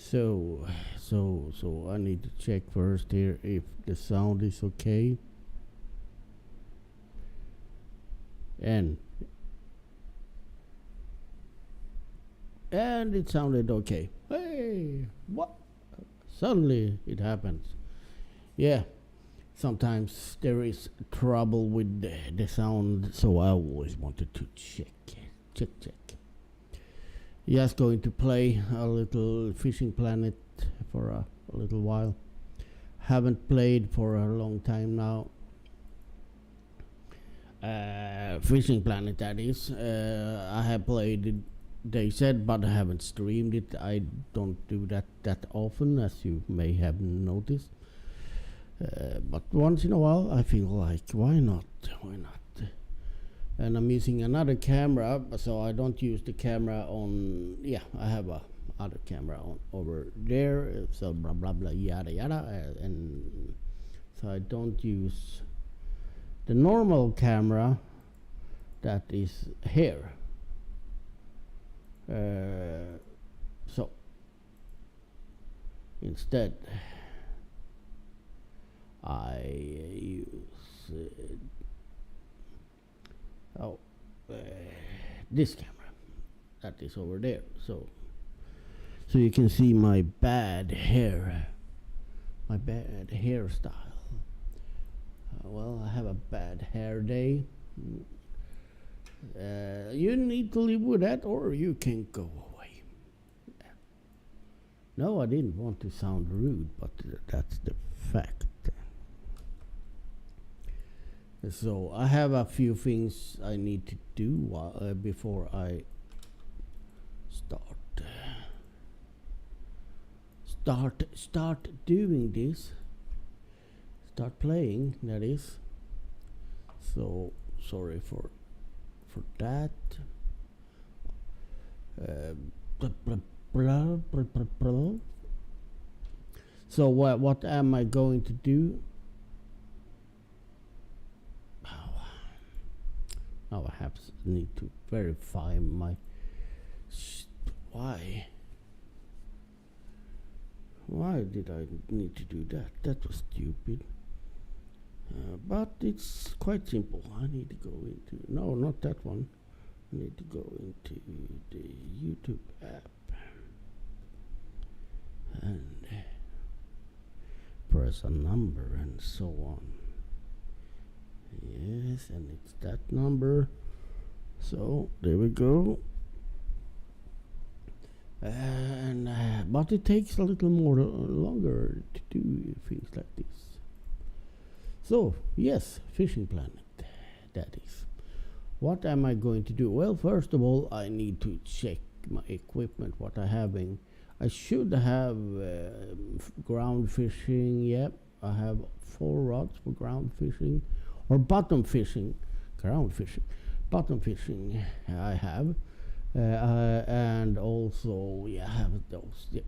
So, so I need to check first here if the sound is okay. And it sounded okay. Hey, what? Suddenly it happens. Yeah, sometimes there is trouble with the sound, so I always wanted to check. Just going to play a little Fishing Planet for a little while. Haven't played for a long time now. Fishing Planet, that is. I have played it, they said, but I haven't streamed it. I don't do that often, as you may have noticed. But once in a while, I feel like, why not? And I'm using another camera, so I don't use the camera on. Yeah, I have a other camera on over there. So blah blah blah yada yada, and so I don't use the normal camera that is here. So instead, I use this camera that is over there. So you can see my bad hair, my bad hairstyle. Well, I have a bad hair day. You need to live with that, or you can go away. No, I didn't want to sound rude, but that's the fact. So I have a few things I need to do before I start doing this. Start playing, that is. So sorry for that. So what am I going to do? Now I need to verify my. Why? Why did I need to do that? That was stupid. But it's quite simple. I need to go into. No, not that one. I need to go into the YouTube app and press a number and so on. Yes, and it's that number. So there we go. And but it takes a little more longer to do things like this. So yes, Fishing Planet, that is. What am I going to do? Well, first of all, I need to check my equipment, what I have. I should have ground fishing. Yep, I have 4 rods for ground fishing. Or bottom fishing, ground fishing, bottom fishing I have, and also I have those. Yeah.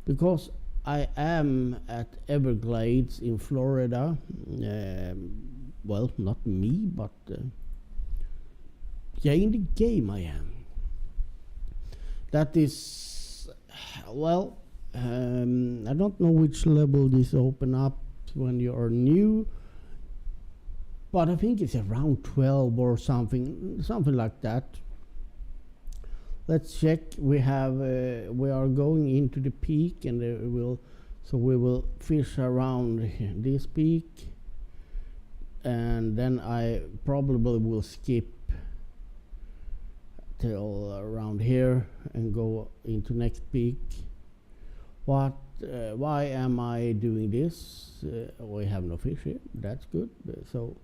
Because I am at Everglades in Florida. Well, not me, but yeah, in the game I am. That is, well, I don't know which level this open up when you are new. But I think it's around 12 or something like that. Let's check. We are going into the peak, and we will fish around this peak, and then I probably will skip till around here and go into next peak. Why am I doing this? We have no fish here. That's good. So.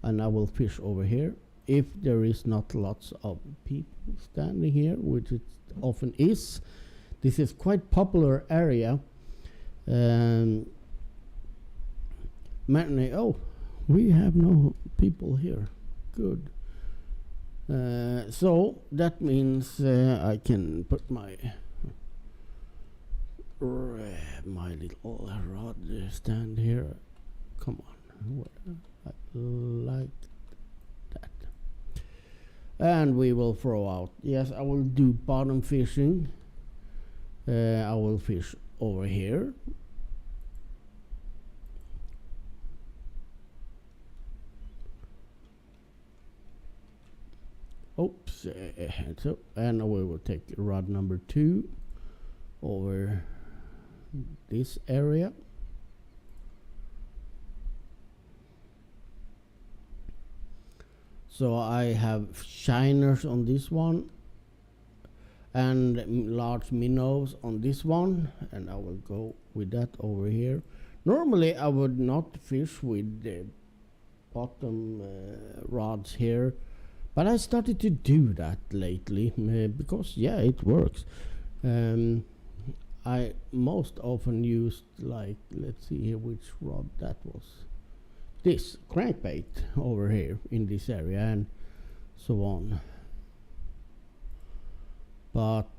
And I will fish over here if there is not lots of people standing here, which it often is. This is quite popular area. Oh, we have no people here. Good. So that means I can put my little rod stand here. Come on. Like that, and we will throw out. Yes, I will do bottom fishing. I will fish over here. Oops, so, and we will take rod number 2 over this area. So I have shiners on this one and large minnows on this one, and I will go with that over here. Normally I would not fish with the bottom rods here, but I started to do that lately because yeah, it works. I most often used, like, let's see here which rod that was, this crankbait over here in this area and so on. But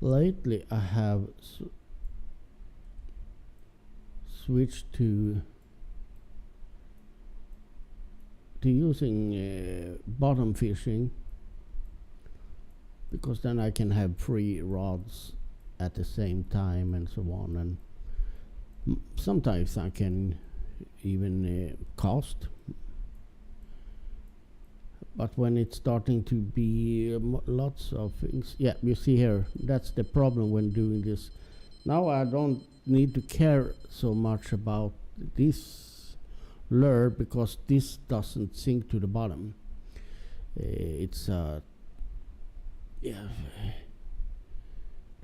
lately I have switched to using bottom fishing, because then I can have 3 rods at the same time and so on, and sometimes I can even cast. But when it's starting to be lots of things, yeah, you see here, that's the problem when doing this. Now I don't need to care so much about this lure because this doesn't sink to the bottom. It's yeah,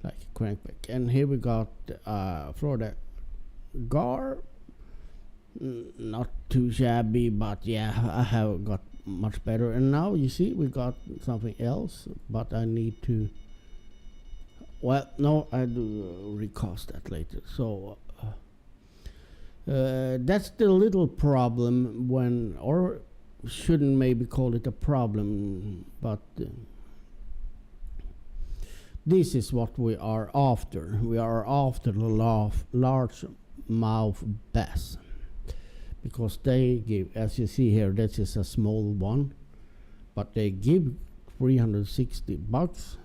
like a crankbait. And here we got Florida gar, not too shabby, but yeah, I have got much better. And now you see we got something else, but I need to, well, no, I do recast that later. So that's the little problem when, or shouldn't maybe call it a problem, but this is what we are after. We are after the large mouth bass, because they give, as you see here, this is a small one, but they give $360,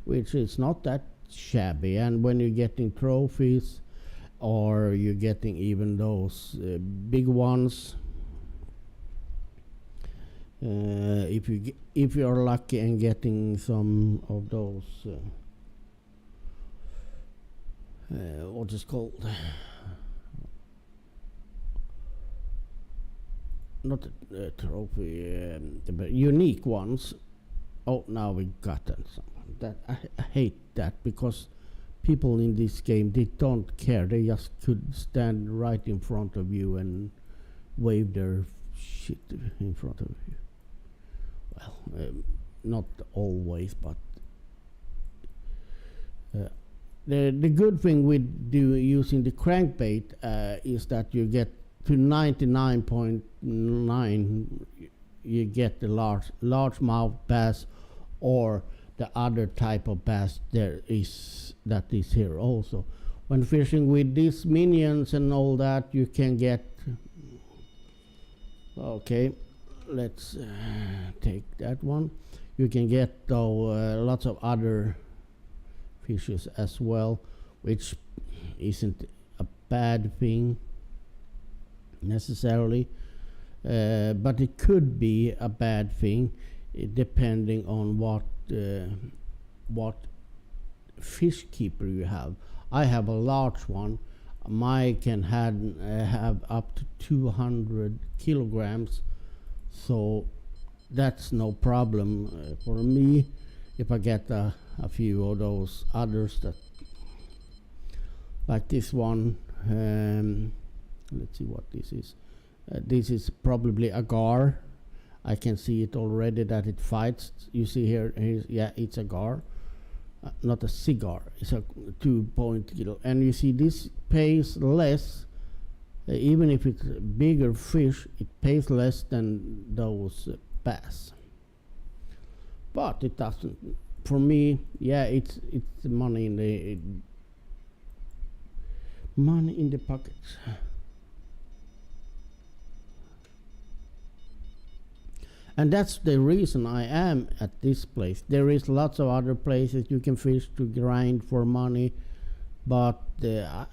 which is not that shabby. And when you're getting trophies, or you're getting even those big ones, if you are lucky and getting some of those what is called, not a trophy, the unique ones. Oh, now we got that. That I hate that, because people in this game, they don't care. They just could stand right in front of you and wave their shit in front of you. Well, not always, but the good thing with using the crankbait is that you get to 99.9, you get the largemouth bass, or the other type of bass that is here also. When fishing with these minions and all that, you can get, okay, let's take that one. You can get lots of other fishes as well, which isn't a bad thing necessarily, but it could be a bad thing depending on what fish keeper you have. I have a large one. Mine can have up to 200 kilograms, so that's no problem for me. If I get a few of those others, that, like this one, let's see what this is. This is probably a gar. I can see it already that it fights. You see here, yeah, it's a gar, not a cigar. It's a 2-point kilo, and you see this pays less. Even if it's a bigger fish, it pays less than those bass. But it doesn't. For me, yeah, it's money in the pockets. And that's the reason I am at this place. There is lots of other places you can fish to grind for money, but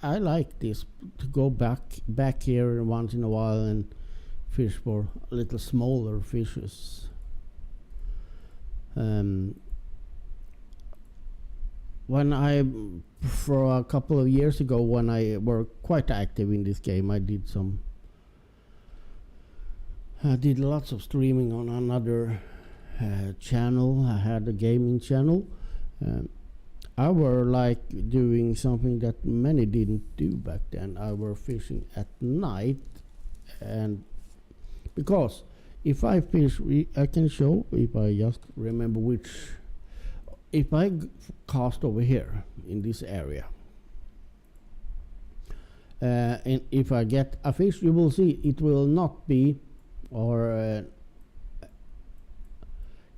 I like this, to go back here once in a while and fish for little smaller fishes. When for a couple of years ago, when I were quite active in this game, I did lots of streaming on another channel. I had a gaming channel. I were like doing something that many didn't do back then. I were fishing at night, and because if I fish, I can show, if I just remember which. If I cast over here in this area, and if I get a fish, you will see it will not be, or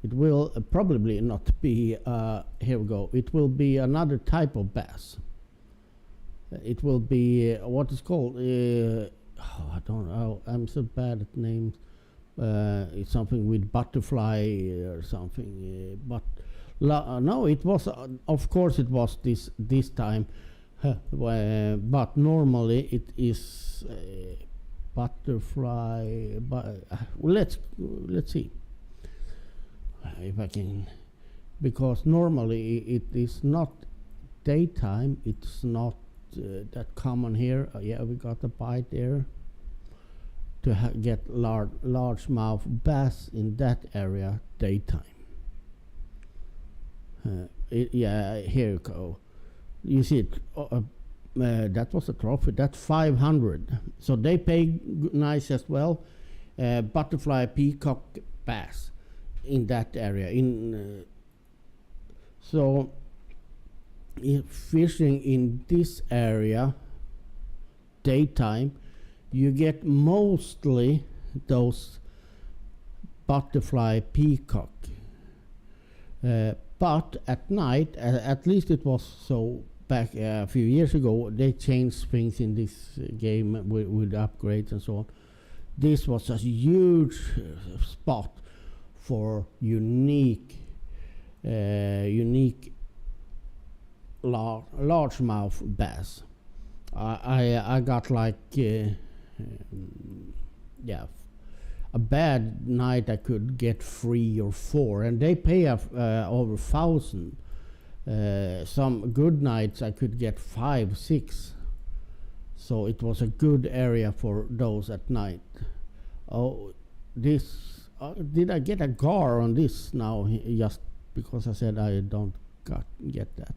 it will probably not be, here we go, it will be another type of bass. It will be what is called, I don't know, I'm so bad at names. It's something with butterfly or something, but no, it was, of course it was this time, but normally it is butterfly, but let's see if I can, because normally it is not daytime, it's not that common here. Yeah, we got a bite there to get largemouth bass in that area daytime. Yeah, here you go. You see it. That was a trophy. That's 500. So they pay nice as well. Butterfly, peacock, bass in that area. So if fishing in this area daytime, you get mostly those butterfly, peacock. But at night, at least it was so back a few years ago, they changed things in this game with upgrades and so on. This was a huge spot for unique largemouth bass. I got like a bad night I could get 3 or 4, and they pay over 1,000. Some good nights I could get 5, 6. So it was a good area for those at night. Oh, this did I get a gar on this now? Just because I said I don't get that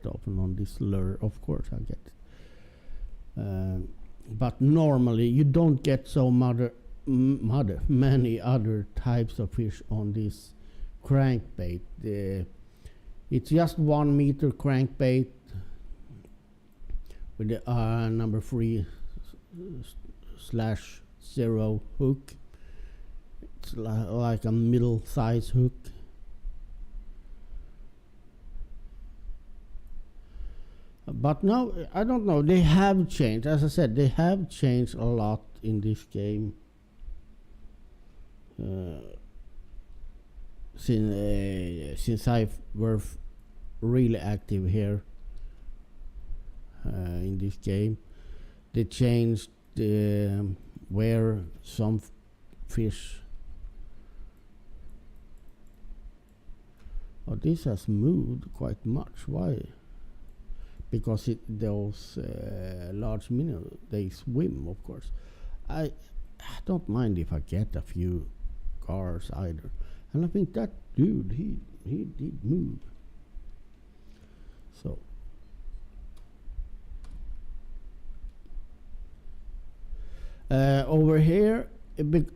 often on this lure. Of course I get it. But normally you don't get so many other types of fish on this crankbait. It's just 1 meter crankbait with the number 3/0 hook. It's like a middle size hook. But now, I don't know, they have changed. As I said, they have changed a lot in this game. Since I were really active here in this game, they changed where some fish. Oh, this has moved quite much. Why? Because those large minnows, they swim, of course. I don't mind if I get a few cars either. And I think that dude, he did move. So over here,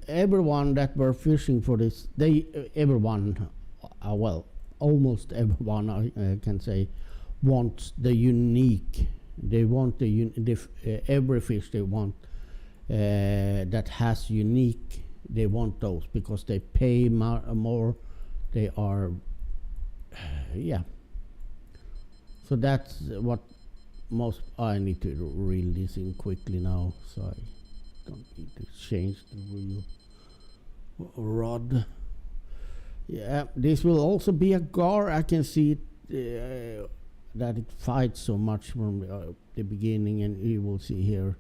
everyone that were fishing for this, well, almost everyone I can say, wants the unique. They want every fish they want that has unique. They want those because they pay more. They are, yeah. So that's what most. I need to reel this in quickly now, so I don't need to change the reel rod. Yeah, this will also be a gar. I can see it, that it fights so much from the beginning, and you will see here.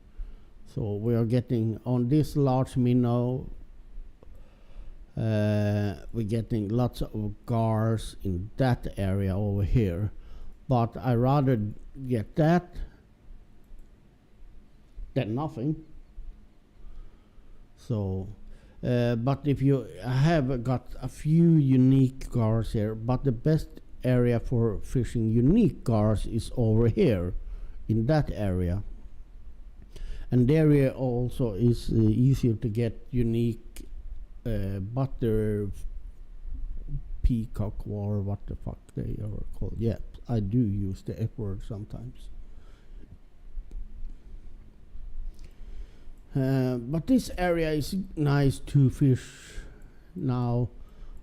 So we are getting on this large minnow. We're getting lots of gars in that area over here, but I rather get that than nothing. So, but if you have got a few unique gars here, but the best area for fishing unique gars is over here, in that area. And the area also is easier to get unique butter peacock, or what the fuck they are called. Yeah, I do use the F word sometimes. But this area is nice to fish now,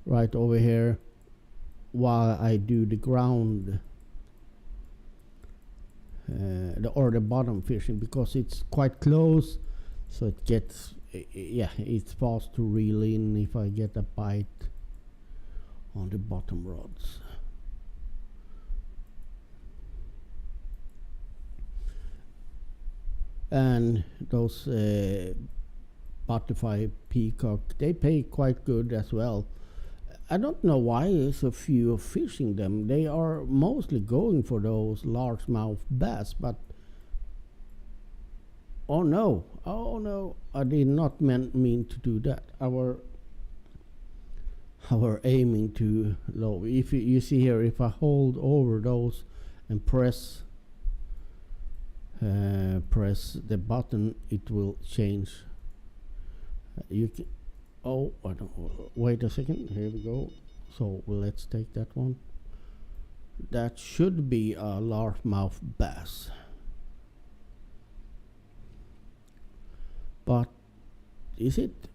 right over here, while I do the ground or the bottom fishing, because it's quite close, so it gets yeah, it's fast to reel in if I get a bite on the bottom rods. And those butterfly peacock, they pay quite good as well. I don't know why so few are fishing them. They are mostly going for those largemouth bass, but oh no, I did not mean to do that. Our aiming too low. If you see here, if I hold over those and press the button, it will change. You can, oh, I don't, wait a second, here we go. So let's take that one. That should be a largemouth bass, but is it?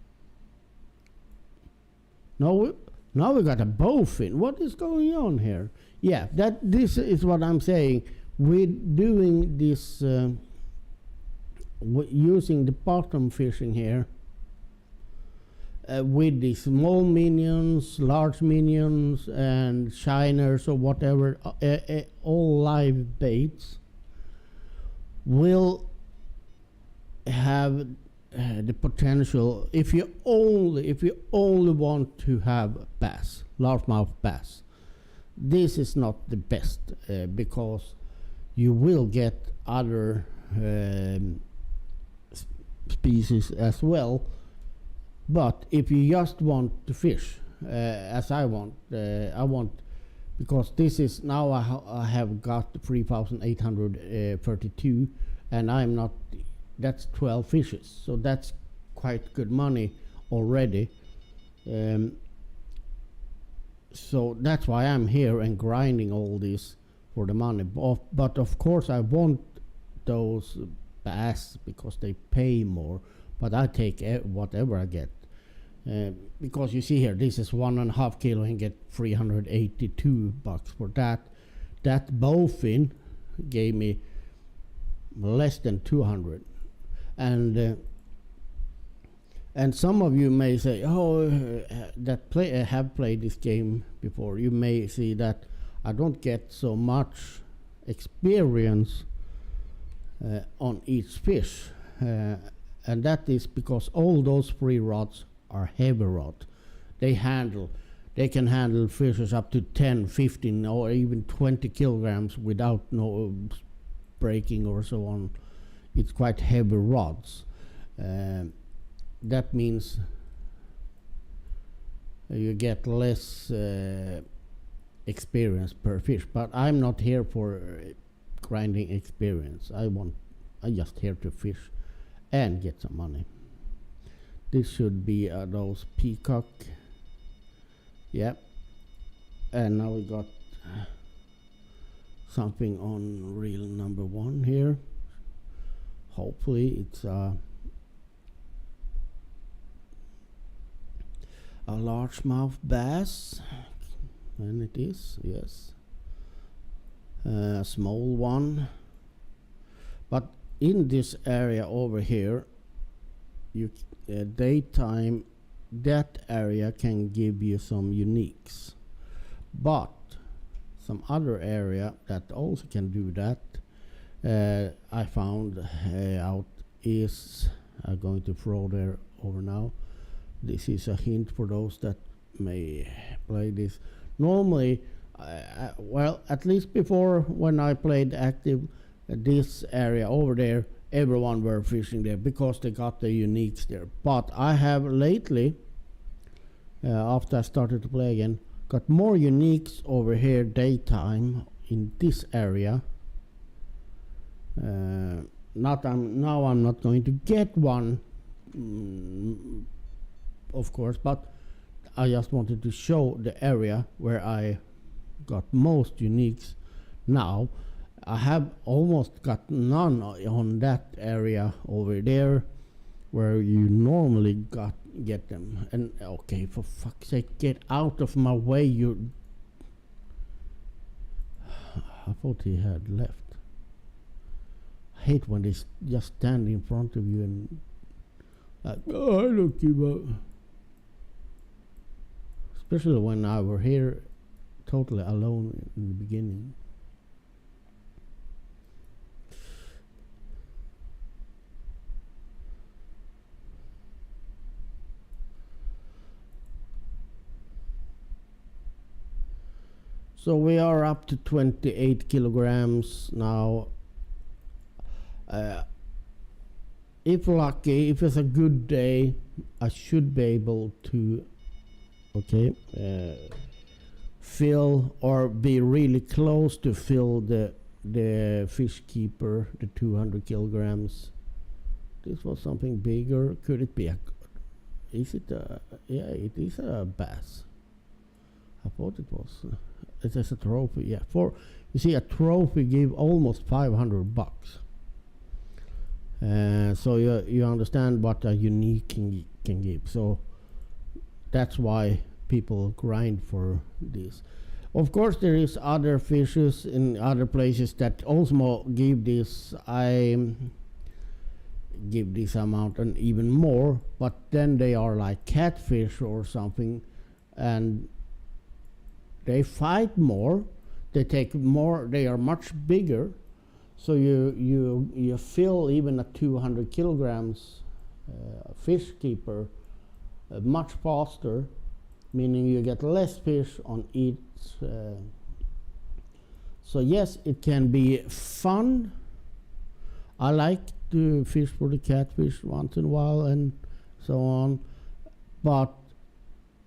No, now we got a bowfin. What is going on here? Yeah, this is what I'm saying. We're doing this using the bottom fishing here with the small minions, large minions, and shiners or whatever, all live baits, will have the potential. If you only want to have bass, largemouth bass, this is not the best because you will get other species as well. But if you just want to fish, as I want, because this is now I have got 3,832, and I'm not. That's 12 fishes, so that's quite good money already. So that's why I'm here and grinding all this for the money. But of course I want those bass because they pay more. But I take whatever I get. Because you see here, this is 1.5 kilo and get $382 for that. That bowfin gave me less than 200. And some of you may say, oh, have played this game before. You may see that I don't get so much experience on each fish, and that is because all those free rods are heavy rod. They can handle fishes up to 10, 15, or even 20 kilograms without no breaking or so on. It's quite heavy rods. That means you get less experience per fish. But I'm not here for grinding experience. I'm just here to fish and get some money. This should be those peacock. Yep. And now we got something on reel number 1 here. Hopefully it's a largemouth bass, and it is, yes, a small one. But in this area over here, daytime that area can give you some uniques, but some other area that also can do that, I found out is going to throw there over now. This is a hint for those that may play this. Normally, well, at least before when I played active, this area over there, everyone were fishing there because they got the uniques there. But I have lately, after I started to play again, got more uniques over here daytime in this area. Now I'm not going to get one, of course, but I just wanted to show the area where I got most uniques. Now I have almost got none on that area over there where you normally get them. And okay, for fuck's sake, get out of my way, you. I thought he had left. I hate when they just stand in front of you and like, oh, I don't give up. Especially when I were here totally alone in the beginning. So we are up to 28 kilograms now. If lucky, if it's a good day, I should be able to, fill or be really close to fill the fish keeper, the 200 kilograms. This was something bigger. Could it be is it yeah, it is a bass. I thought it was. It is a trophy, yeah. You see, a trophy gave almost $500. So you understand what a unique can give. So that's why people grind for this. Of course, there is other fishes in other places that also give this. I give this amount and even more, but then they are like catfish or something, and they fight more. They take more. They are much bigger. So you fill even a 200 kilograms fish keeper much faster, meaning you get less fish on each. So yes, it can be fun. I like to fish for the catfish once in a while and so on. But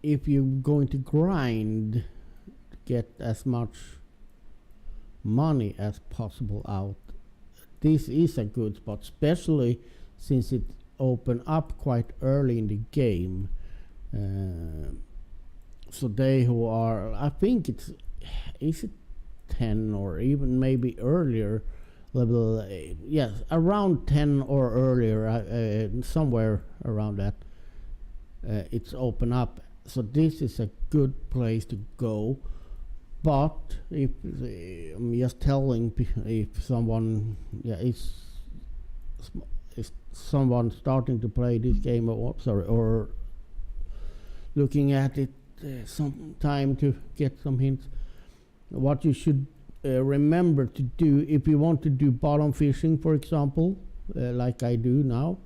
if you're going to grind to get as much money as possible out, this is a good spot, especially since it opened up quite early in the game. So they who are, I think is it 10 or even maybe earlier level, yes, around 10 or earlier, somewhere around that, it's open up. So this is a good place to go. But if I'm just telling, if someone, is someone starting to play this game or looking at it some time to get some hints, what you should remember to do if you want to do bottom fishing, for example, like I do now,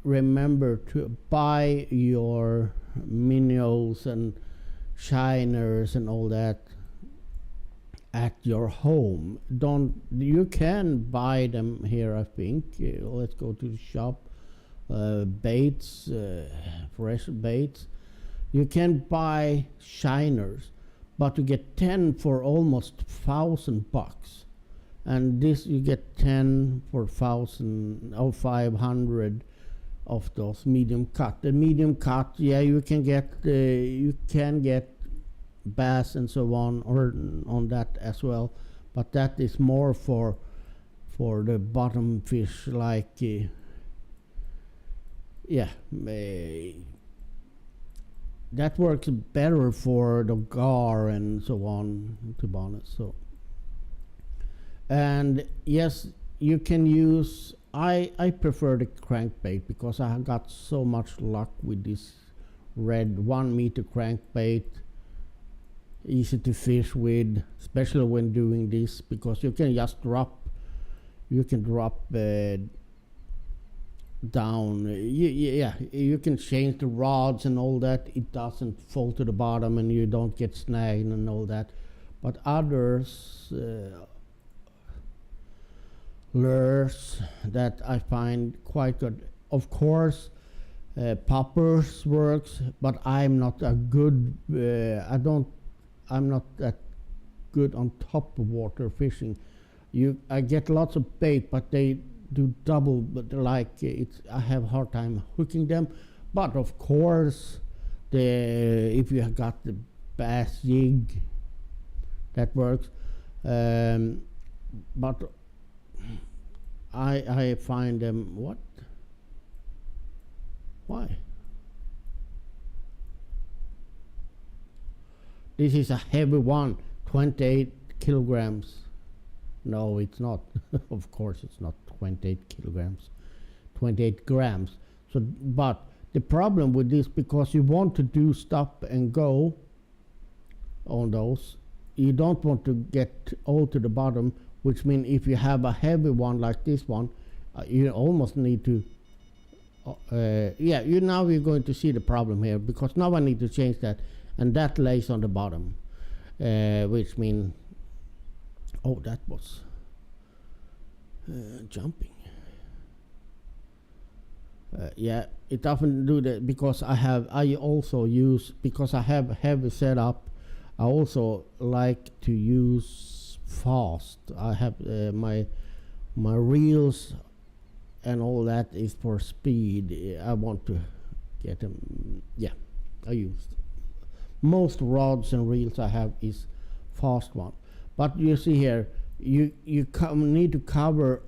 remember to buy your minnows and shiners and all that at your home. You can buy them here, I think. Let's go to the shop. Baits, fresh baits. You can buy shiners, but you get 10 for almost $1,000. And this you get 10 for 1,000 or 500 of those medium cut. The medium cut, yeah, you can get bass and so on, or on that as well, but that is more for the bottom fish, like that works better for the gar and so on, to be honest. So, and yes, you can use, I prefer the crankbait because I got so much luck with this red 1 meter crankbait, easy to fish with, especially when doing this, because you can just drop down. You can change the rods and all that. It doesn't fall to the bottom and you don't get snagged and all that. But others lures that I find quite good. Of course, poppers works, but I'm not a good. I'm not that good on top of water fishing. I get lots of bait, but they do double. But I have a hard time hooking them. But of course, if you have got the bass jig, that works. But I find them what? Why? This is a heavy one, 28 kilograms. No, it's not. Of course, it's not 28 kilograms, 28 grams. So, but the problem with this, because you want to do stop and go on those, you don't want to get all to the bottom, which means if you have a heavy one like this one, you almost need to. Now you're going to see the problem here, because now I need to change that, and that lays on the bottom, which means, oh, that was jumping. It often do that because because I have heavy setup. I also like to use fast. I have my reels and all that is for speed. I want to get them. I use most rods and reels I have is fast one. But you see here, you need to cover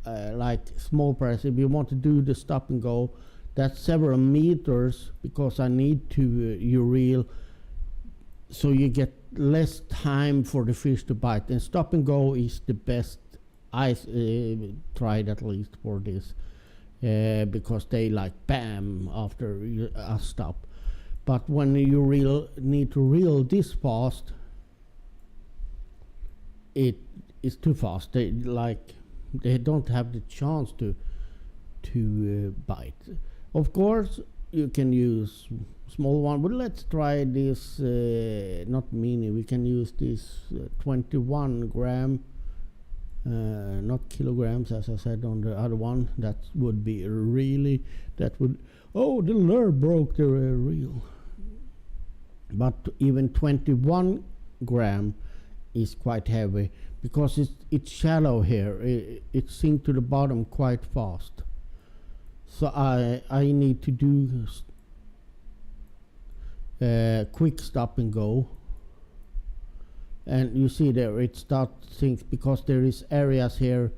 like small press. If you want to do the stop and go, that's several meters, because I need to you reel, so you get less time for the fish to bite. And stop and go is the best. I tried at least for this, because they like bam after a stop. But when you need to reel this fast, it is too fast. They don't have the chance to bite. Of course, you can use small one, but let's try this. Not mini. We can use this 21 gram. Not kilograms, as I said on the other one. That would be really. Oh, the lure broke the reel. But even 21 gram is quite heavy, because it's shallow here. It sinks to the bottom quite fast. So I need to do quick stop and go. And you see there it starts sinks, because there is areas here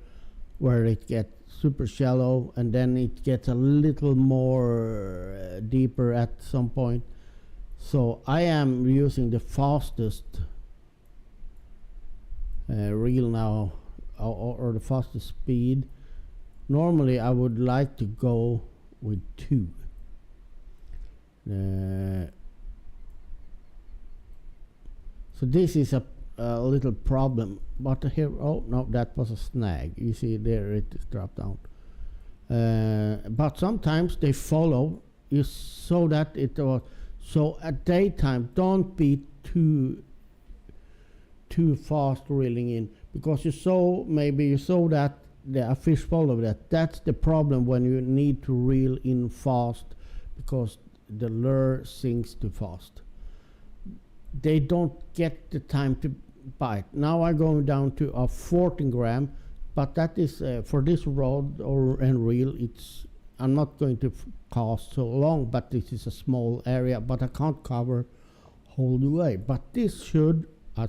where it gets super shallow, and then it gets a little more deeper at some point. So I am using the fastest reel now, or the fastest speed. Normally I would like to go with 2. So this is a little problem, but here, oh no, that was a snag. You see there, it dropped down. But sometimes they follow you, so that it was. So at daytime, don't be too fast reeling in, because you saw that a fish follow that. That's the problem when you need to reel in fast, because the lure sinks too fast. They don't get the time to bite. Now I'm going down to a 14 gram, but that is for this rod and reel. I'm not going to cast so long, but this is a small area, but I can't cover whole the way. But this should, I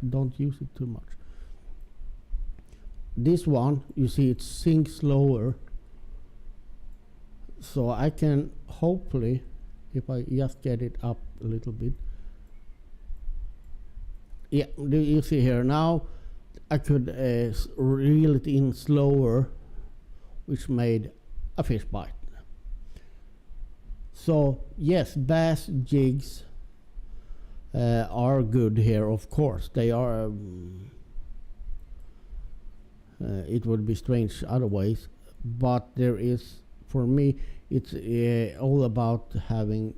don't use it too much. This one, you see, it sinks slower, so I can hopefully, if I just get it up a little bit. Yeah, you see here now, I could reel it in slower, which made a fish bite. So yes, bass jigs are good here, of course. They are. It would be strange otherwise, but there is, for me, it's all about having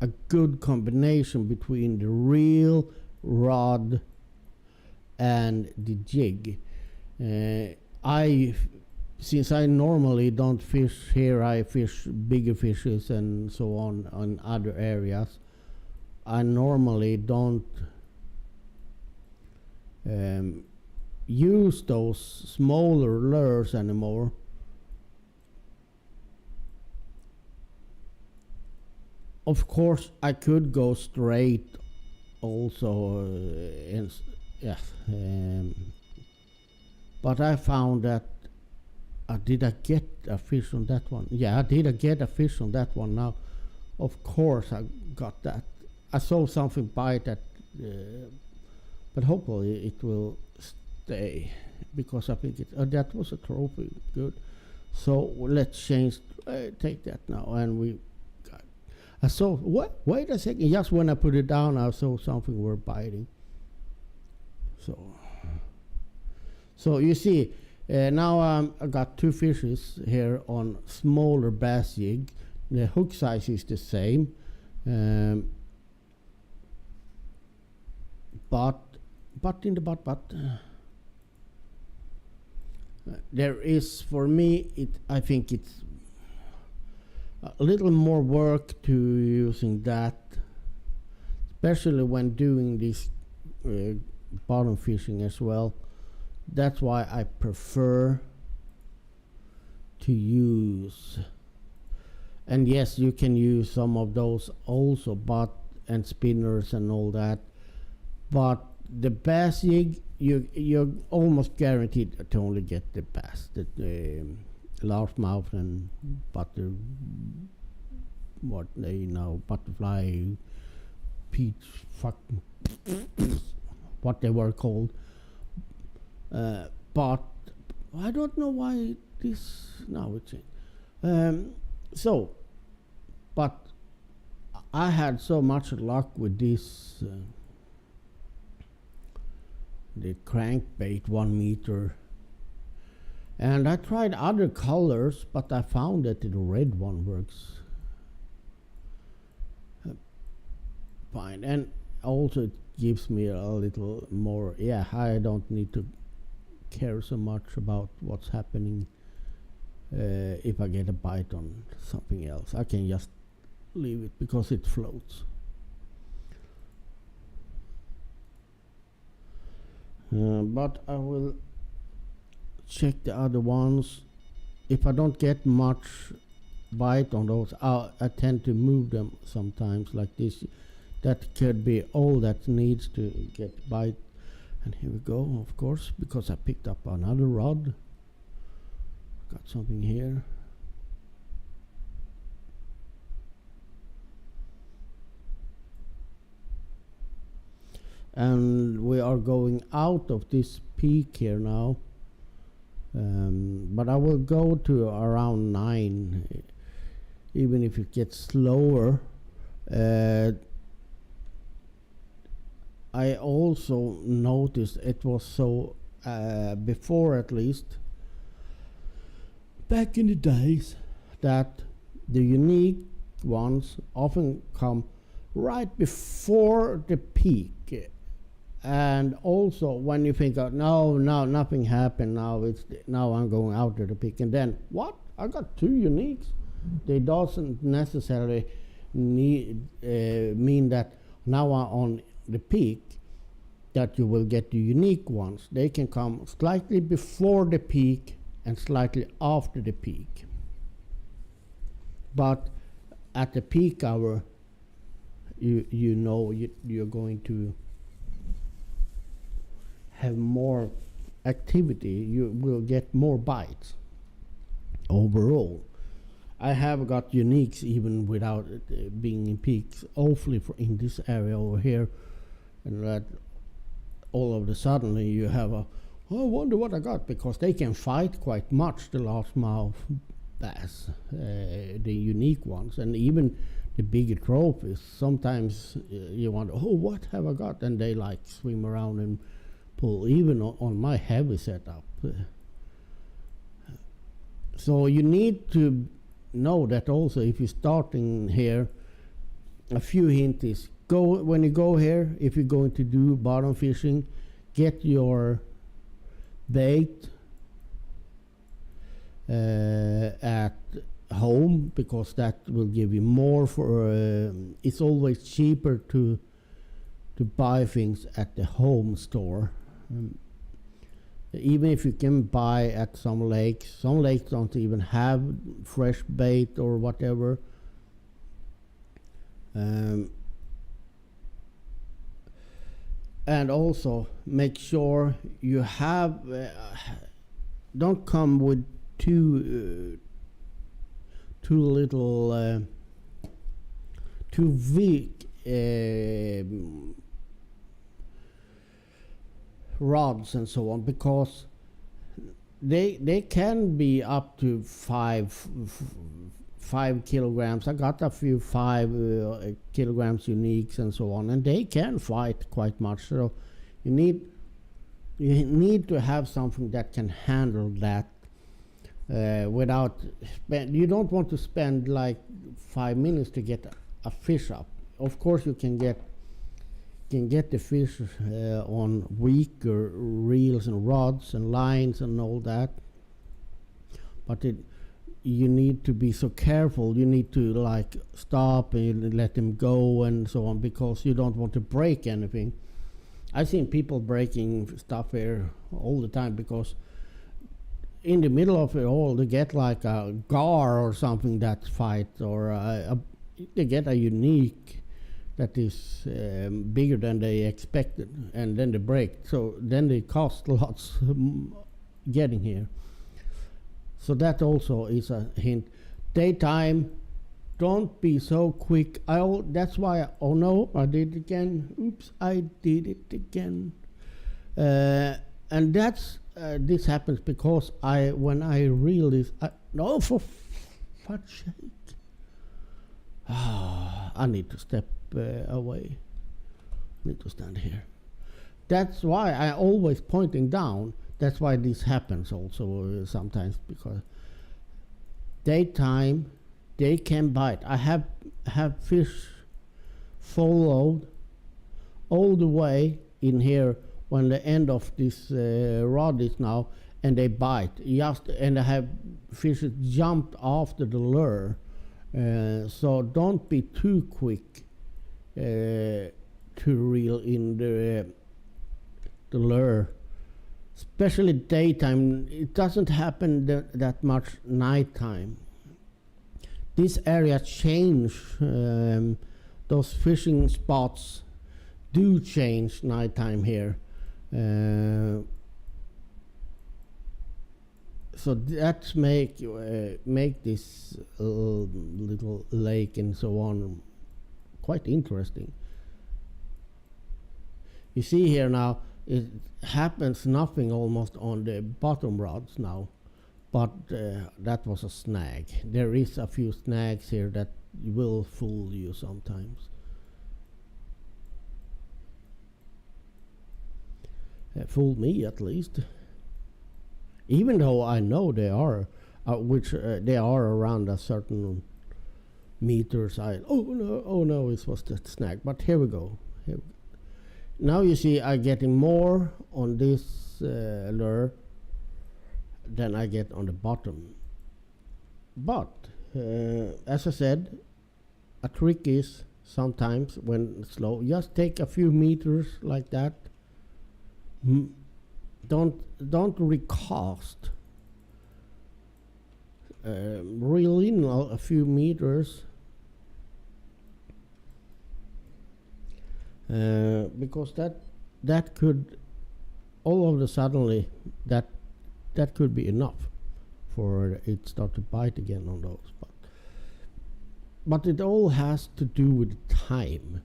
a good combination between the reel, rod, and the jig. Since I normally don't fish here, I fish bigger fishes and so on other areas. I normally don't use those smaller lures anymore. Of course, I could go straight also, but I found that did I get a fish on that one? Yeah, did I get a fish on that one now? Of course I got that. I saw something bite that, but hopefully it will stay, because I think that was a trophy. Good. So let's change, take that now, and we got, I saw, what? Wait a second, just when I put it down, I saw something were biting. So you see, now I got two fishes here on smaller bass jig. The hook size is the same, but there is, for me, I think it's a little more work to using that, especially when doing this bottom fishing as well. That's why I prefer to use, and yes, you can use some of those also, and spinners and all that, but the bass jig, you're almost guaranteed to only get the bass, the largemouth and butterfly, peach, what they were called. But I don't know why this now it changed. But I had so much luck with this the crankbait 1 meter, and I tried other colors, but I found that the red one works fine, and also it gives me a little more. Yeah, I don't need to care so much about what's happening. If I get a bite on something else, I can just leave it because it floats. But I will check the other ones. If I don't get much bite on those, I tend to move them sometimes like this. That could be all that needs to get bite. And here we go, of course, because I picked up another rod. Got something here. And we are going out of this peak here now. But I will go to around 9, even if it gets slower. I also noticed it was so, before at least, back in the days, that the unique ones often come right before the peak. And also when you think, no, nothing happened, now I'm going out to the peak, and then what? I got 2 uniques. They doesn't necessarily mean that now I'm on the peak that you will get the unique ones. They can come slightly before the peak and slightly after the peak. But at the peak hour, you know you're going to have more activity. You will get more bites overall. I have got uniques even without being in peaks, hopefully in this area over here, and that all of a sudden you have I wonder what I got, because they can fight quite much, the largemouth bass, the unique ones, and even the bigger trophies. Sometimes you wonder, oh, what have I got? And they like swim around and pull, even on my heavy setup. So you need to know that also if you're starting here. A few hints is when you go here, if you're going to do bottom fishing, get your bait at home, because that will give you more. For it's always cheaper to buy things at the home store. Even if you can buy at some lakes don't even have fresh bait or whatever. And also make sure you have don't come with too little too weak rods and so on, because they can be up to 5 kilograms. I got a few 5 kilograms uniques and so on, and they can fight quite much. So you need to have something that can handle that without you don't want to spend like 5 minutes to get a fish up. Of course you can get the fish on weaker reels and rods and lines and all that, but you need to be so careful. You need to like stop and let them go and so on, because you don't want to break anything. I've seen people breaking stuff here all the time, because in the middle of it all they get like a gar or something that fight, or they get a unique that is bigger than they expected, and then they break. So then they cost lots getting here. So that also is a hint. Daytime, don't be so quick. That's why, oh no, I did it again. Oops, I did it again. And that's, this happens because when I reel this, no, for fuck's sake. I need to step away. I need to stand here. That's why I always pointing down. That's why this happens also sometimes, because daytime they can bite. I have fish followed all the way in here when the end of this rod is now, and they bite. And I have fish jumped after the lure. So don't be too quick to reel in the lure. Especially daytime, it doesn't happen that much nighttime. This area change, those fishing spots do change nighttime here. So that make this little lake and so on quite interesting. You see here now, it happens nothing almost on the bottom rods now, but that was a snag. There is a few snags here that will fool you sometimes. Fool me at least. Even though I know they are, they are around a certain meters. Oh no, it was the snag. But here we go. Now you see I'm getting more on this lure than I get on the bottom. But as I said, a trick is sometimes when it's slow, just take a few meters like that. Don't recast. Reel in a few meters. Because that could all of a suddenly that could be enough for it start to bite again on those, but it all has to do with time.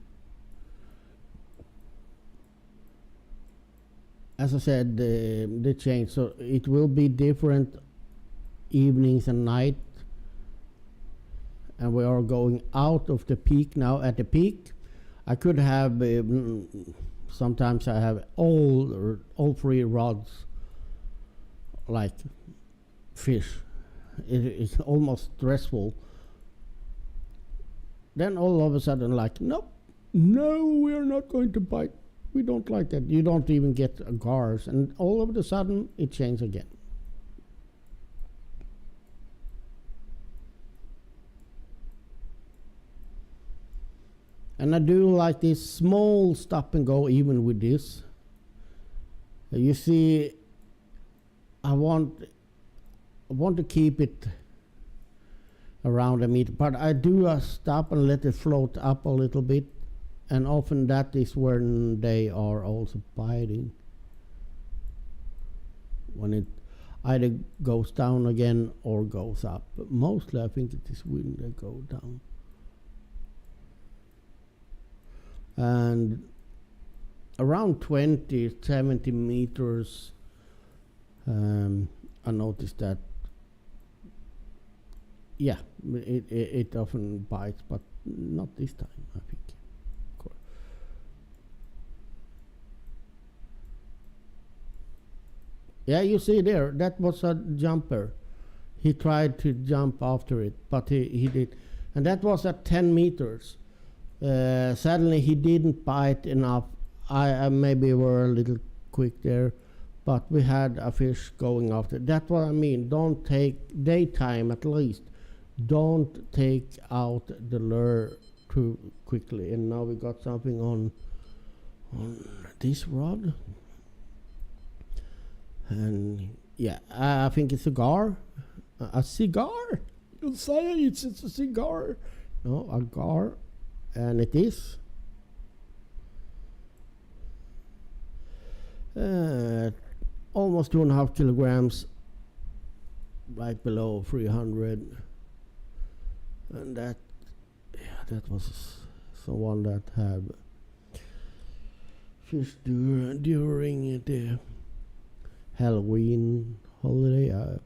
As I said, the change, so it will be different evenings and night and we are going out of the peak now. At the peak, I could have sometimes I have all three rods like fish. It's almost stressful. Then all of a sudden, like, nope, no, we are not going to bite. We don't like that. You don't even get gars, and all of a sudden it changes again. And I do like this small stop and go even with this. You see, I want to keep it around a meter, but I do a stop and let it float up a little bit, and often that is when they are also biting. When it either goes down again or goes up. But mostly I think it is when they go down. And around 20, 70 meters, I noticed that, yeah, it often bites, but not this time, I think. Yeah, you see there, that was a jumper. He tried to jump after it, but he did. And that was at 10 meters. Suddenly he didn't bite enough. I maybe were a little quick there, but we had a fish going after. That's what I mean. Don't take daytime at least. Don't take out the lure too quickly. And now we got something on this rod. And yeah, I think it's a cigar. A cigar? You say it's a cigar? No, a gar. And it is. Almost 2.5 kilograms, right below 300. And that was someone that had fish during the Halloween holiday.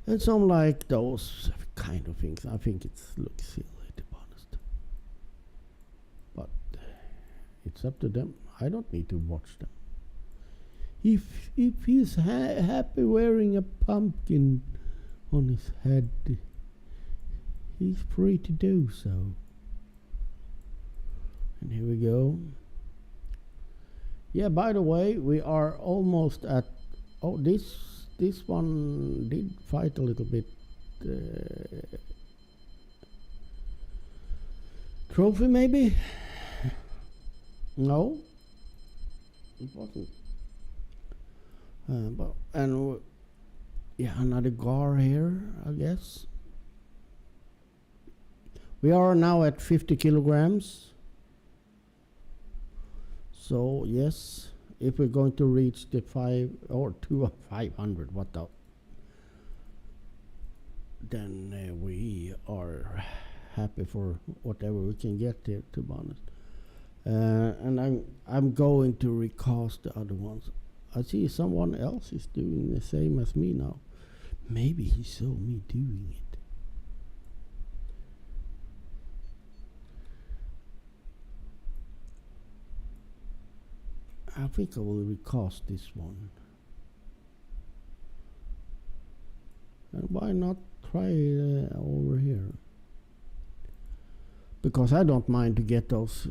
And some like those kind of things. I think it looks silly, to be honest. But it's up to them. I don't need to watch them. If he's happy wearing a pumpkin on his head, he's free to do so. And here we go. Yeah, by the way, we are almost at... Oh, this one did fight a little bit. Trophy, maybe? No, it wasn't. Yeah, another gar here, I guess. We are now at 50 kilograms. So yes, if we're going to reach the 500, what the? Then we are happy for whatever we can get there, to be honest. And I'm going to recast the other ones. I see someone else is doing the same as me now. Maybe he saw me doing it. I think I will recast this one. And why not try over here? Because I don't mind to get those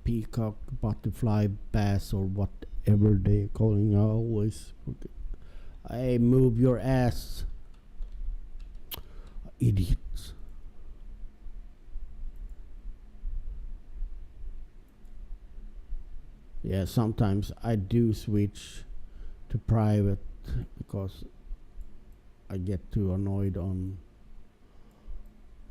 peacock, butterfly, bass, or whatever they're calling. I always forget. I move your ass, idiots. Yeah, sometimes I do switch to private because I get too annoyed on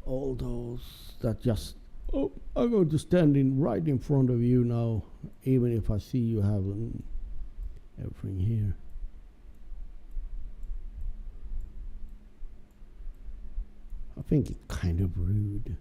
all those that just, oh, I'm going to stand right in front of you now, even if I see you have everything here. I think it's kind of rude.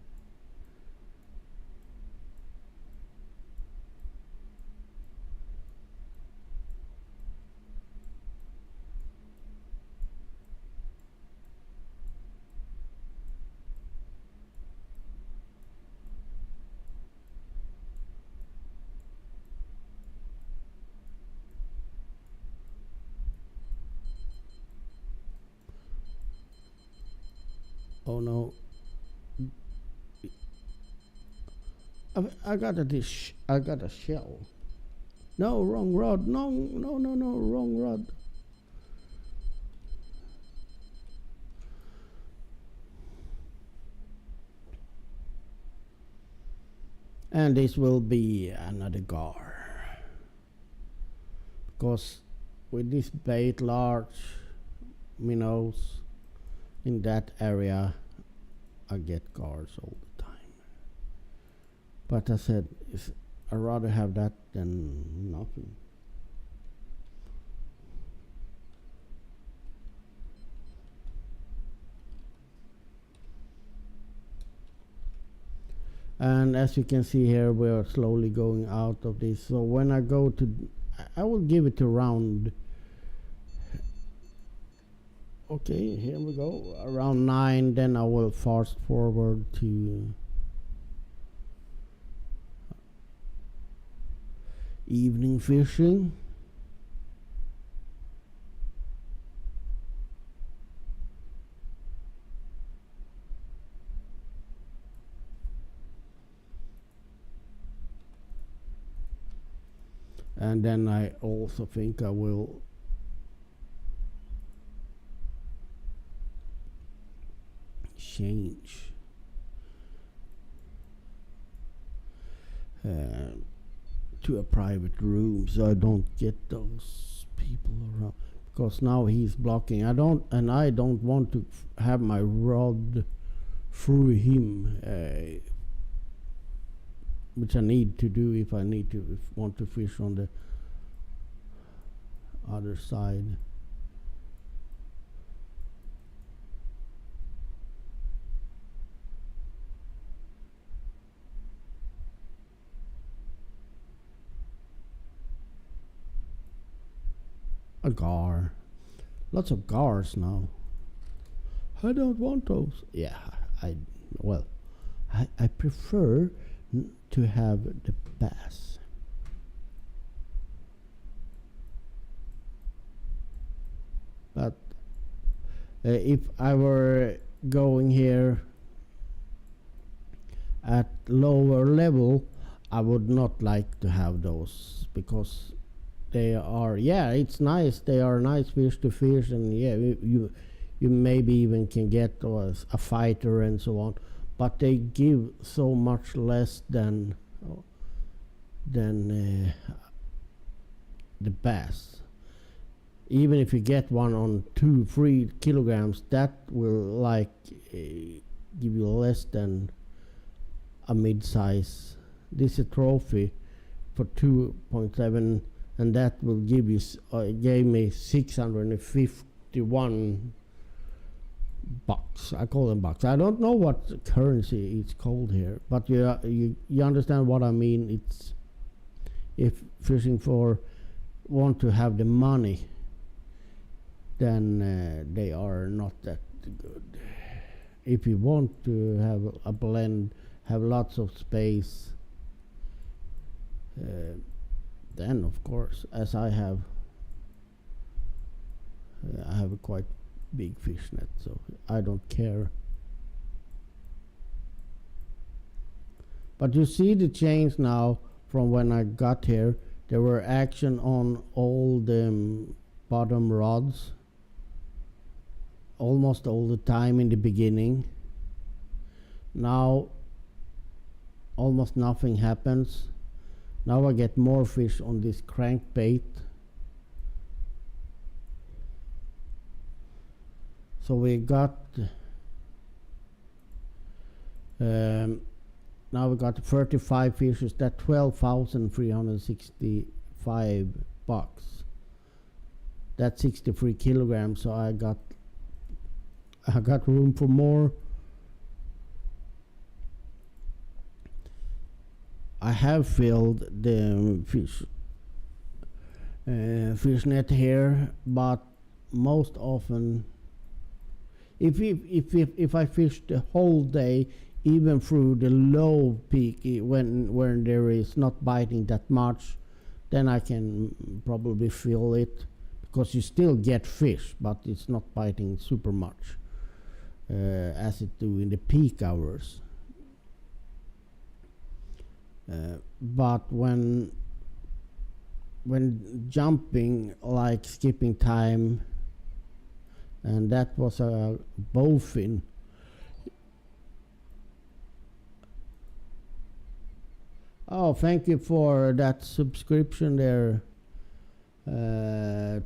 Oh no. I got a dish. I got a shell. No, wrong rod. No, no, no, no, wrong rod. And this will be another gar. Because with this bait, large minnows in that area, I get gars all the time. But I said, I'd rather have that than nothing. And as you can see here, we are slowly going out of this. So when I go to, I will give it around, okay, here we go, around 9, then I will fast forward to evening fishing. And then I also think I will change to a private room so I don't get those people around, because now he's blocking. I don't want to have my rod through him, which I need to do if I need to want to fish on the other side. A gar. Lots of gars now. I don't want those. Yeah, I prefer to have the bass. But if I were going here at lower level, I would not like to have those, because they are, yeah, it's nice, they are nice fish to fish, and yeah, you maybe even can get a fighter and so on, but they give so much less than the bass. Even if you get one on 2-3 kilograms, that will like give you less than a mid-size. This is a trophy for 2.7, and that will give you gave me 651 bucks. I call them bucks. I don't know what currency it's called here, but you understand what I mean. It's if fishing for want to have the money, then they are not that good. If you want to have a blend, have lots of space, then of course, as I have a quite big fish net, so I don't care. But you see the change now from when I got here. There were action on all the bottom rods almost all the time in the beginning. Now almost nothing happens. Now I get more fish on this crankbait. So we got now we got 35 fishes. That 12,365 bucks. That's 63 kilograms. So I got room for more. I have filled the fish net here, but most often, if I fish the whole day, even through the low peak, when there is not biting that much, then I can probably fill it, because you still get fish, but it's not biting super much. as it do in the peak hours. But when jumping, like skipping time, and that was a bowfin. Oh, thank you for that subscription there,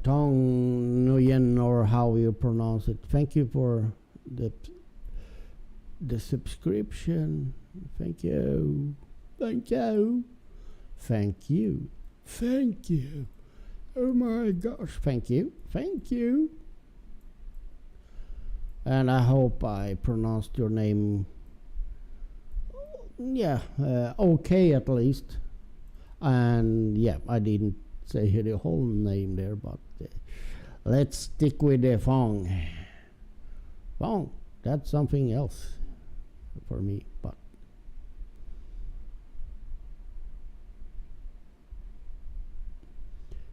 Tong Nguyen, or how you pronounce it. Thank you for the subscription. Thank you. Thank you. Thank you. Thank you. Oh my gosh. Thank you. Thank you. And I hope I pronounced your name, okay at least. And yeah, I didn't say the whole name there, but let's stick with the Phong. Phong, that's something else for me, but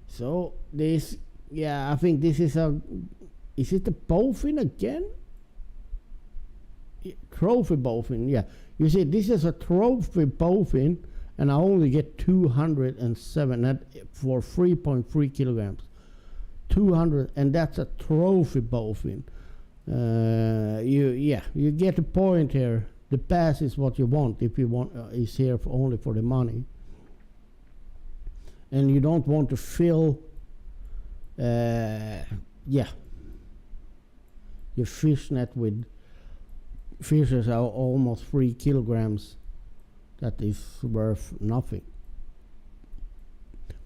so this, I think this is is it a bowfin again? Trophy bowfin, yeah. You see, this is a trophy bowfin, and I only get 207 for 3.3 kilograms. 200, and that's a trophy bowfin. You get a point here. The bass is what you want. If you want, is here only for the money, and you don't want to fill, your fish net with fishes are almost 3 kilograms. That is worth nothing.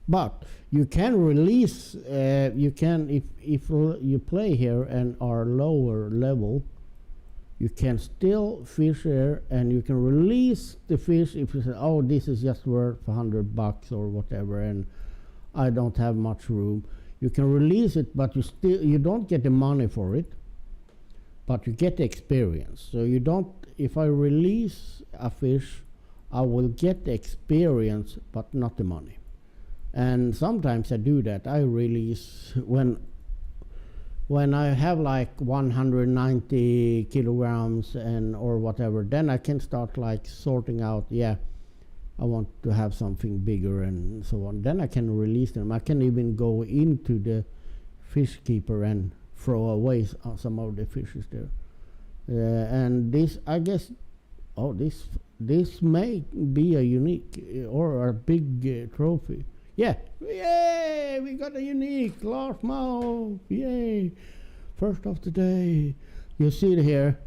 But you can release, you can, if you play here and are lower level, you can still fish here, and you can release the fish if you say, oh, this is just worth $100 or whatever, and I don't have much room. You can release it, but you don't get the money for it, but you get the experience. So you don't, if I release a fish, I will get the experience, but not the money. And sometimes I do that. I release when I have like 190 kilograms and or whatever, then I can start like sorting out, I want to have something bigger and so on. Then I can release them. I can even go into the fish keeper and throw away some of the fishes there. And this, I guess, this may be a unique or a big trophy. Yeah, yay! We got a unique largemouth. Yay! First of the day. You see it here.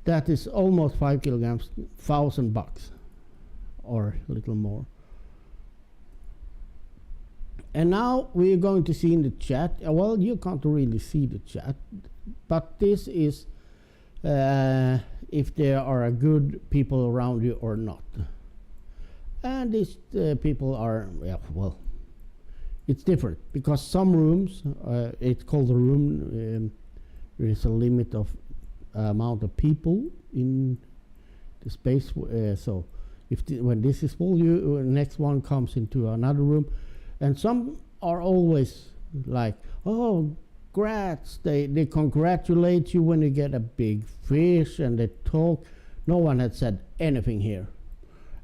That is almost 5 kilograms, $1,000 or a little more. And now we're going to see in the chat. Well, you can't really see the chat, but this is if there are good people around you or not. And these people are, it's different because some rooms, it's called a room, there is a limit of amount of people in the space. So if when this is full, next one comes into another room. And some are always like, oh, congrats. They congratulate you when you get a big fish, and they talk. No one had said anything here.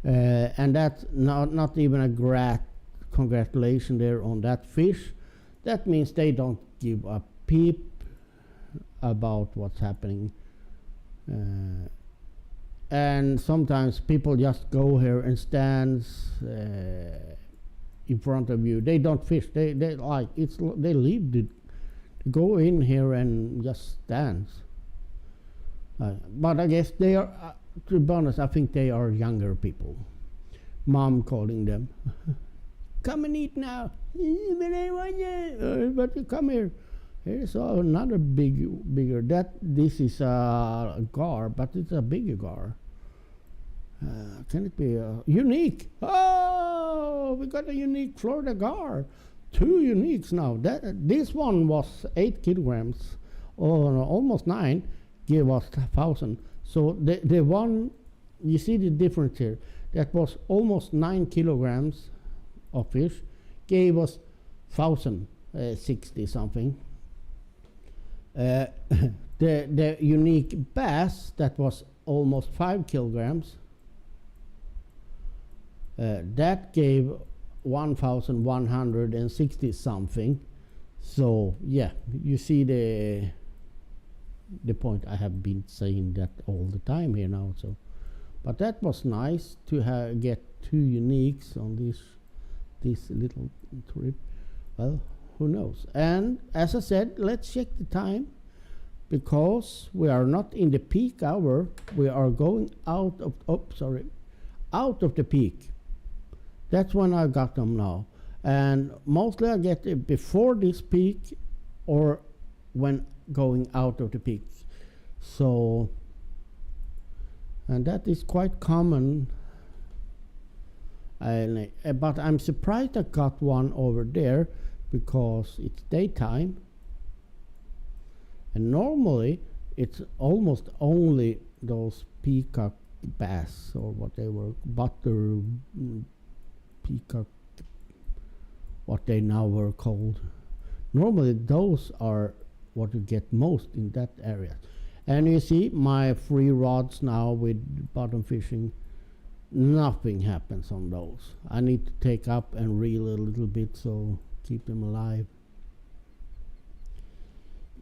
And that's not even a congratulation there on that fish. That means they don't give a peep about what's happening. And sometimes people just go here and stands in front of you. They don't fish. They like it's. They leave the go in here and just stands. But I guess they are. To be honest, I think they are younger people. Mom calling them, come and eat now. But you come here. Here's another bigger. This is a gar, but it's a bigger gar. Can it be unique? Oh, we got a unique Florida gar. 2 uniques now. This one was 8 kilograms, or almost 9. Give us 1,000. So the one, you see the difference here. That was almost 9 kilograms of fish, gave us 1,060 something. The The unique bass that was almost 5 kilograms, that gave 1,160 something. So yeah, you see the point. I have been saying that all the time here now. So, but that was nice to get 2 uniques on this little trip. Well, who knows? And as I said, let's check the time, because we are not in the peak hour. We are going out of out of the peak. That's when I got them now, and mostly I get it before this peak or when going out of the peak. So, and that is quite common. But I'm surprised I got one over there, because it's daytime, and normally it's almost only those peacock bass, or what they were, butter peacock, what they now were called. Normally those are what you get most in that area. And you see my 3 rods now with bottom fishing, nothing happens on those. I need to take up and reel a little bit, so keep them alive.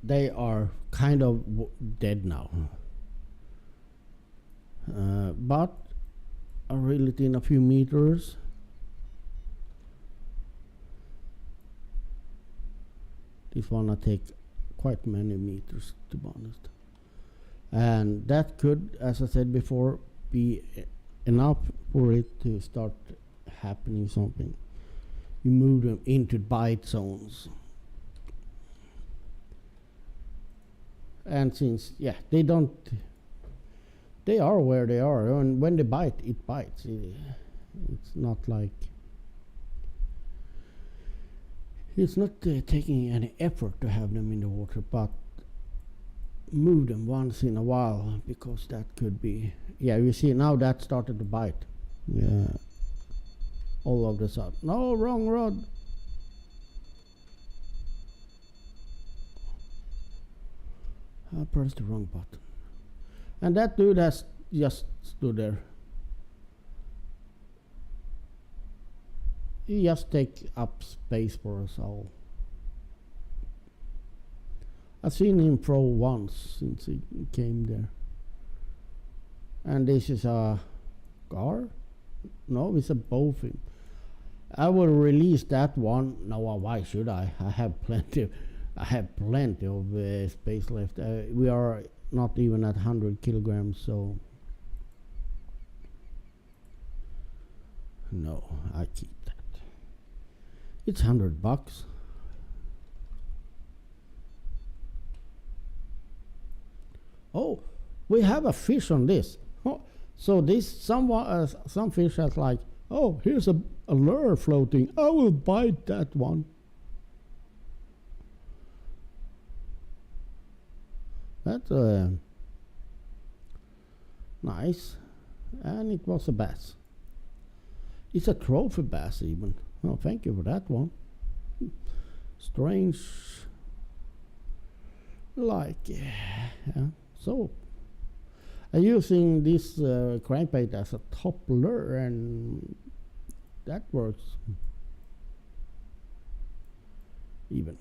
They are kind of dead now, but I reel it in a few meters. This one I take quite many meters, to be honest, and that could, as I said before, be enough for it to start happening something. You move them into bite zones, and since they are where they are, and when they bite, it bites. It's not like it's not taking any effort to have them in the water, but move them once in a while, because that could be, you see now that started to bite. All of the sudden. No, wrong rod. I pressed the wrong button. And that dude has just stood there. He just take up space for us all. I've seen him throw once since he came there. And this is a gar? No, it's a bowfin. I will release that one. No, why should I? I have plenty of space left. We are not even at 100 kilograms, so no, I keep that. It's $100. Oh, we have a fish on this. Oh, so this some fish has like, oh, here's a lure floating. I will bite that one. That's nice, and it was a bass. It's a trophy bass even. Oh, thank you for that one. Strange, like, so I'm using this crankbait as a top lure, and that works even.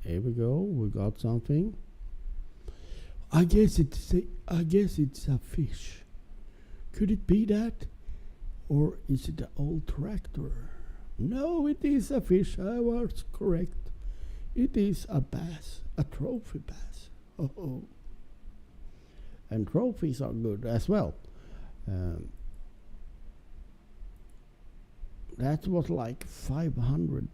Here we go. We got something. I guess it's a fish. Could it be that, or is it an old tractor? No, it is a fish. I was correct. It is a bass, a trophy bass. Oh, and trophies are good as well. That was like $500.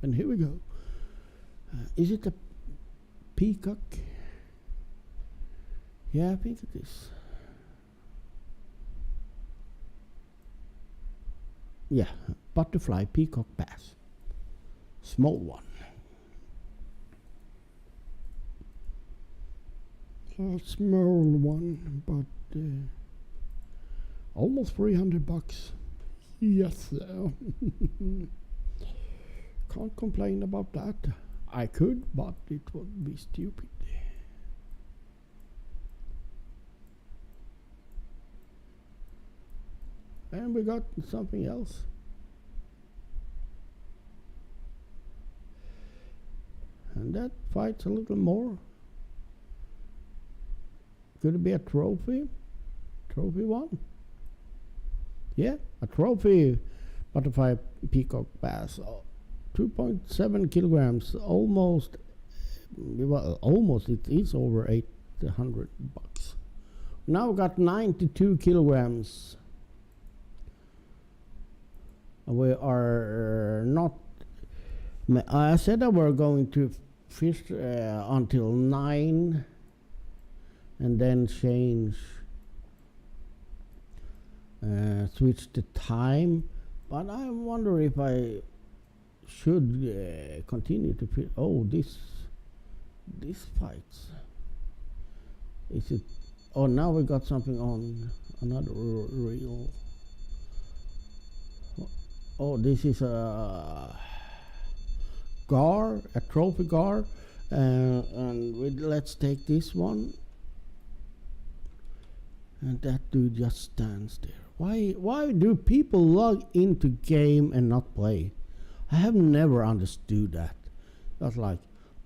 And here we go. Is it a peacock? Yeah, I think it is. Yeah, butterfly peacock bass. Small one. A small one, but almost $300. Yes, can't complain about that. I could, but it would be stupid. And we got something else. And that fights a little more. Could it be a trophy? Trophy one? Yeah, a trophy butterfly peacock bass. 2.7 kilograms. Almost, well, almost, it is over $800. Now we got 92 kilograms. We are not. I said that we're going to fish until 9 and then change, switch the time. But I wonder if I should continue to fish. Oh, this fights. Is it? Oh, now we got something on another reel. Oh, this is a gar, a trophy gar, and let's take this one. And that dude just stands there. Why do people log into game and not play? I have never understood that. That's like,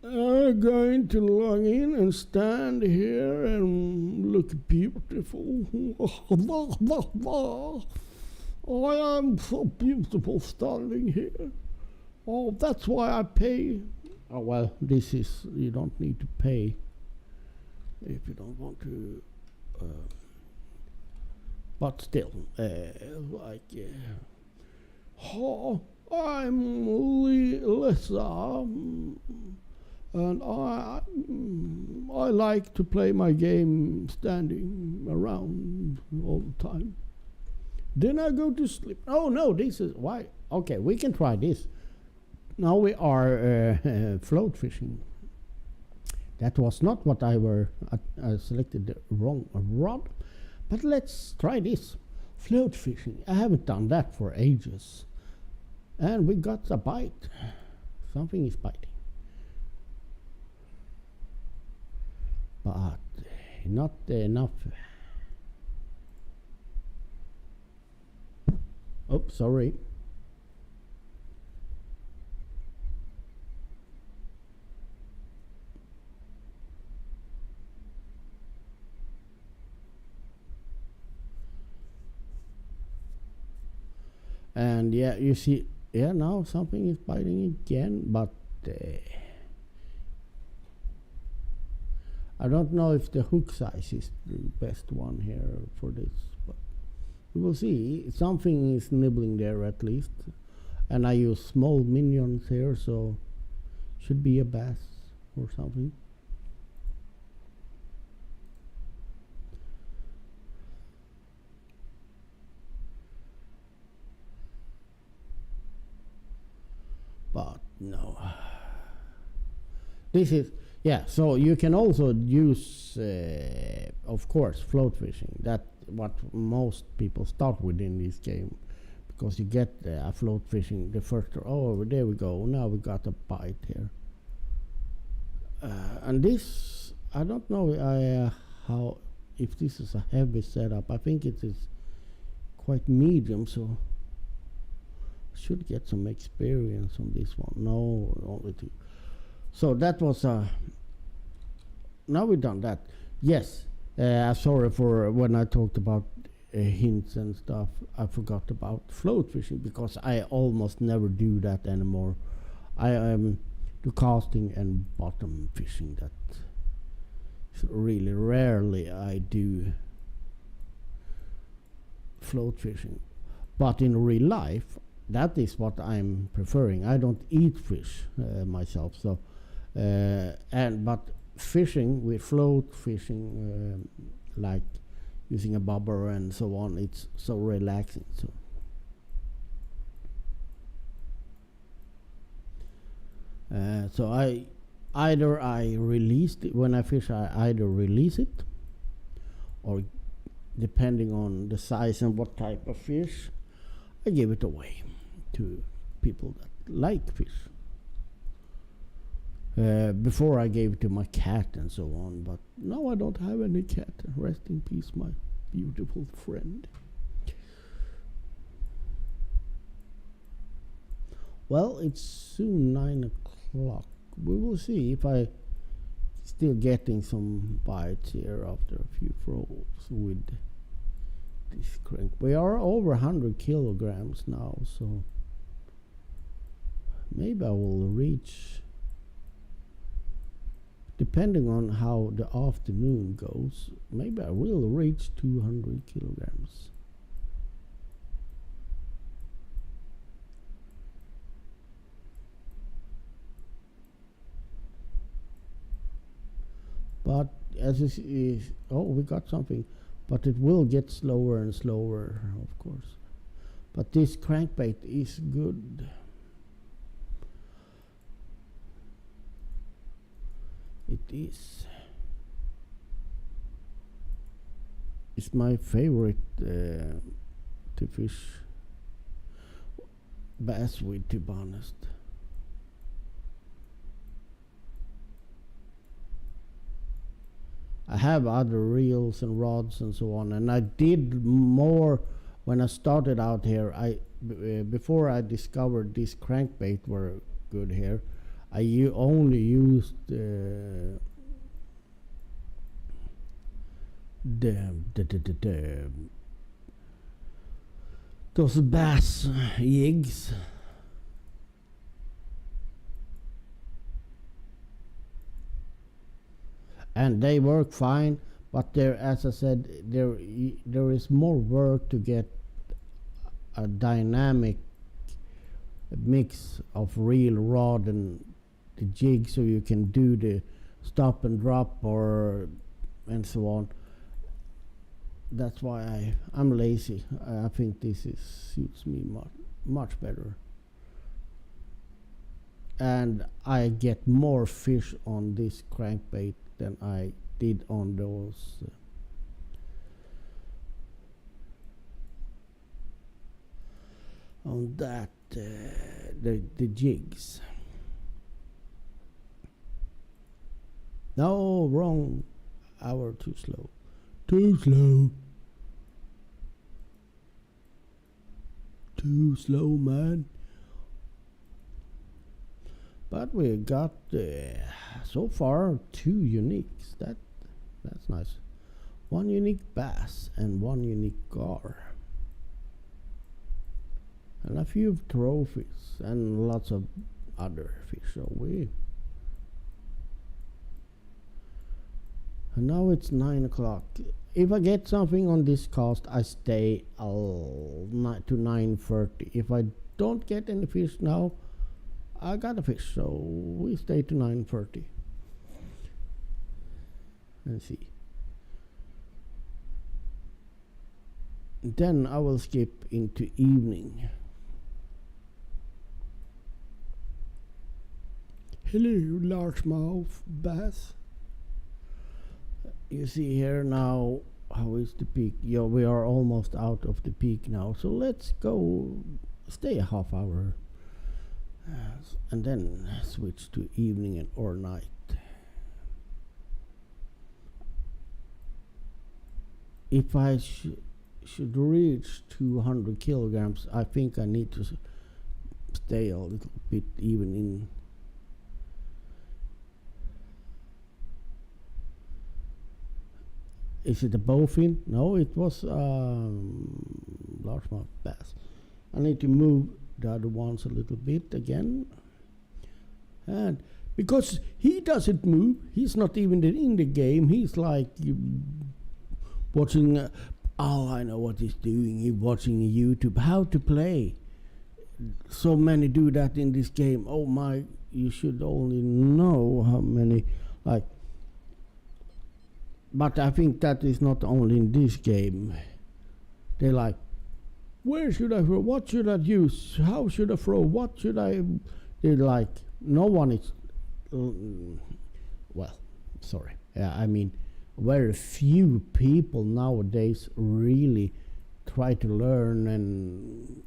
I'm going to log in and stand here and look beautiful. I am so beautiful standing here. Oh, that's why I pay. Oh, well, this is, you don't need to pay if you don't want to. But still, like, oh, I'm Lisa, and I like to play my game standing around all the time. Then I go to sleep. Oh no, this is why. Okay, we can try this. Now we are float fishing. That was not what I were. I selected the wrong rod. But let's try this. Float fishing. I haven't done that for ages. And we got a bite. Something is biting. But not enough. Oh, sorry. And yeah, you see, yeah, now something is biting again, but I don't know if the hook size is the best one here for this, but we will see. Something is nibbling there at least, and I use small minions here, so should be a bass or something. But no, this is, yeah, so you can also use of course float fishing. That's what most people start with in this game, because you get a float fishing the first. Oh, there we go, now we got a bite here. And this, I don't know how, if this is a heavy setup. I think it is quite medium, so should get some experience on this one. No, only two. So that was now we've done that. Yes, sorry for when I talked about hints and stuff. I forgot about float fishing, because I almost never do that anymore. I do casting and bottom fishing. That really rarely I do float fishing, but in real life, that is what I'm preferring. I don't eat fish myself, so And but fishing with float fishing, like using a bobber and so on, it's so relaxing. So I released it when I fish. I either release it, or depending on the size and what type of fish, I give it away to people that like fish. Before I gave it to my cat and so on, but now I don't have any cat. Rest in peace, my beautiful friend. Well, it's soon 9 o'clock. We will see if I still getting some bites here after a few throws with this crank. We are over 100 kilograms now, so maybe I will reach, depending on how the afternoon goes, maybe I will reach 200 kilograms. But as it is, oh, we got something, but it will get slower and slower, of course. But this crankbait is good. It is. It's my favorite to fish bass with, to be honest. I have other reels and rods and so on, and I did more when I started out here. Before I discovered this crankbait were good here, I only used those bass jigs. And they work fine, but there, as I said, there is more work to get a dynamic mix of reel, rod, and the jig, so you can do the stop and drop and so on. That's why I'm lazy. I think this suits me much better, and I get more fish on this crankbait than I did on those. On that, the jigs. No, wrong hour, too slow. Too slow. Too slow, man. But we got so far 2 uniques. That's nice. 1 unique bass and 1 unique gar, and a few trophies and lots of other fish. So and now it's 9 o'clock. If I get something on this cast, I stay to 9:30. If I don't get any fish now, I got a fish, so we stay to 9:30 and see. Then I will skip into evening. Hello, largemouth bass. You see here now, how is the peak? Yeah, we are almost out of the peak now, so let's go stay a half hour. And then switch to evening or night. If I should reach 200 kilograms, I think I need to stay a little bit even in. Is it a bowfin? No, it was largemouth bass. I need to move the other ones a little bit again, and because he doesn't move, he's not even in the game. He's like watching. Oh, I know what he's doing. He's watching YouTube how to play. so many do that in this game. Oh my, you should only know how many, like, but I think that is not only in this game. They like, where should I throw? What should I use? How should I throw? What should I? They like, no one is. Well, sorry. I mean, very few people nowadays really try to learn and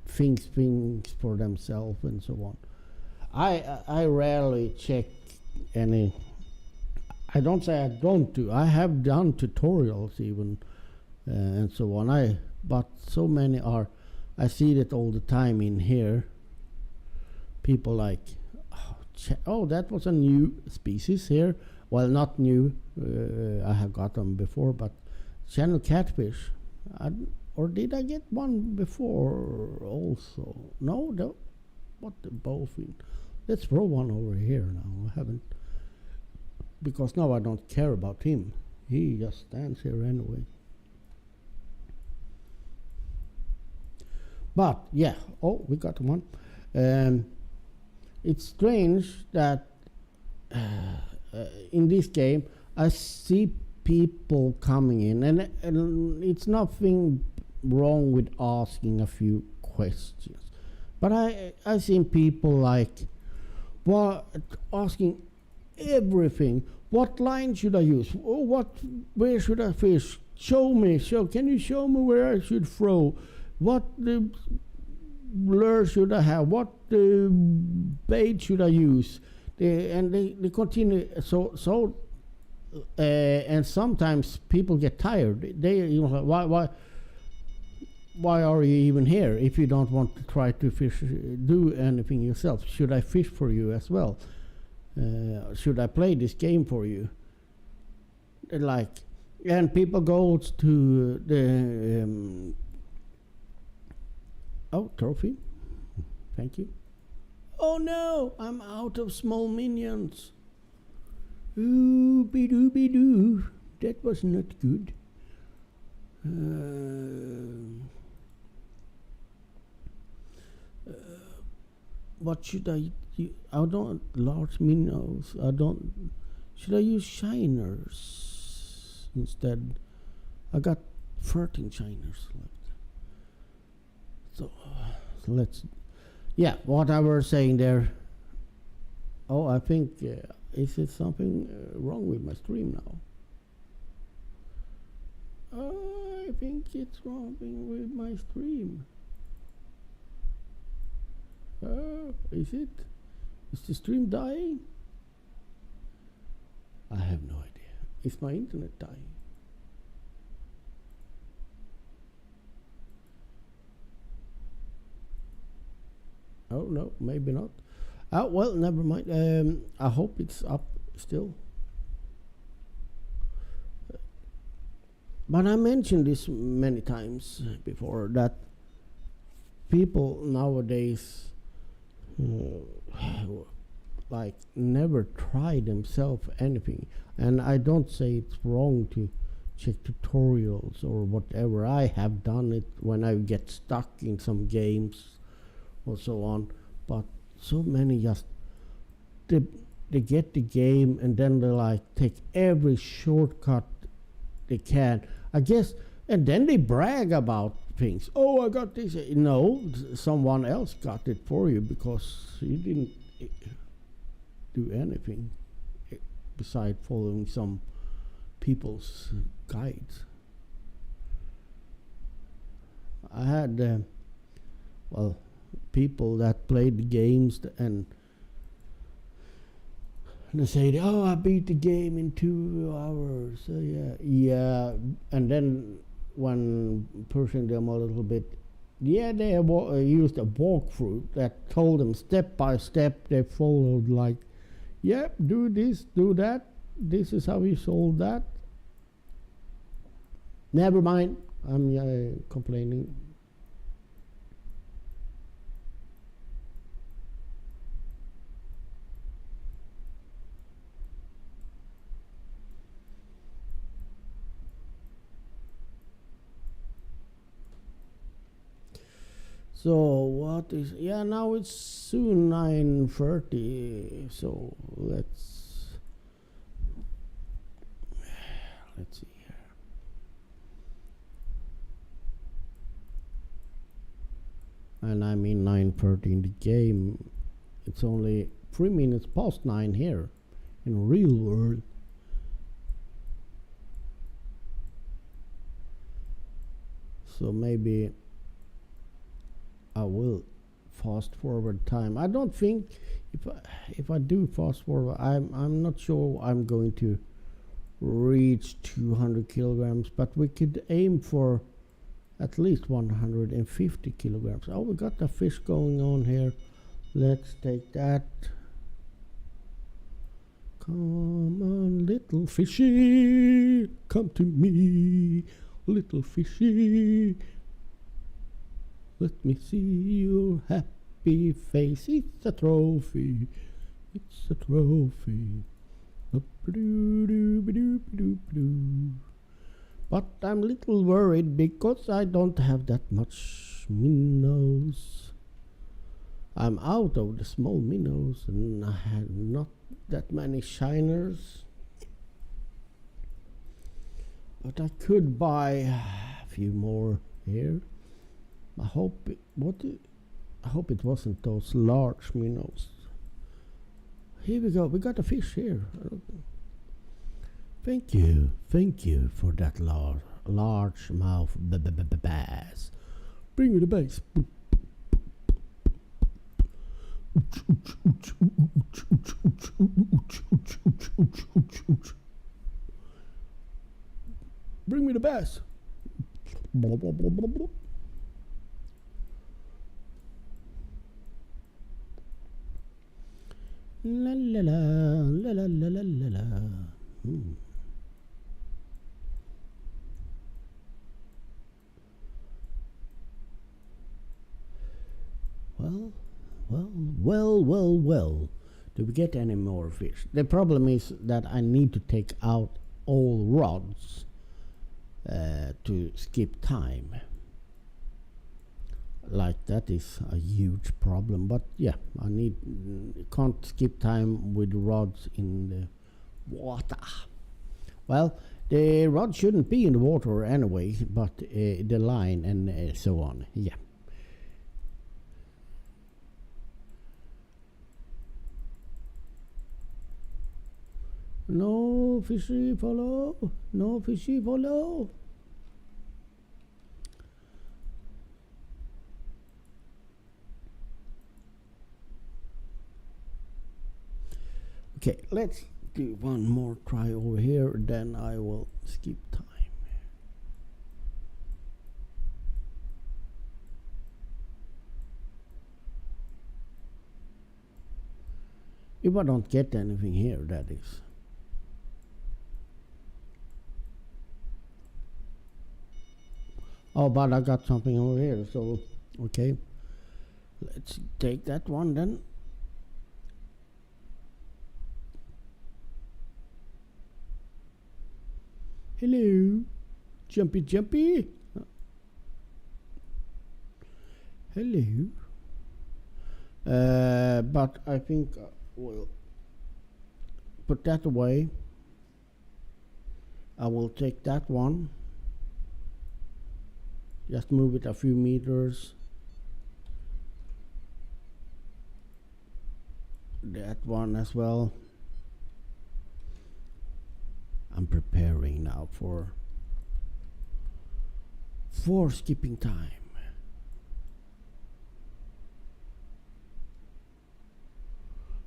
think things for themselves and so on. I rarely check any. I don't say I don't do. I have done tutorials even and so on. But so many are. I see it all the time in here. People like, oh, that was a new species here. Well, not new. I have got them before, but channel catfish. Or did I get one before also? No, what the bowfin? Let's throw one over here now. I haven't, because now I don't care about him. He just stands here anyway. But yeah, oh, we got one. It's strange that in this game I see people coming in, and it's nothing wrong with asking a few questions, but I seen people like, well, asking everything. What line should I use? Oh, where should I fish? Can you show me where I should throw? What lure should I have? What bait should I use? They continue. And sometimes people get tired. Why are you even here if you don't want to try to fish, do anything yourself? Should I fish for you as well? Should I play this game for you? And people go to the trophy. Thank you. Oh no, I'm out of small minions. Ooby dooby doo. That was not good. What should I use? I don't large minions. Should I use shiners instead? I got 13 shiners left. So let's. Yeah, what I was saying there. Oh, I think. Is it something wrong with my stream now? I think it's wrong with my stream. Is it? Is the stream dying? I have no idea. Is my internet dying? Oh no, maybe not. Well, never mind. I hope it's up still. But I mentioned this many times before, that people nowadays like never try themselves anything. And I don't say it's wrong to check tutorials or whatever. I have done it when I get stuck in some games or so on. But so many just they get the game and then they like take every shortcut they can, I guess, and then they brag about things. Oh, I got this. No, someone else got it for you because you didn't do anything besides following some people's guides. I had people that played the games and they say, oh, I beat the game in 2 hours. Yeah. And then when pushing them a little bit, they used a walkthrough that told them step by step. They followed like, yep, do this, do that. This is how you solve that. Never mind. I'm complaining. So what is, yeah, now it's soon 9:30, so let's see here. And I mean 9:30 in the game. It's only 3 minutes past 9 here in real world. So maybe I will fast forward time. I don't think if I do fast forward, I'm not sure I'm going to reach 200 kilograms, but we could aim for at least 150 kilograms. Oh, we got a fish going on here. Let's take that. Come on, little fishy, come to me, little fishy. Let me see your happy face. It's a trophy. It's a trophy. But I'm a little worried because I don't have that much minnows. I'm out of the small minnows and I have not that many shiners. But I could buy a few more here. I hope it wasn't those large minnows. Here we go. We got a fish here. Thank you for that large mouth bass. Bring me the bass. Bring me the bass. Blah, blah, blah, blah, blah. La la la la la la la la la. Well. Do we get any more fish? The problem is that I need to take out all rods to skip time. Like that is a huge problem, but yeah, can't skip time with rods in the water. Well, the rod shouldn't be in the water anyway, but the line and so on. Yeah. No fishy follow. No fishy follow. Okay, let's do one more try over here, then I will skip time. If I don't get anything here, that is. Oh, but I got something over here, so okay. Let's take that one then. Hello, jumpy. Hello. But I think we'll put that away. I will take that one. Just move it a few meters. That one as well. I'm preparing now for skipping time.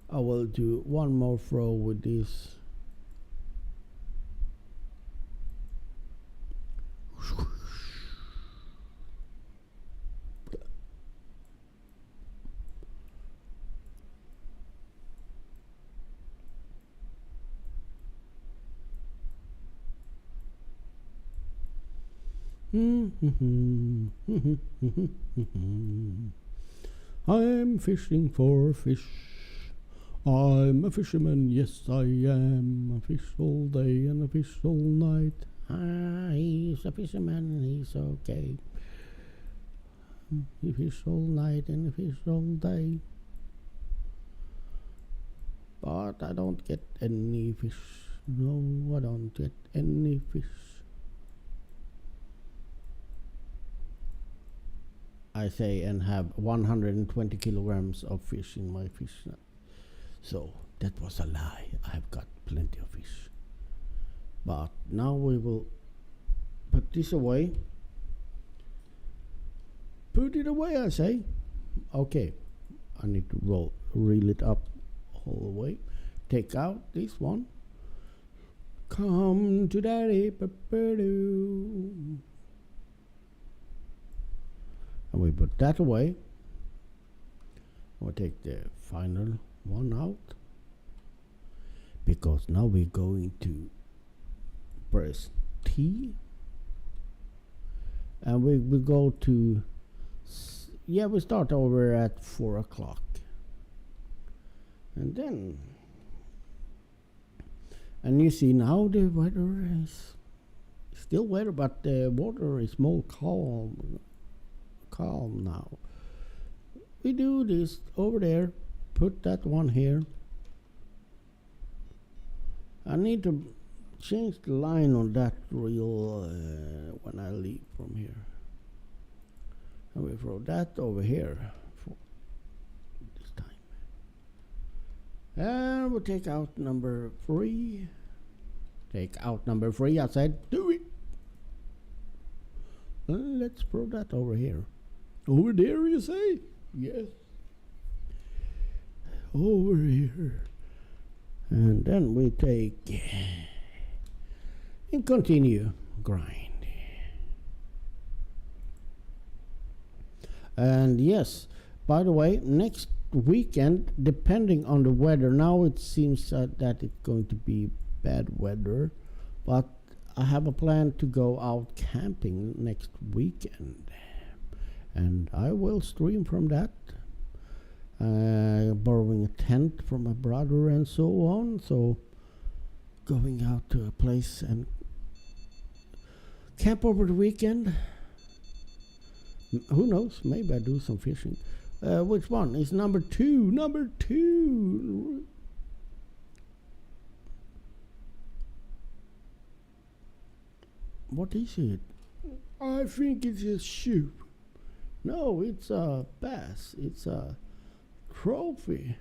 I will do one more throw with this. I'm fishing for fish. I'm a fisherman, yes I am. I fish all day and I fish all night. He's a fisherman, he's okay. You fish all night and you fish all day. But I don't get any fish. No, I don't get any fish. I say, and have 120 kilograms of fish in my fish net. So that was a lie. I've got plenty of fish. But now we will put this away. Put it away, I say. Okay, I need to reel it up all the way. Take out this one. Come to daddy, and we put that away. We'll take the final one out, because now we're going to press T, and we will go to we start over at 4 o'clock, and then you see now the weather is still weather, but the water is more calm now. We do this over there, put that one here. I need to change the line on that reel when I leave from here. And we throw that over here for this time. And we'll take out number 3. Take out number 3, I said, do it. Let's throw that over here. Over there, you say? Yes. Over here. And then we take and continue grind. And yes, by the way, next weekend, depending on the weather, now it seems that it's going to be bad weather, but I have a plan to go out camping next weekend, and I will stream from that, borrowing a tent from my brother and so on. So going out to a place and camp over the weekend. Who knows, maybe I do some fishing. Which one is number 2? Number 2. What is it? I think it's a shoe. No, it's a bass. It's a trophy.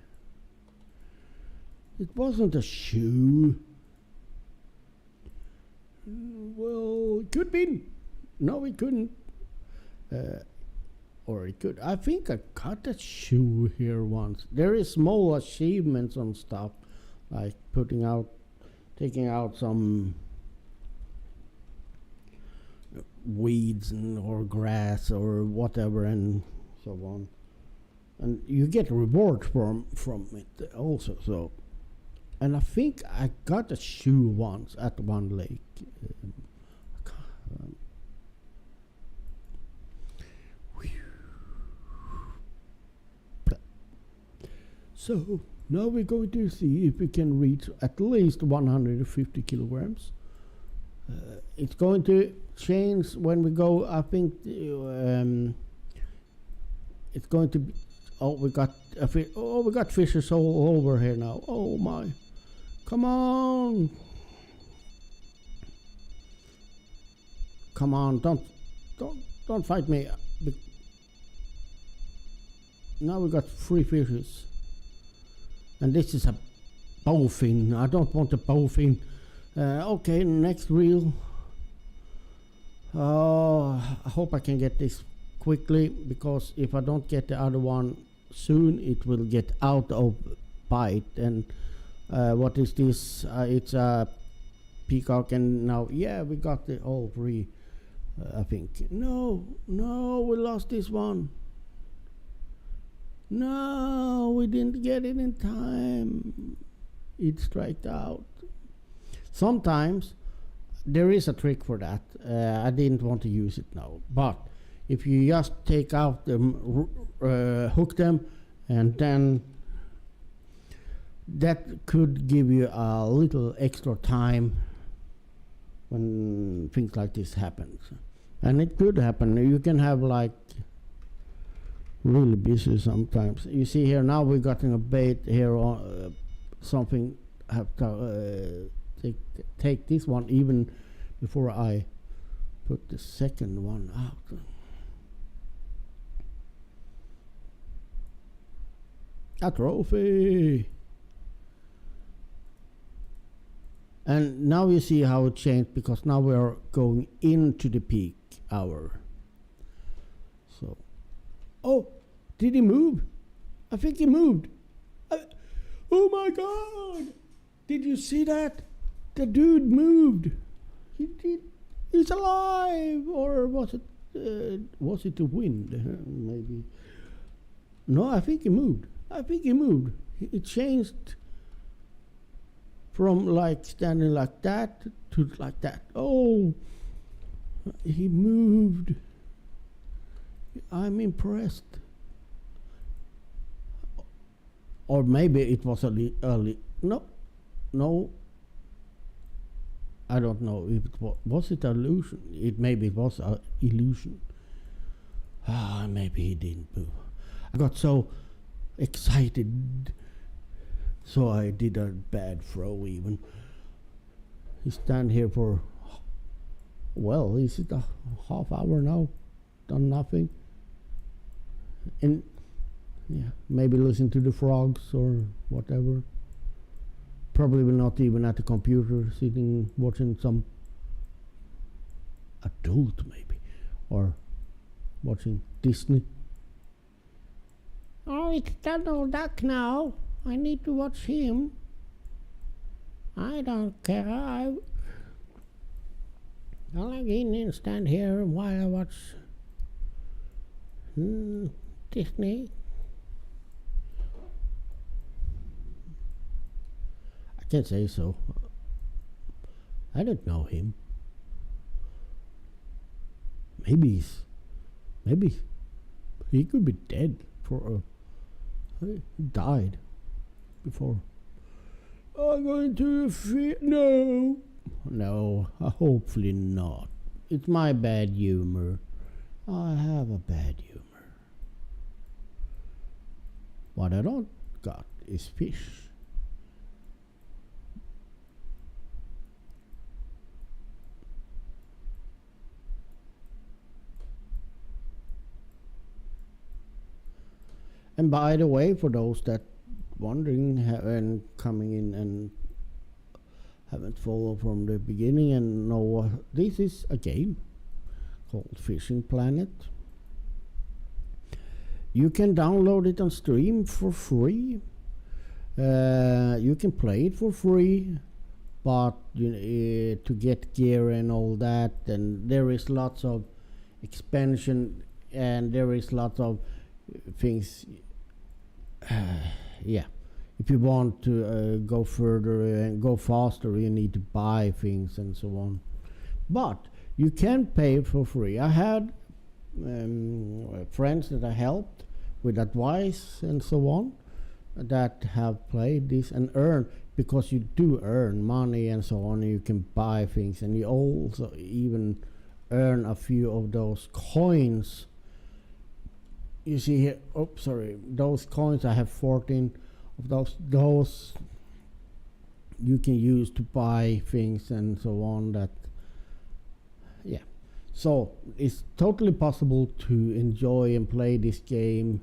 It wasn't a shoe. Well, it could be. No, it couldn't. Or it could. I think I got a shoe here once. There is small achievements on stuff, like taking out some weeds or grass or whatever and so on, and you get reward from it also. So, and I think I got a shoe once at one lake. So now we're going to see if we can reach at least 150 kilograms. It's going to change when we go. I think it's going to be. Oh, we got we got fishes all over here now. Oh my! Come on! Come on! Don't fight me. Now we got 3 fishes. And this is a bowfin. I don't want a bowfin. Okay, next reel. I hope I can get this quickly, because if I don't get the other one soon, it will get out of bite. And what is this? It's a peacock, and now, yeah, we got the all 3. I think. No, we lost this one. No, we didn't get it in time. It striked out. Sometimes there is a trick for that. I didn't want to use it now, but if you just take out them, hook them, and then that could give you a little extra time when things like this happen. And it could happen. You can have like really busy sometimes. You see here now we got a bait here on something. Have to take this one even before I put the second one out. A trophy! And now you see how it changed, because now we are going into the peak hour. So, oh, did he move? I think he moved. Oh my God! Did you see that? The dude moved. He's alive, or was it the wind? Maybe. No, I think he moved. It changed from like standing like that to like that. Oh, he moved. I'm impressed. Or maybe it was early. No. I don't know if it was it illusion. Maybe it was an illusion. Maybe he didn't move. I got so excited, so I did a bad throw even. He stand here for, well, is it a half hour now? Done nothing. And yeah, maybe listen to the frogs or whatever. Probably not even at the computer, sitting watching some adult maybe, or watching Disney. Oh, it's Donald Duck now. I need to watch him. I don't care. I'll log in and stand here while I watch Disney. I can't say so. I don't know him. Maybe he could be dead for he died before. I'm going to no, hopefully not. It's my bad humor. I have a bad humor. What I don't got is fish. And by the way, for those that wondering and coming in and haven't followed from the beginning and know, this is a game called Fishing Planet. You can download it on Steam for free. You can play it for free, but to get gear and all that, and there is lots of expansion, and there is lots of things. Yeah, if you want to go further and go faster, you need to buy things and so on. But you can pay for free. I had friends that I helped with advice and so on that have played this and earn, because you do earn money and so on, and you can buy things, and you also even earn a few of those coins. You see here, oops, sorry, those coins, I have 14 of those you can use to buy things and so on. That, yeah, so it's totally possible to enjoy and play this game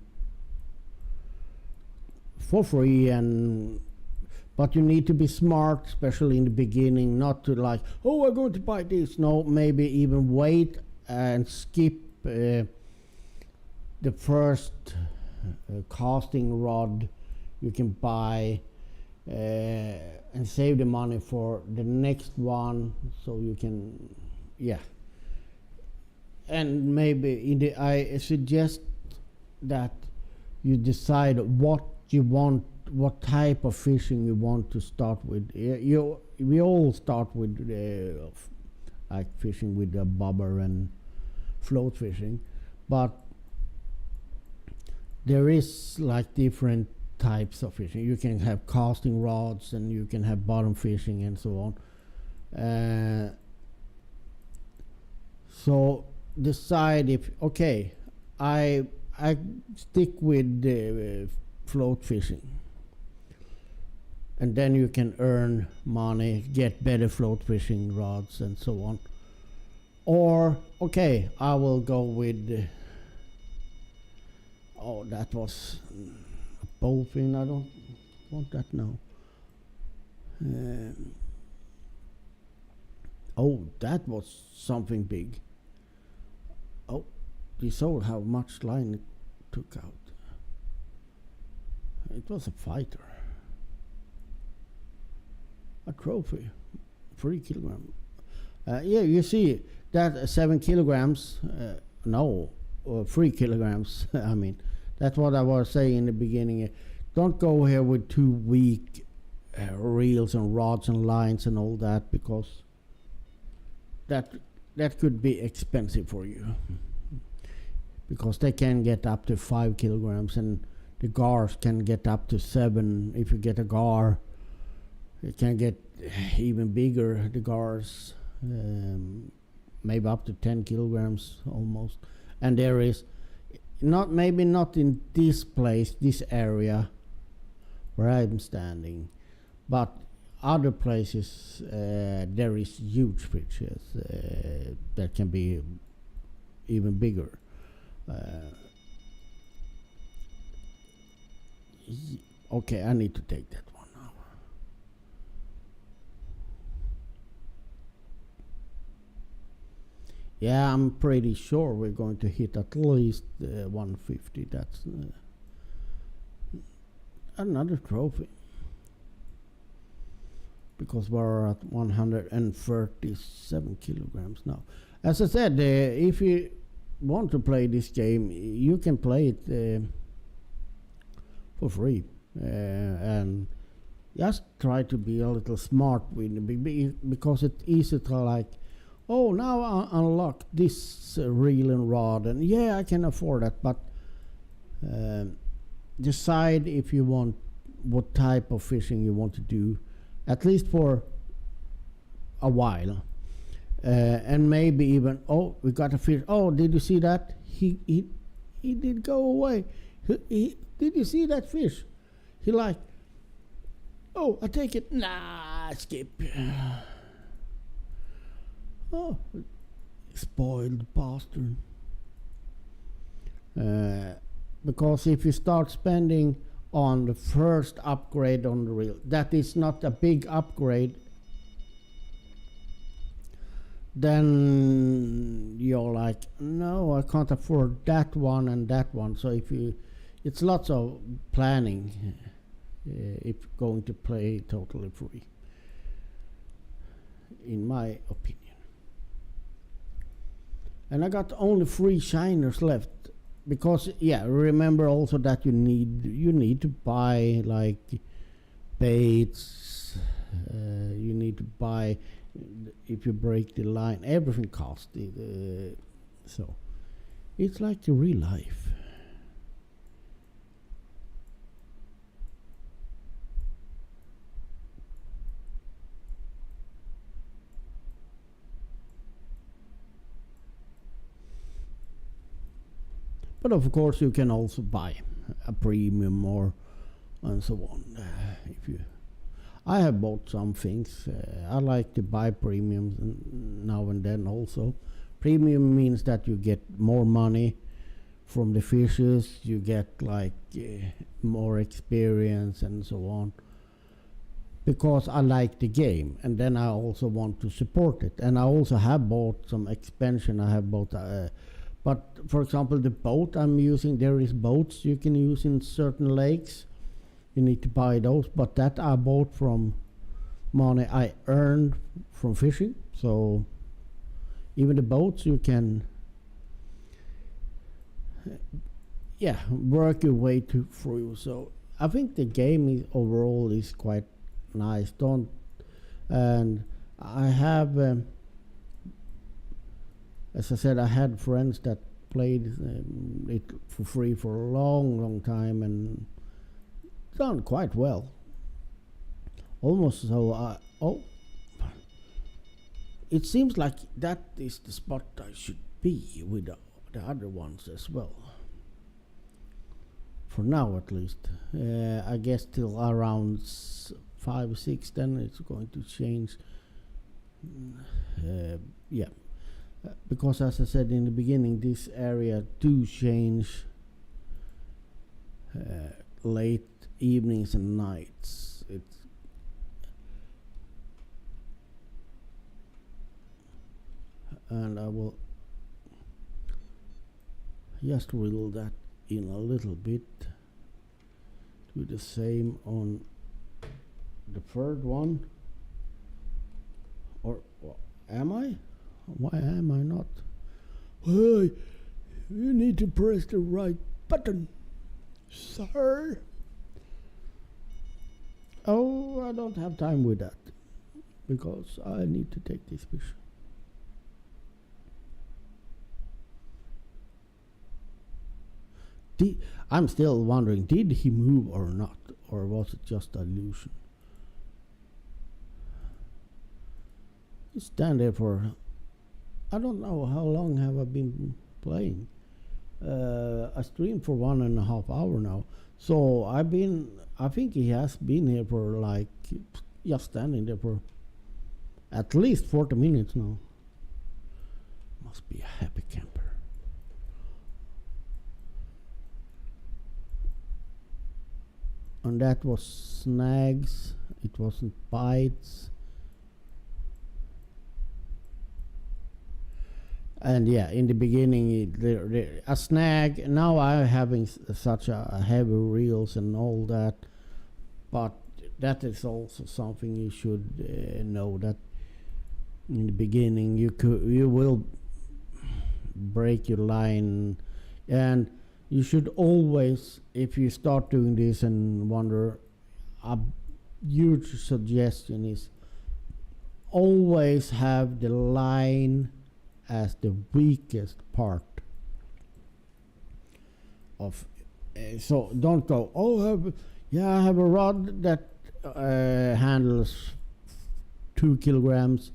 for free, but you need to be smart, especially in the beginning, not to like, oh, I'm going to buy this. No, maybe even wait and skip the first casting rod you can buy, and save the money for the next one, so you can, yeah. And maybe I suggest that you decide what you want, what type of fishing you want to start with. We all start with like fishing with a bobber and float fishing, but there is like different types of fishing. You can have casting rods, and you can have bottom fishing and so on. So decide if, okay, I I stick with float fishing, and then you can earn money, get better float fishing rods, and so on. Or okay, I will go with. Oh, that was a bowfin. I don't want that now. Oh, that was something big. Oh, you saw how much line it took out. It was a fighter. A trophy. 3 kilograms. Yeah, you see that 7 kilograms. No, 3 kilograms. I mean, that's what I was saying in the beginning. Don't go here with too weak reels and rods and lines and all that, because that could be expensive for you, because they can get up to 5 kilograms, and the gars can get up to 7. If you get a gar, it can get even bigger, the gars, maybe up to 10 kilograms almost. And there is maybe not in this place, this area where I'm standing, but other places there is huge fishes that can be even bigger. Okay, I need to take that one now. Yeah, I'm pretty sure we're going to hit at least 150. That's another trophy, because we're at 137 kilograms now. As I said, if you want to play this game, you can play it for free, and just try to be a little smart with it, because it's easy to like, oh, now I unlock this reel and rod, and yeah, I can afford that, but decide if you want, what type of fishing you want to do, at least for a while, and maybe even, oh, we got a fish. Oh, did you see that? He did go away. Did you see that fish? He like, oh, I take it. Nah, skip. Oh, spoiled bastard. Because if you start spending on the first upgrade on the reel, that is not a big upgrade, then you're like, no, I can't afford that one and that one. So it's lots of planning if going to play totally free, in my opinion. And I got only 3 shiners left, because yeah, remember also that you need to buy like baits, you need to buy, if you break the line, everything costs, so it's like the real life. But of course, you can also buy a premium or and so on. I have bought some things. I like to buy premiums now and then also. Premium means that you get more money from the fishes. You get like more experience and so on. Because I like the game, and then I also want to support it. And I also have bought some expansion. I have bought. But for example, the boat I'm using, there is boats you can use in certain lakes. You need to buy those, but that I bought from money I earned from fishing. So even the boats you can, yeah, work your way through. So I think the game overall is quite nice. And I have. As I said, I had friends that played it for free for a long time and done quite well. Almost so, it seems like that is the spot I should be with the other ones as well. for now at least. I guess till around 5 or 6, then it's going to change. Yeah, because as I said in the beginning, this area do change late evenings and nights. And I will just wiggle that in a little bit. Do the same on the third one. Or am I? Why am I not? Hey, you need to press the right button, sir. Oh, I don't have time with that because I need to take this fish. I'm still wondering, did he move or not? Or was it just illusion? You stand there for, I don't know how long have I been playing. I streamed for 1.5 hours now. So I think he has been here for like, just standing there for at least 40 minutes now. Must be a happy camper. And that was snags, it wasn't bites. And yeah, in the beginning, a snag. Now I'm having such a heavy reels and all that, but that is also something you should know, that in the beginning you will break your line, and you should always, if you start doing this and wonder, a huge suggestion is always have the line as the weakest part of. So don't go, oh, I have a rod that handles 2 kilograms.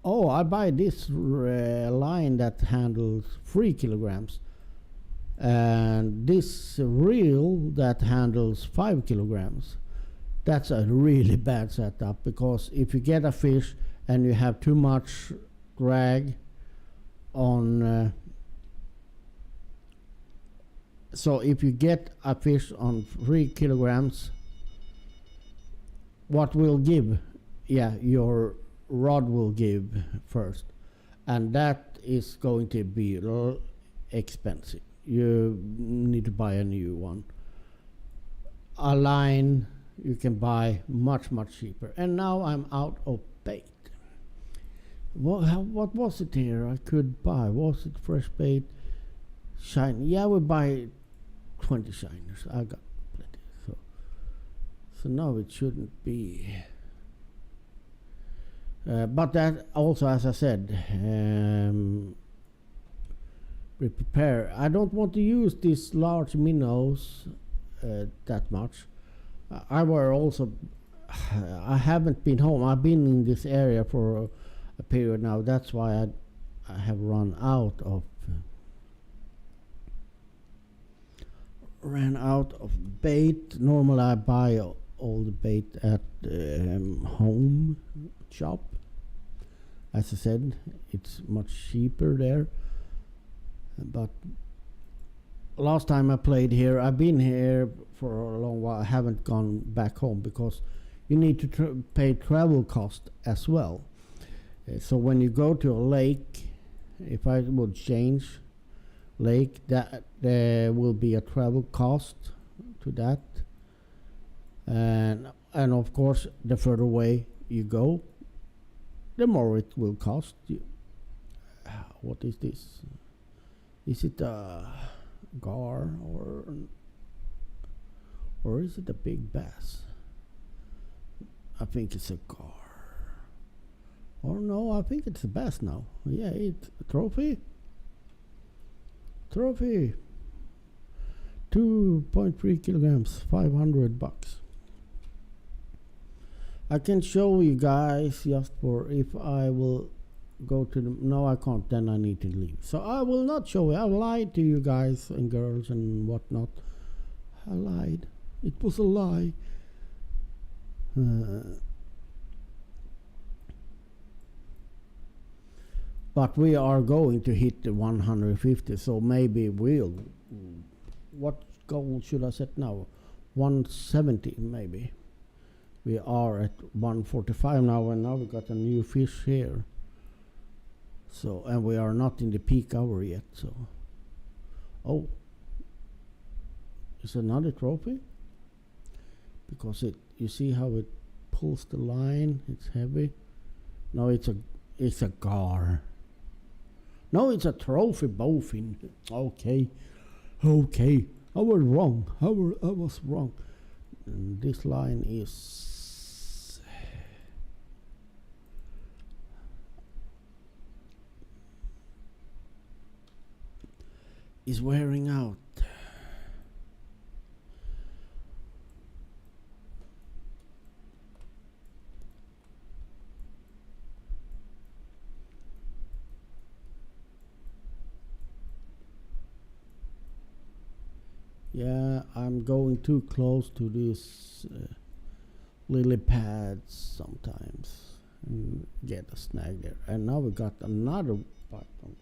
Oh, I buy this line that handles 3 kilograms. And this reel that handles 5 kilograms. That's a really bad setup, because if you get a fish and you have too much drag on, so if you get a fish on 3 kilograms, what will give? Yeah, your rod will give first, and that is going to be expensive. You need to buy a new one. A line you can buy much cheaper. And now I'm out of bait. What was it here I could buy? Was it fresh bait? Shine? Yeah, we buy 20 shiners. I got plenty. So now it shouldn't be. But that also, as I said, prepare. I don't want to use these large minnows that much. I haven't been home. I've been in this area for a period now. That's why I have run out of bait. Normally I buy all the bait at home shop. As I said, it's much cheaper there. But last time I played here, I've been here for a long while. I haven't gone back home because you need to pay travel cost as well. So when you go to a lake, if I would change lake, that there will be a travel cost to that, and of course the further away you go, the more it will cost you. What is this? Is it a gar or is it a big bass? I think it's a gar. Or no, I think it's a bass now. Yeah, it's a trophy. 2.3 kilograms, $500. I can show you guys just for if I will go to the, no I can't, then I need to leave. So I will not show you. I'll lie to you guys and girls and whatnot I lied. It was a lie. But we are going to hit the 150, so maybe we'll. What goal should I set now? 170 maybe. We are at 145 now, and now we got a new fish here. So, and we are not in the peak hour yet. So, oh, it's another trophy. Because you see how it pulls the line. It's heavy. No, it's a gar. No, it's a trophy bowfin. Okay. I was wrong. I was wrong. And this line is wearing out. Yeah, I'm going too close to these lily pads sometimes and get a snag there. And now we got another python.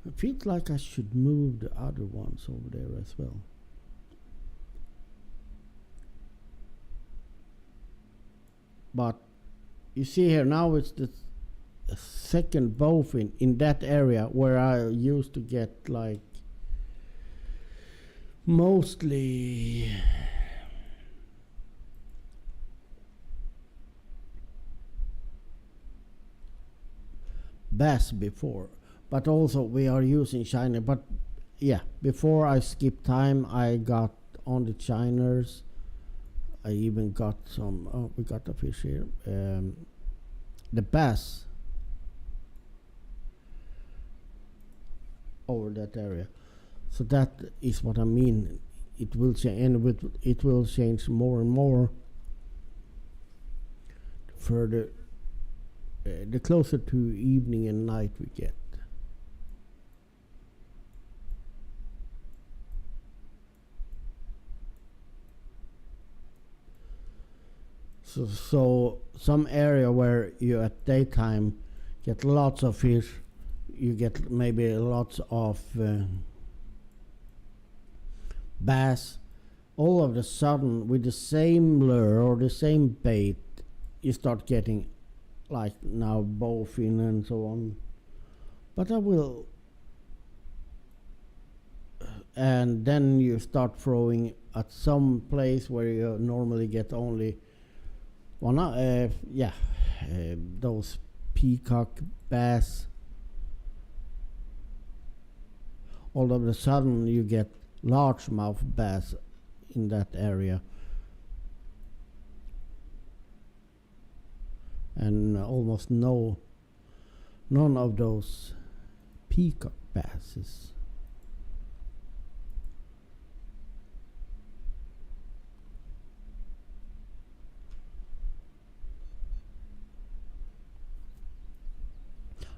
It feels like I should move the other ones over there as well. But you see here now it's the second bowfin in that area where I used to get like mostly bass before, but also we are using shiner. But yeah, before I skip time I got on the shiners. I even got some, oh, we got a fish here, the bass over that area. So that is what I mean. It will change, and it will change more and more further, the closer to evening and night we get. So some area where you at daytime get lots of fish, you get maybe lots of bass. All of a sudden, with the same lure or the same bait, you start getting like now bowfin and so on. But I will, and then you start throwing at some place where you normally get only one, those peacock bass. All of a sudden you get largemouth bass in that area, and almost none of those peacock basses.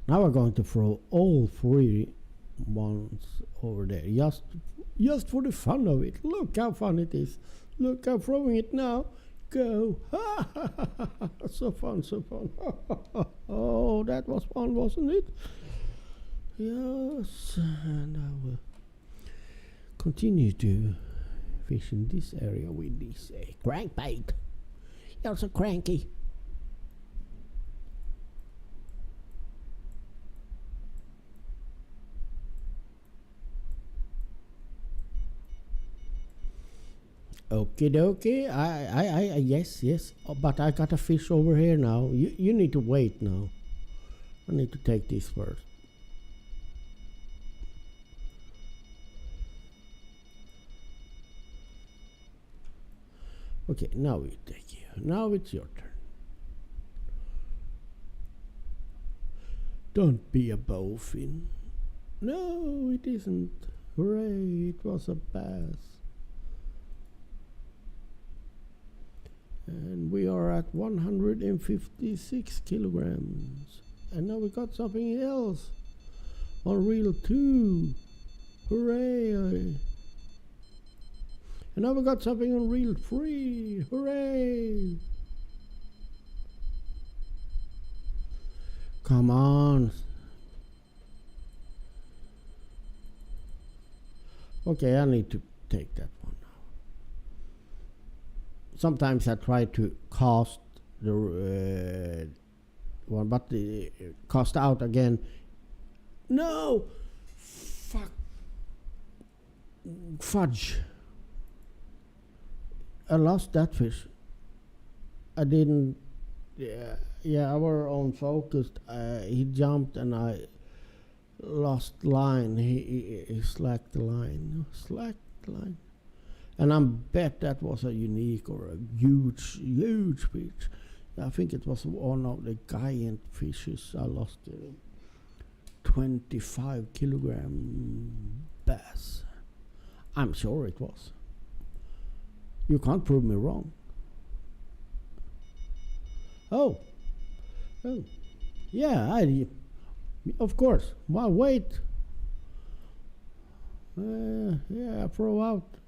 Now we're going to throw all three ones over there, just for the fun of it. Look how fun it is. Look, I'm throwing it now. Go. So fun, so fun. Oh, that was fun, wasn't it? Yes, and I will continue to fish in this area with this crankbait. You're so cranky. Okie dokie. Yes. Oh, but I got a fish over here now. You need to wait now. I need to take this first. Okay, now we take you. Now it's your turn. Don't be a bowfin. No, it isn't. Hooray, it was a bass. And we are at 156 kilograms. And now we got something else. on reel 2. Hooray! And now we got something on reel 3. Hooray! Come on. Okay, I need to take that one now. Sometimes I try to cast the one, but the cast out again. No! Fuck. Fudge. I lost that fish. I didn't. Yeah, I were on focused. He jumped and I lost line. He slacked the line. Slacked the line. And I bet that was a unique or a huge fish. I think it was one of the giant fishes. I lost 25 kilogram bass. I'm sure it was. You can't prove me wrong. Oh, yeah, of course. Well, wait. Yeah, throw out.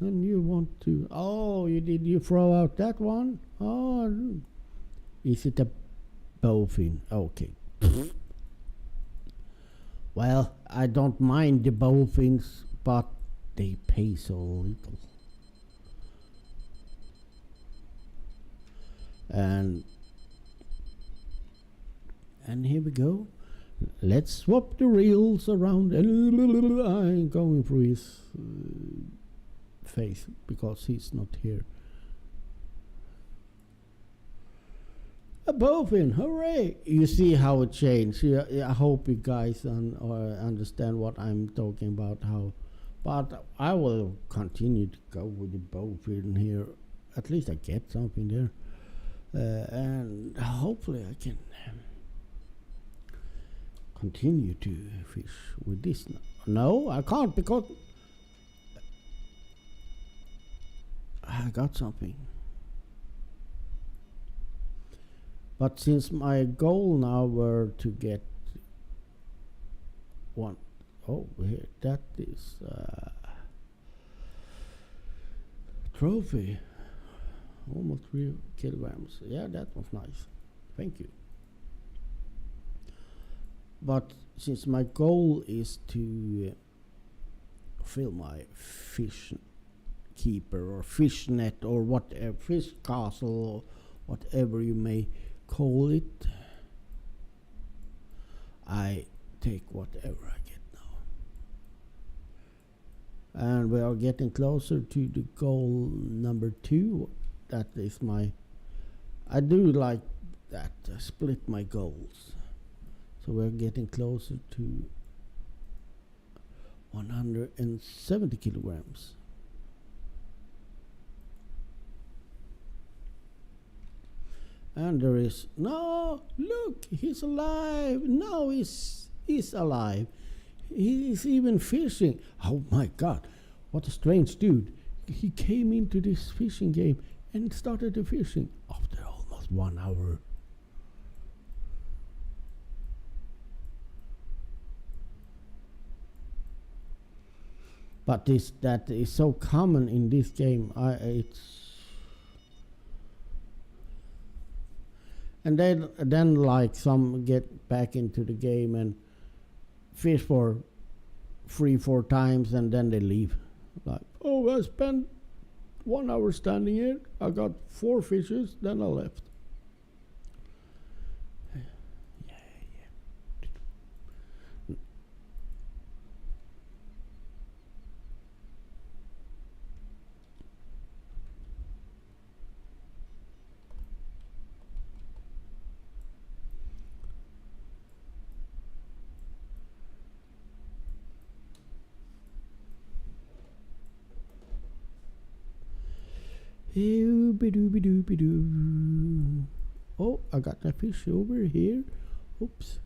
Then you want to. Oh, you throw out that one? Oh, is it a bowfin? Okay. Well, I don't mind the bowfins, but they pay so little. And here we go. Let's swap the reels around. I'm going through his face because he's not here. A bowfin, hooray! You see how it changed. I hope you guys understand what I'm talking about. But I will continue to go with the bowfin here. At least I get something there. And hopefully I can continue to fish with this. No, I can't because I got something. But since my goal now were to get one, oh, here, that is trophy. Almost 3 kilograms. Yeah, that was nice. Thank you. But since my goal is to fill my fish keeper or fish net or whatever, fish castle or whatever you may call it, I take whatever I get now. And we are getting closer to the goal number 2. That is I do like that, split my goals. So we're getting closer to 170 kilograms. And there is, no, look, he's alive. No, he's alive. He's even fishing. Oh my God, what a strange dude. He came into this fishing game and started the fishing after almost 1 hour. But that is so common in this game. And then like some get back into the game and fish for 3-4 times and then they leave. Like, oh, I spent 1 hour standing here. I got 4 fishes, then I left. Oh, I got that fish over here. Oops.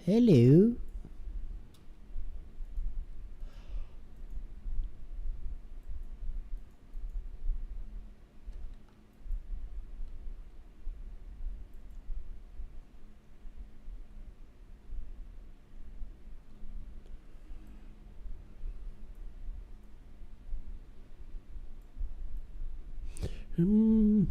Hello. I'm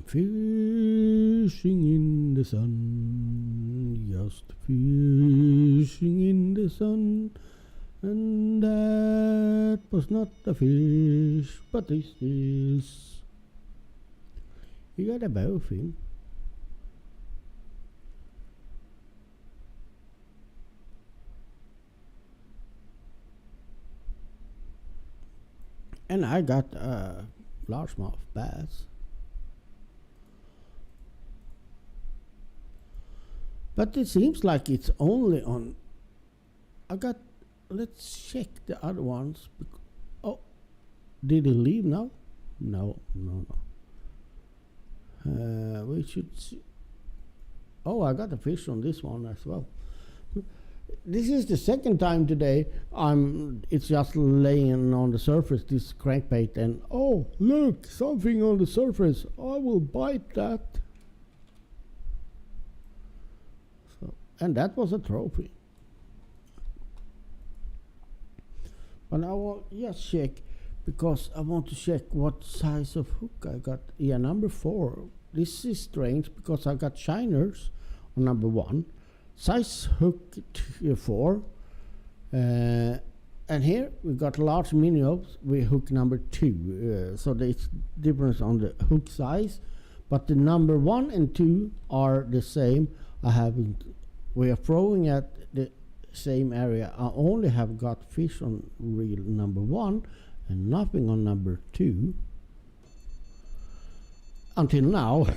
fishing in the sun, just fishing in the sun, and that was not a fish, but this is. You got a bow thing. And I got largemouth bass. But it seems like it's only on. I got. Let's check the other ones. Oh, did he leave now? No. We should see. Oh, I got a fish on this one as well. This is the second time today it's just laying on the surface, this crankbait, and oh, look, something on the surface. I will bite that. So, and that was a trophy. But I will just check, because I want to check what size of hook I got. Yeah, number 4. This is strange because I got shiners on number 1. Size hook 4, and here we got large minnows with hook number 2. So there's difference on the hook size, but the number 1 and 2 are the same. We are throwing at the same area. I only have got fish on reel number 1 and nothing on number 2 until now.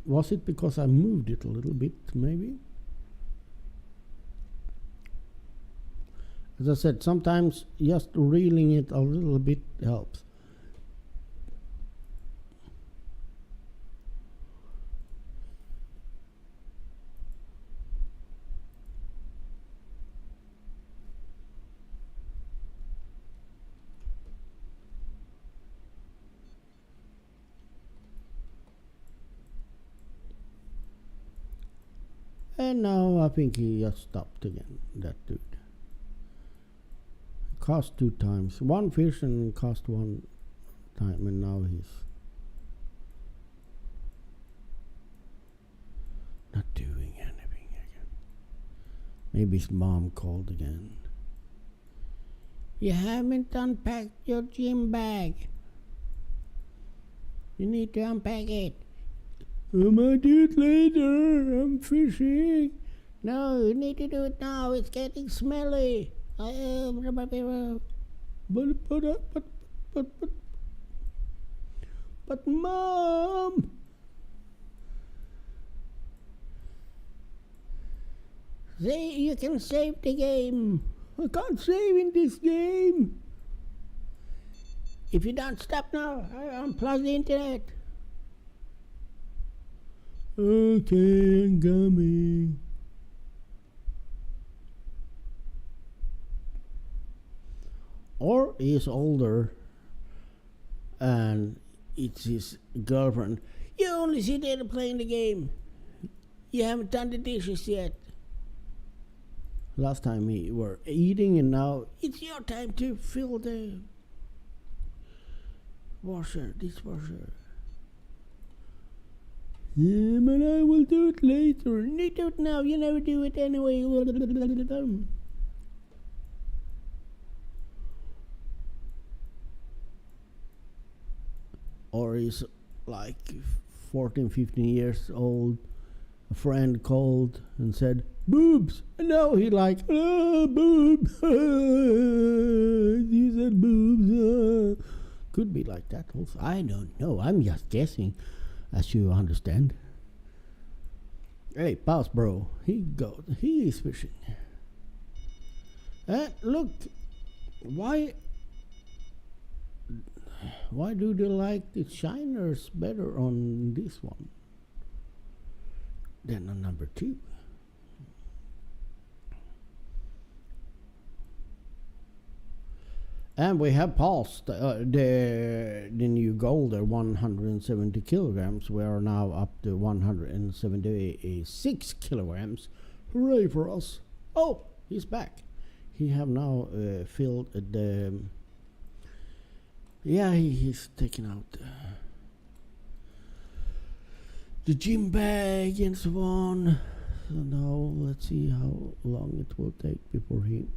Was it because I moved it a little bit, maybe? As I said, sometimes just reeling it a little bit helps. And now I think he just stopped again, that dude. Cast 2 times. 1 fish and cast 1 time, and now he's not doing anything again. Maybe his mom called again. You haven't unpacked your gym bag. You need to unpack it. I might do it later. I'm fishing. No, you need to do it now. It's getting smelly. But Mom. You can save the game. I can't save in this game. If you don't stop now, I'll unplug the internet. Okay, I'm coming. Or he's older and it's his girlfriend. You only sit there playing the game. You haven't done the dishes yet. Last time we were eating, and now it's your time to fill the dishwasher. Yeah, but I will do it later. You do it now. You never do it anyway. Or he's like 14, 15 years old. A friend called and said, boobs. And now he like, boobs. He said boobs. Could be like that also. I don't know. I'm just guessing. As you understand. Hey, pause, bro. He is fishing. Look, why do they like the shiners better on this one than on number 2? And we have passed the new goal, the 170 kilograms. We are now up to 176 kilograms. Hooray for us. Oh, he's back. he have now filled the. Yeah, he's taken out the gym bag and so on. So now let's see how long it will take before he.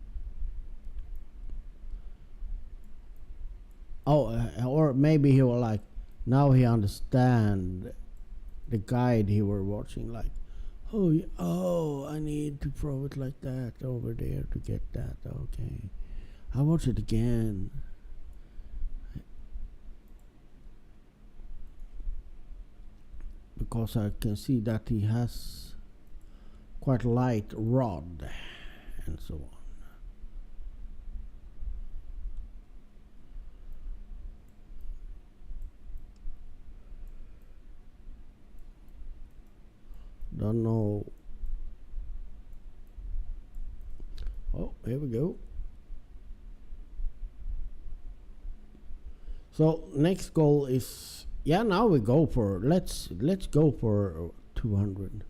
Or maybe he will like. Now he understand the guide he were watching. Like, I need to throw it like that over there to get that. Okay, I'll watch it again. Because I can see that he has quite light rod and so on. Don't know. Oh, here we go. So next goal is, yeah, now we go for, let's go for 200.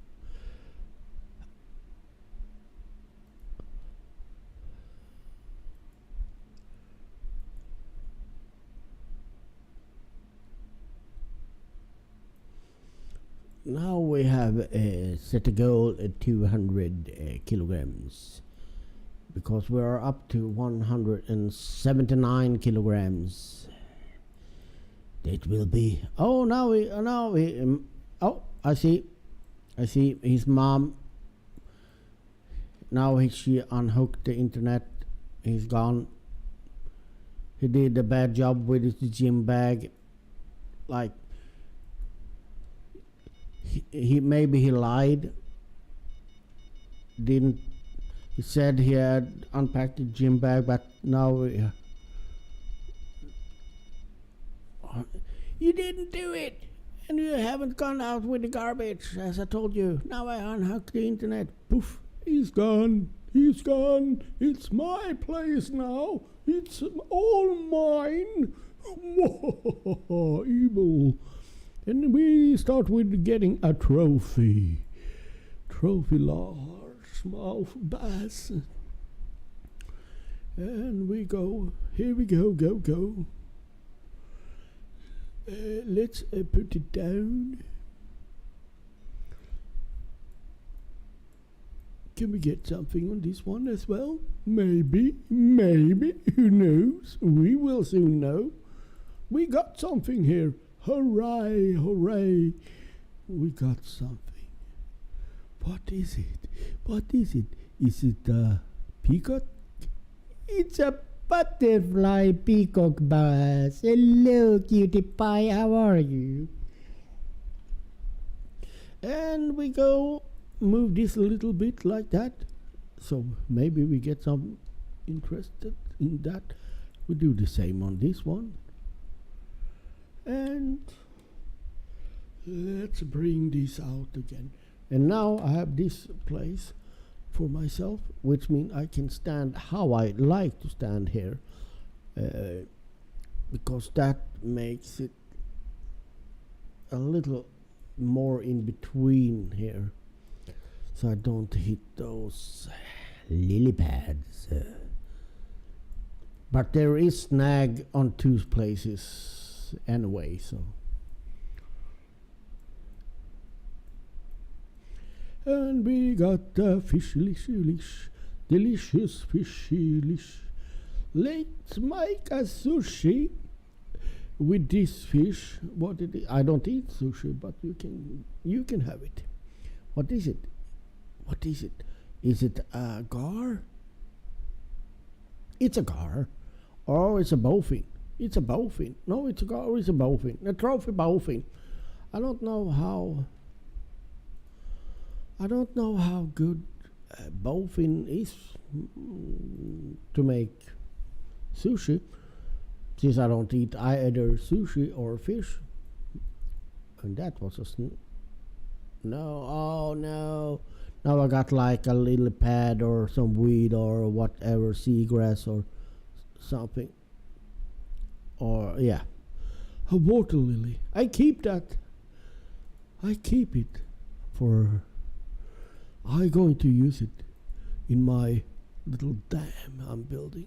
Now we have set a goal at 200 kilograms, because we are up to 179 kilograms. It will be. Oh, now we. Oh, I see his mom. Now she unhooked the internet. He's gone. He did a bad job with his gym bag. Like, he maybe he lied. Didn't. He said he had unpacked the gym bag, but now you didn't do it, and you haven't gone out with the garbage, as I told you. Now I unhooked the internet. Poof, he's gone. He's gone. It's my place now. It's all mine. Evil. And we start with getting a trophy. Trophy largemouth bass. And we go. Here we go, go. Let's put it down. Can we get something on this one as well? Maybe. Who knows? We will soon know. We got something here. Hooray. We got something. What is it? Is it a peacock? It's a butterfly peacock bass. Hello, cutie pie. How are you? And we go move this a little bit like that. So maybe we get some interested in that. We do the same on this one. And let's bring this out again. And now I have this place for myself, which means I can stand how I like to stand here, because that makes it a little more in between here, so I don't hit those lily pads. But there is snag on two places anyway, so. And we got the delicious fishy. Let's make a sushi with this fish. What it is? I don't eat sushi, but you can have it. What is it? Is it a gar? It's a gar, or it's a bowfin. It's a bowfin. No, it's a gar or it's a bowfin. A trophy bowfin. I don't know how good bowfin is to make sushi, since I don't eat either sushi or fish. And that was a no. Oh no. Now I got like a little pad or some weed or whatever, seagrass or something. Or yeah, a water lily. I keep that. I keep it for. I'm going to use it in my little dam I'm building.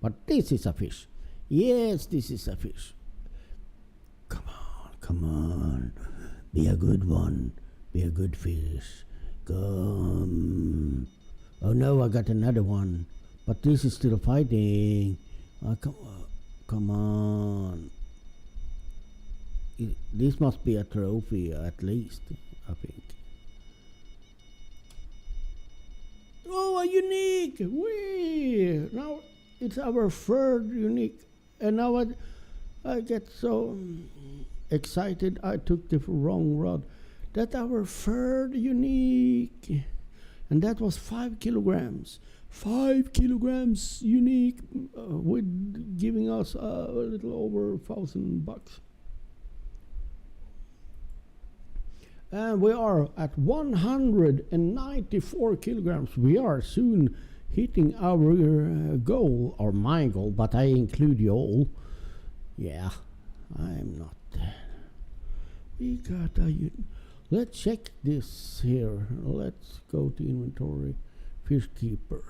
But this is a fish. Yes, this is a fish. Come on, come on. Be a good one. Be a good fish. Come. Oh no, I got another one. But this is still fighting. Come on. This must be a trophy at least, I think. Oh, a unique! Whee! Now it's our third unique. And now I get so excited I took the wrong rod. That's our third unique. And that was 5 kilograms. 5 kilograms unique with giving us a little over $1,000. And we are at 194 kilograms. We are soon hitting our goal, or my goal, but I include you all. Yeah, I'm not. We got a... Let's check this here. Let's go to inventory. Fish keeper.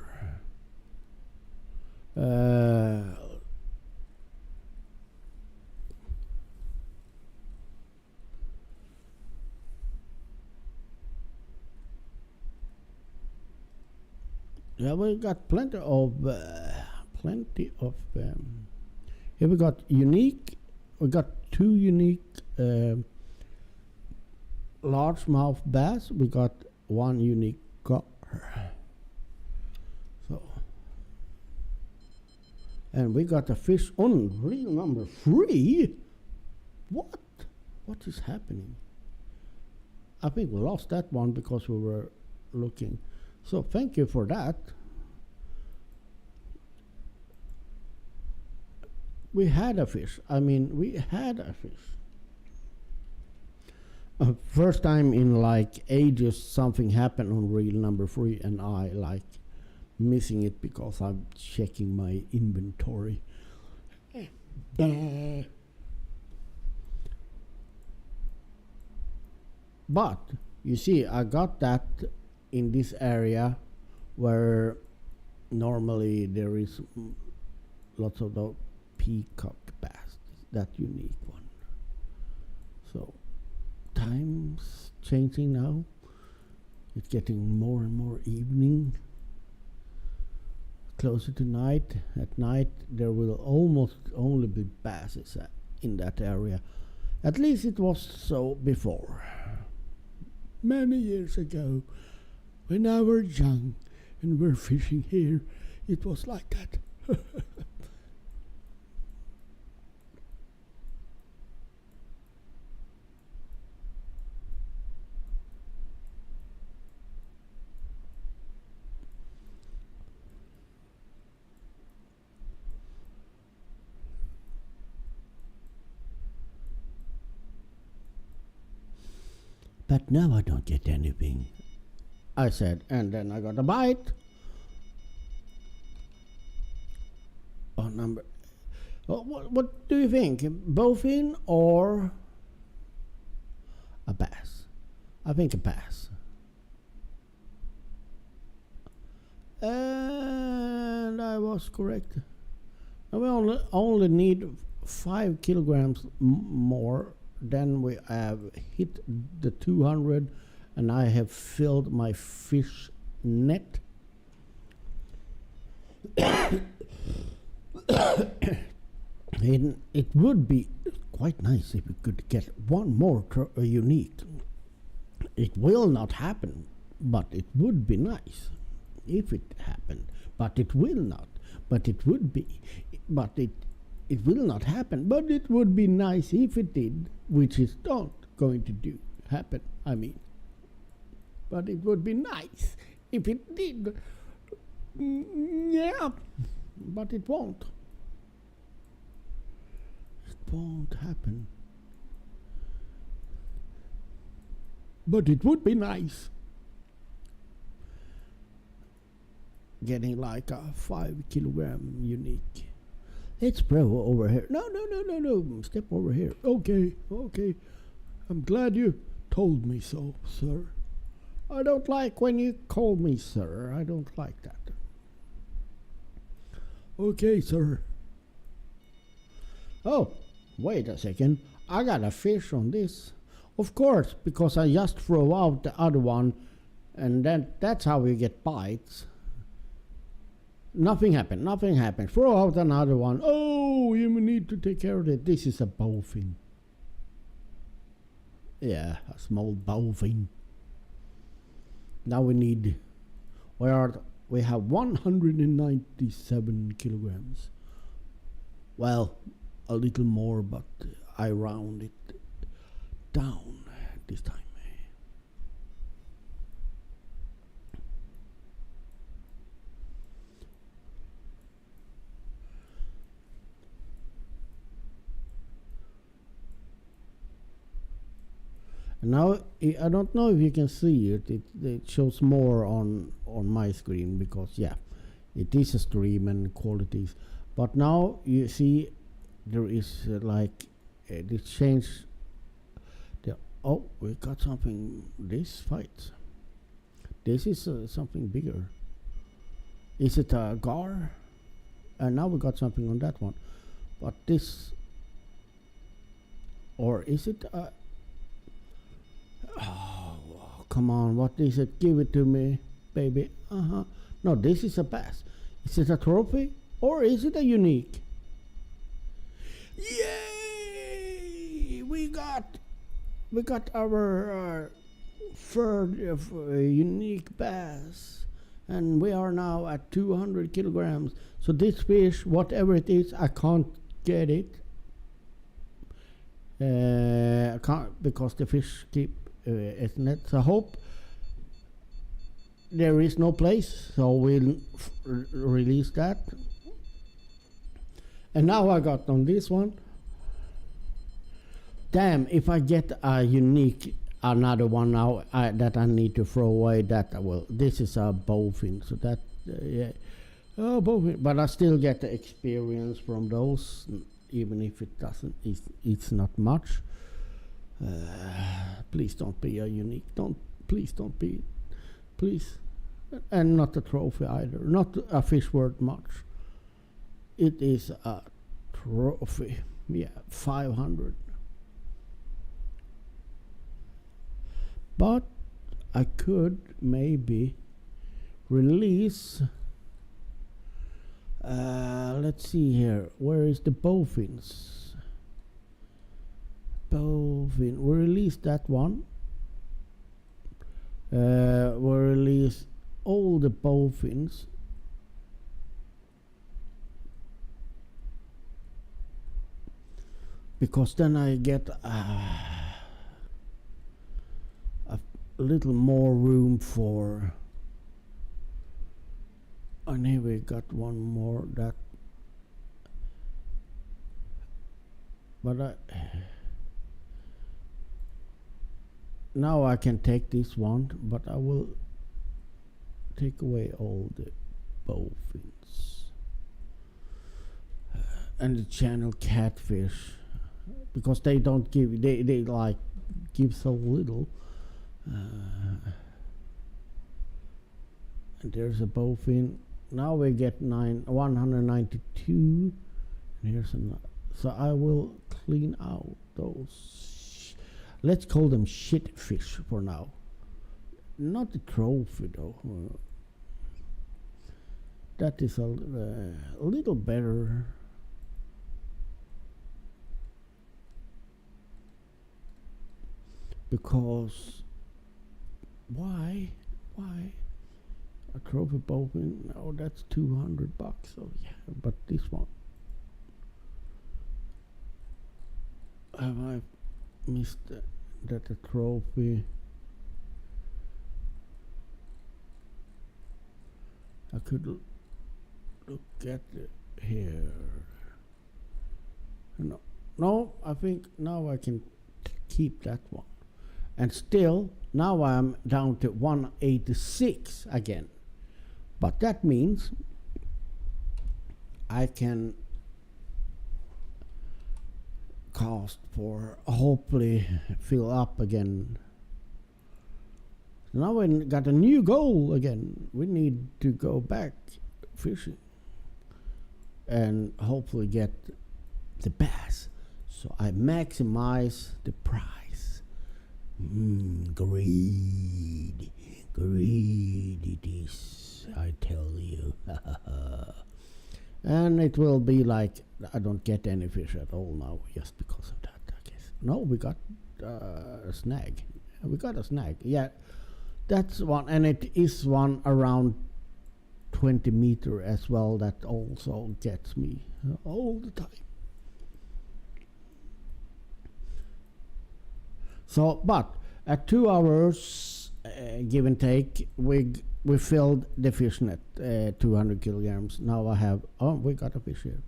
Yeah, we got plenty of here we got unique. We got 2 unique largemouth bass. We got 1 unique gar. So, and we got a fish on reel number 3. What is happening? I think we lost that one because we were looking. So thank you for that. We had a fish. We had a fish. First time in like ages something happened on reel number 3 and I like missing it because I'm checking my inventory. But you see, I got that in this area where normally there is lots of the peacock bass, that unique one. So time's changing now. It's getting more and more evening, closer to night. At night there will almost only be basses in that area. At least it was so before. Many years ago, when I was young and we're fishing here, it was like that. But now I don't get anything, I said, and then I got a bite. What do you think? Bowfin or a bass? I think a bass. And I was correct. And we only need 5 kilograms more. Then we have hit the 200 and I have filled my fish net. It would be quite nice if we could get one more unique. It will not happen, but it would be nice if it happened. But it will not. But it would be. But it will not happen. But it would be nice if it did, which is not going to happen. But it would be nice if it did. Yeah, but it won't. It won't happen. But it would be nice. Getting like a 5 kilogram unique. Let's throw over here. No, no, no, no, no. Step over here. Okay, okay. I'm glad you told me so, sir. I don't like when you call me sir. I don't like that. Okay, sir. Oh, wait a second. I got a fish on this. Of course, because I just throw out the other one, and then that's how you get bites. Nothing happened, nothing happened. Throw out another one. Oh, you need to take care of it. This is a bowfin. Yeah, a small bowfin. Now we need, we have 197 kilograms. Well, a little more, but I round it down this time. Now I don't know if you can see it. It shows more on my screen because yeah, it is a stream and qualities. But now you see there is it changed. Oh, we got something. This fight. This is something bigger. Is it a gar? And now we got something on that one. But this, or is it a? Oh, come on, what is it? Give it to me, baby. No, this is a bass. Is it a trophy or is it a unique? Yay! We got our third unique bass, and we are now at 200 kilograms. So this fish, whatever it is, I can't get it. I can't because the fish keep eating it. So I hope there is no place, so we'll release that. And now I got on this one. Damn, if I get a unique, another one now that I need to throw away, that I will. This is a bowfin, so that, yeah. Oh, bowfin. But I still get the experience from those, even if it doesn't, it's not much. Please don't be a unique. Please don't be. Please. And not a trophy either. Not a fish worth much. It is a trophy. Yeah, 500. But I could maybe release. Let's see here. Where is the bowfins? Bowfin. We release that one. We release all the bowfins. Because then I get a little more room for. And here we got one more that. But now I can take this one, but I will take away all the bowfins and the channel catfish because they don't give they like give so little. And there's a bowfin. Now we get 192, and here's another. So I will clean out those. Let's call them shit fish for now. Not the trophy though. That is a little better. Because why a trophy bowfin? Oh, that's $200. Oh yeah, but this one. Have I missed that a trophy? I could look at here. No, I think now I can keep that one. And still, now I'm down to 186 again. But that means I can forecast for hopefully fill up again. Now we got a new goal again. We need to go back fishing and hopefully get the bass. So I maximize the price. Greed it is, I tell you. And it will be like I don't get any fish at all now just because of that, I guess. No, we got a snag. We got a snag. Yeah, that's one, and it is one around 20 meter as well. That also gets me all the time. So, but at 2 hours, give and take, we filled the fish net, 200 kilograms. Now I have, we got a fish here.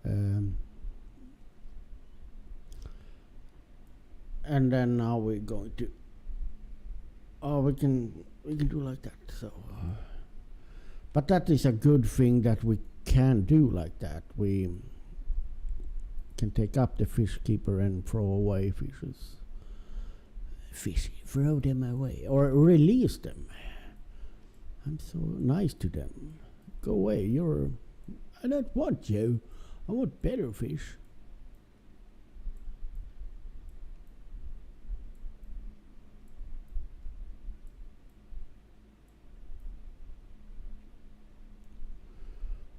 And then now we're going to, we can do like that. So, but that is a good thing that we can do like that. We can take up the fish keeper and throw away fishes. Throw them away or release them. I'm so nice to them. Go away, I don't want you. I want better fish.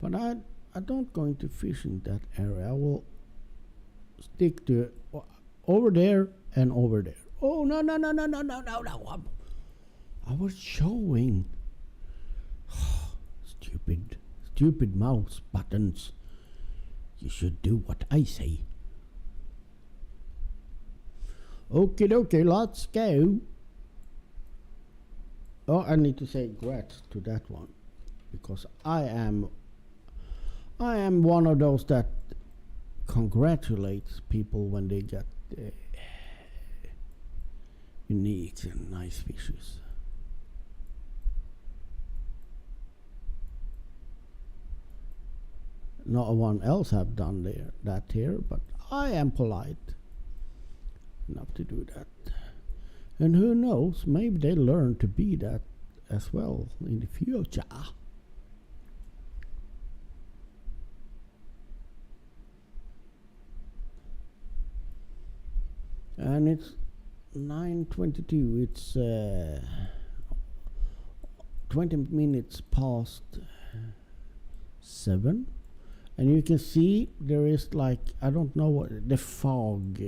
But I don't going to fish in that area. I will stick to over there and over there. Oh, no. I was showing. Stupid mouse buttons. You should do what I say. Okay, let's go. Oh, I need to say congrats to that one. Because I am one of those that congratulates people when they get unique and nice fishes. No one else have done that here, but I am polite enough to do that. And who knows, maybe they learn to be that as well in the future. And it's 9:22. It's 20 minutes past 7, and you can see there is like, I don't know what, the fog,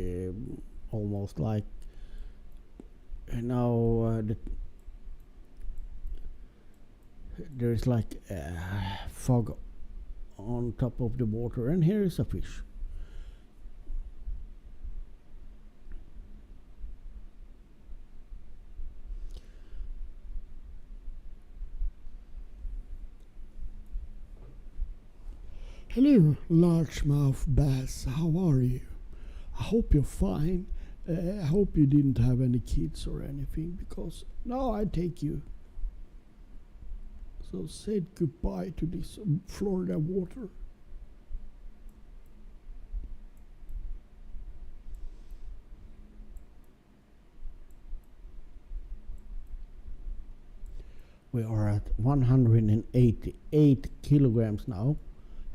almost like, there is like fog on top of the water, and here is a fish. Hello, largemouth bass. How are you? I hope you're fine. I hope you didn't have any kids or anything, because now I take you. So said goodbye to this Florida water. We are at 188 kilograms now.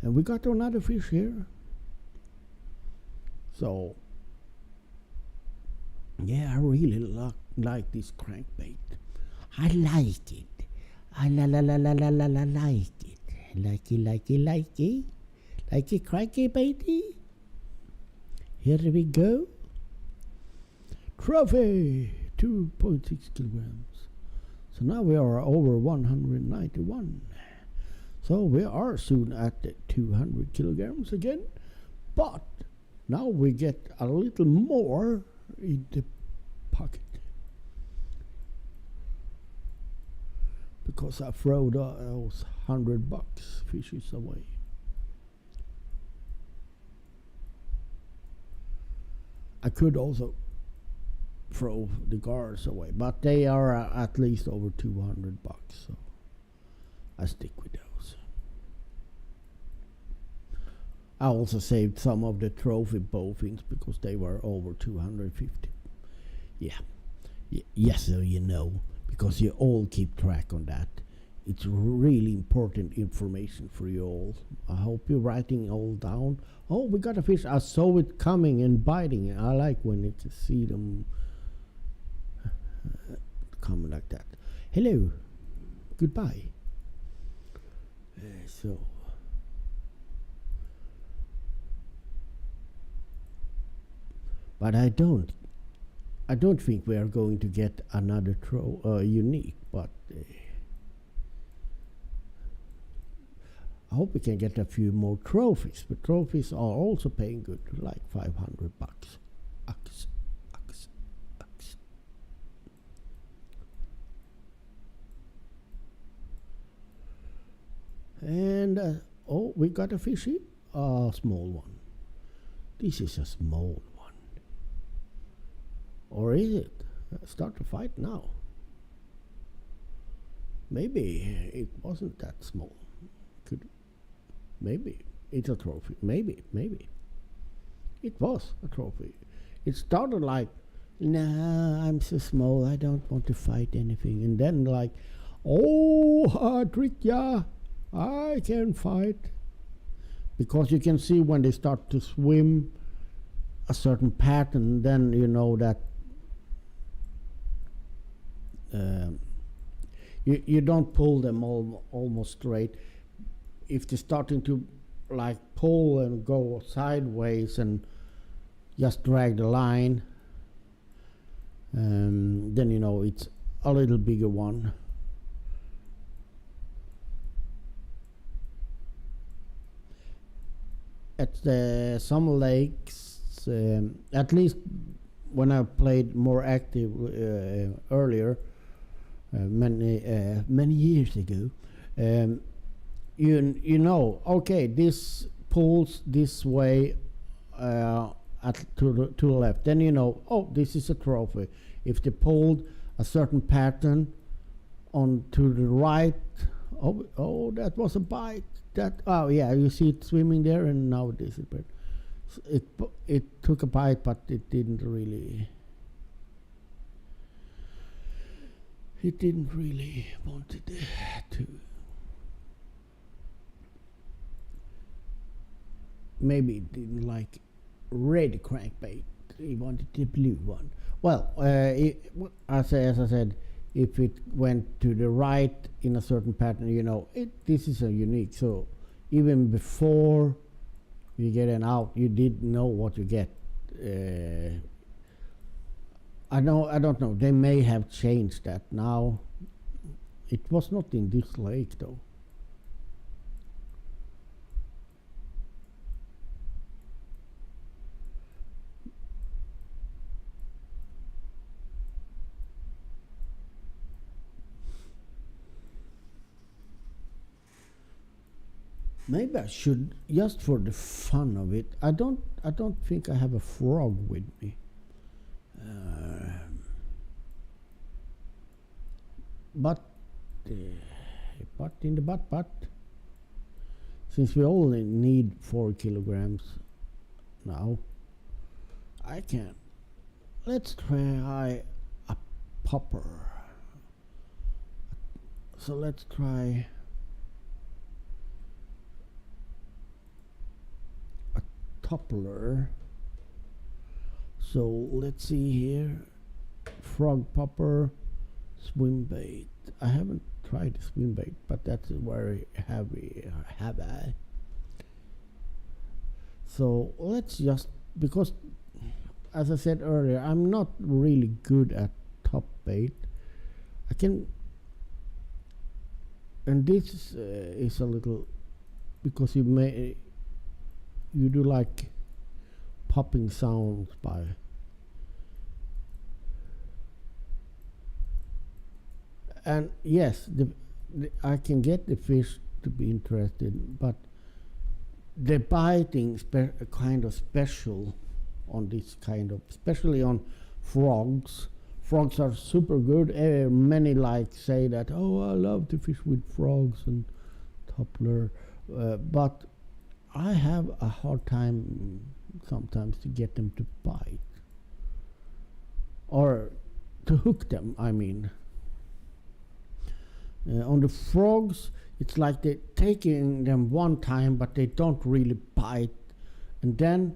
And we got another fish here. So, yeah, I really like this crankbait. I like it. I like it. Like it. Like a cranky baity. Here we go. Trophy! 2.6 kilograms. So now we are over 191. So we are soon at 200 kilograms again, but now we get a little more in the pocket because I throw those $100 fishes away. I could also throw the guards away, but they are at least over $200, so I stick with those. I also saved some of the trophy bowfins because they were over 250. Yeah. Yes, so you know, because you all keep track on that. It's really important information for you all. I hope you're writing all down. Oh, we got a fish. I saw it coming and biting. I like when you see them coming like that. Hello. Goodbye. So. But I don't think we are going to get another unique, but I hope we can get a few more trophies. But trophies are also paying good, like $500. Ux. And oh, we got a fishy, a small one. This is a small one, or is it? Start to fight now. Maybe it wasn't that small. Maybe it's a trophy. Maybe it was a trophy. It started like, nah, I'm so small, I don't want to fight anything. And then like, oh, trick ya, I can fight. Because you can see when they start to swim a certain pattern, then you know that you don't pull them almost straight. If they're starting to like pull and go sideways and just drag the line, then you know it's a little bigger one. At some lakes, at least when I played more active earlier, many years ago, you know, okay, this pulls this way to the left. Then you know, oh, this is a trophy. If they pulled a certain pattern on to the right, oh, that was a bite. Oh yeah, you see it swimming there, and now it disappeared. So it took a bite, but it didn't really. It didn't really want it to. Maybe it didn't like red crankbait. He wanted the blue one. Well, as I said, if it went to the right in a certain pattern, you know, this is a unique. So even before you get an out, you did know what you get. I don't know. They may have changed that now. It was not in this lake though. Maybe I should, just for the fun of it. I don't think I have a frog with me. But in the butt. Since we only need 4 kilograms now, I can. Let's try a popper. So let's try a toppler. So let's see here. Frog popper, swim bait. I haven't tried the swim bait, but that's very heavy. So let's just, because as I said earlier, I'm not really good at top bait. I can, and this is a little, because you do like popping sounds by. And yes, I can get the fish to be interested, but the biting kind of special on this kind of, especially on frogs. Frogs are super good. Many like say that, oh, I love to fish with frogs and toppler, but I have a hard time sometimes to get them to bite. Or to hook them, I mean. On the frogs, it's like they're taking them one time, but they don't really bite. And then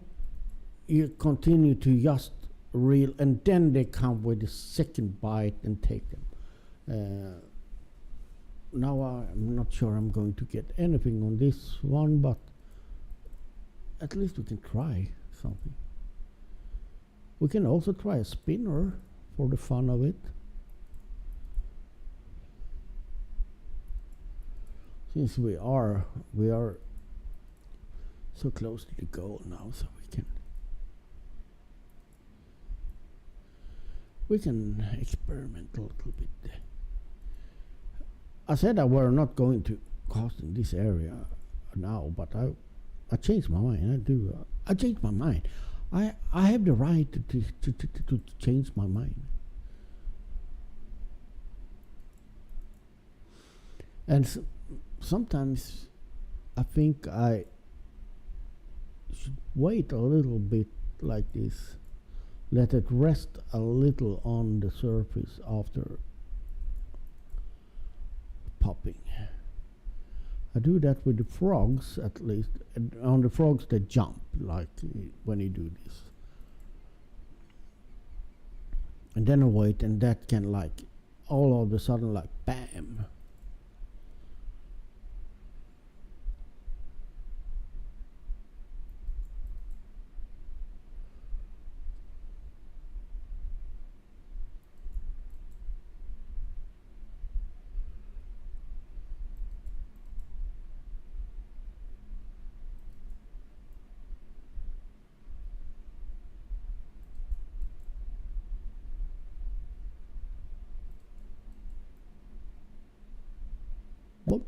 you continue to just reel, and then they come with a second bite and take them. Now I'm not sure I'm going to get anything on this one, but at least we can try something. We can also try a spinner for the fun of it. Since we are so close to the goal now, so we can experiment a little bit. I said I were not going to cast in this area now, but I changed my mind. I changed my mind. I have the right to change my mind. And sometimes I think I should wait a little bit like this. Let it rest a little on the surface after popping. I do that with the frogs at least. And on the frogs they jump like when you do this. And then I wait, and that can like all of a sudden like bam. Boop.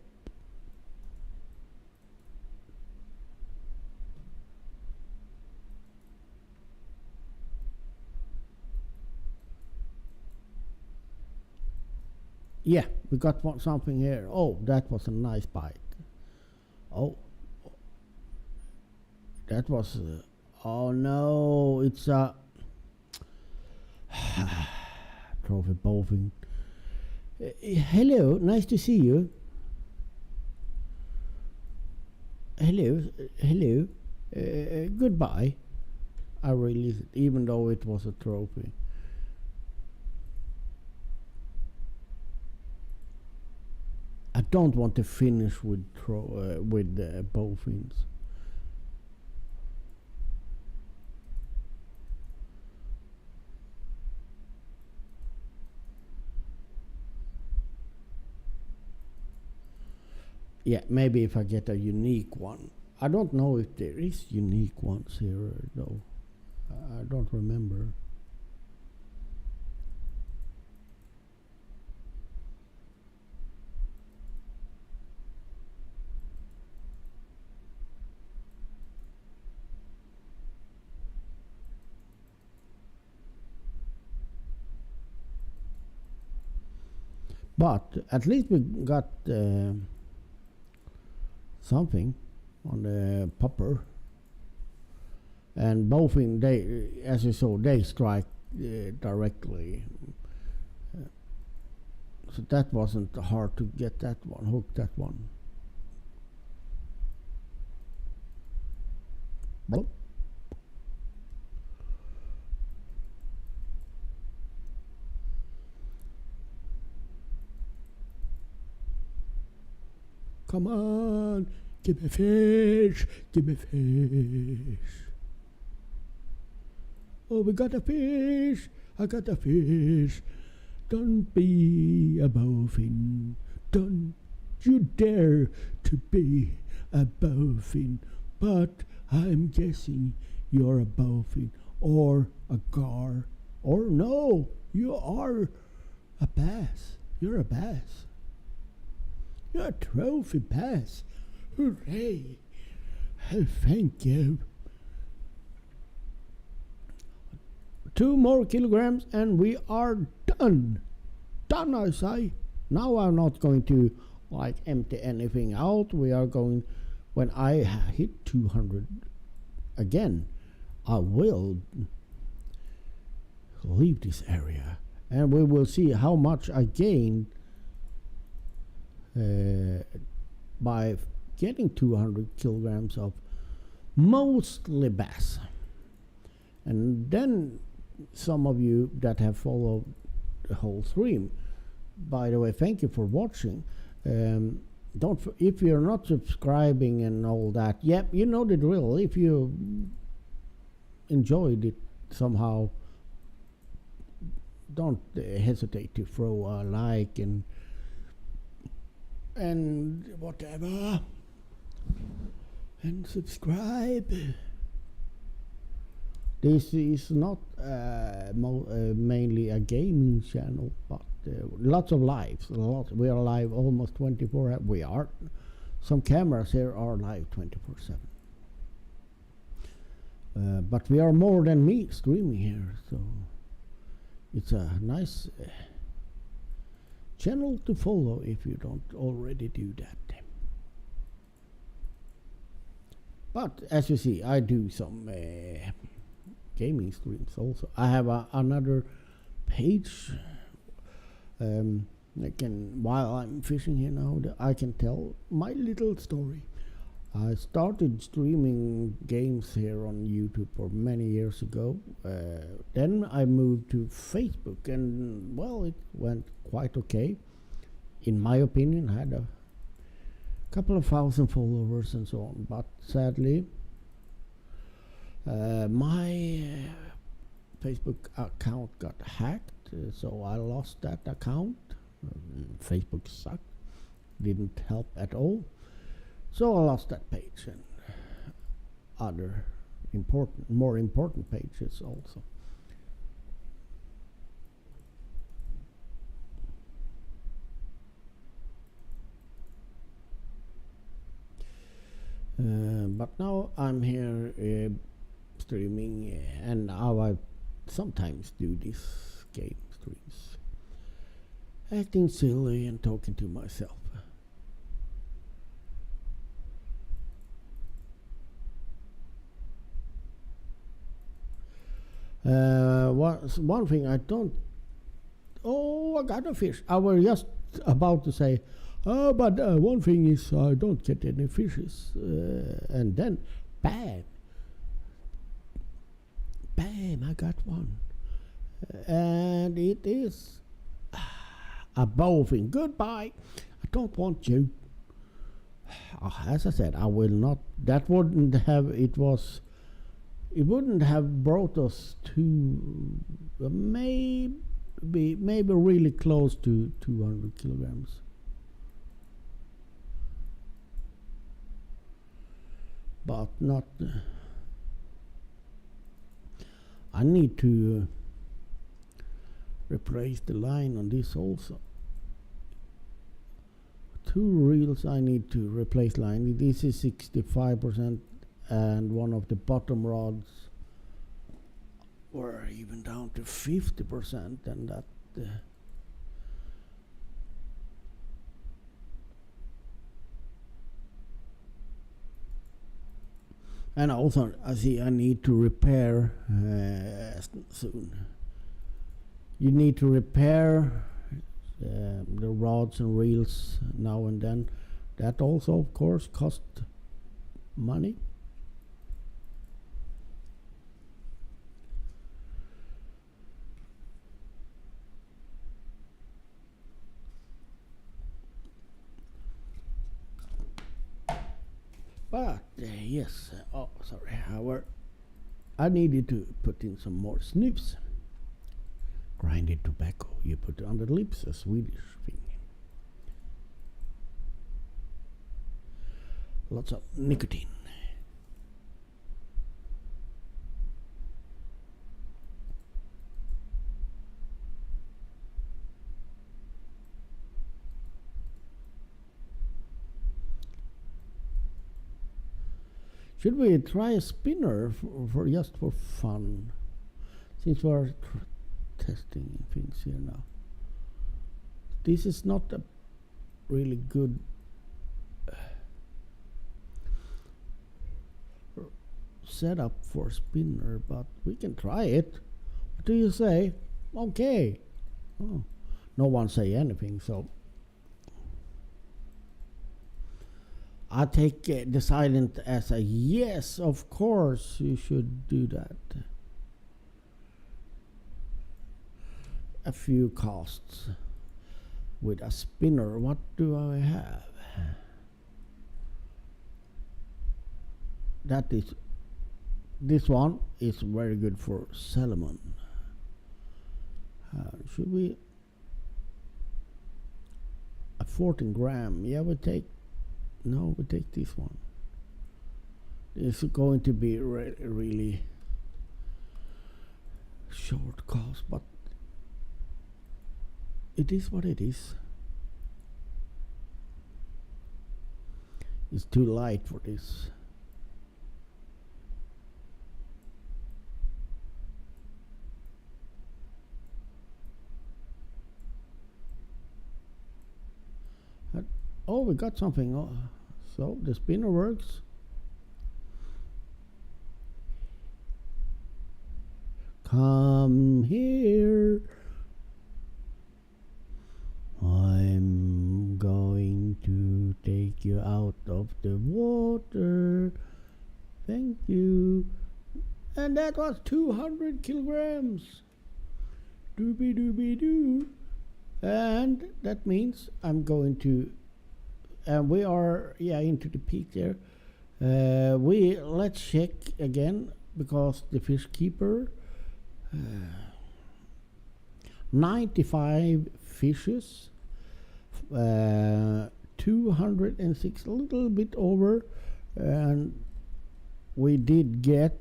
Yeah, we got something here. Oh, that was a nice bite. Oh, that was. Oh no, it's a trophy bowfin. Hello, nice to see you. Hello. Goodbye. I released it, even though it was a trophy. I don't want to finish with bowfins. Yeah, maybe if I get a unique one. I don't know if there is unique ones here though. I don't remember. But at least we got something on the popper. And bowfin, they, as you saw, they strike directly. So that wasn't hard to get that one, hook that one. Boop. Come on, give me fish, give me fish. Oh, we got a fish, I got a fish. Don't be a bowfin, don't you dare to be a bowfin. But I'm guessing you're a bowfin or a gar. Or no, you are a bass. You're a bass. You're a trophy bass. Hooray! Oh, thank you. 2 more kilograms and we are done. Done, I say. Now I'm not going to like empty anything out. We when I hit 200 again, I will leave this area, and we will see how much I gained by getting 200 kilograms of mostly bass. And then some of you that have followed the whole stream, by the way, thank you for watching. If you're not subscribing and all that, yep, you know the drill. If you enjoyed it somehow, don't hesitate to throw a like and whatever, and subscribe. This is not mainly a gaming channel, but lots of lives. We are live almost 24 hours. We are. Some cameras here are live 24/7. But we are more than me streaming here, so it's a nice channel to follow if you don't already do that. But as you see, I do some gaming streams also. I have another page. While I'm fishing here now, I can tell my little story. I started streaming games here on YouTube for many years ago. Then I moved to Facebook, and well, it went quite okay. In my opinion, I had a couple of thousand followers and so on. But sadly, my Facebook account got hacked, so I lost that account. Facebook sucked, didn't help at all. So I lost that page and other more important pages also. But now I'm here streaming, and now I sometimes do these game streams, acting silly and talking to myself. One thing I don't. Oh, I got a fish. I was just about to say, oh, but one thing is I don't get any fishes, and then, bam, I got one, and it is a bowfin. Goodbye. I don't want you. As I said, I will not. That wouldn't have. It wouldn't have brought us to maybe really close to 200 kilograms. But not. I need to replace the line on this also. 2 reels I need to replace line. This is 65%, and one of the bottom rods were even down to 50%, and that and also I see I need to repair soon. You need to repair the rods and reels now and then. That also, of course, cost money. But yes, oh sorry, I needed to put in some more snips. Grinded tobacco, you put it on the lips, a Swedish thing. Lots of nicotine. Should we try a spinner for just for fun? Since we're testing things here now. This is not a really good. setup for spinner, but we can try it. What do you say? Okay. Oh, no one say anything, so I take the silent as a yes. Of course, you should do that. A few costs with a spinner. What do I have? That is, this one is very good for salmon. Should we? A 14 gram. Yeah, we take. No, we take this one. It's going to be really short cost, but it is what it is. It's too light for this. Oh, we got something. Oh, so the spinner works. Come here. I'm going to take you out of the water. Thank you. And that was 200 kilograms. Doobie doobie doo. And that means I'm going to, and we are into the peak there. Let's check again, because the fish keeper 95 fishes, 206, a little bit over, and we did get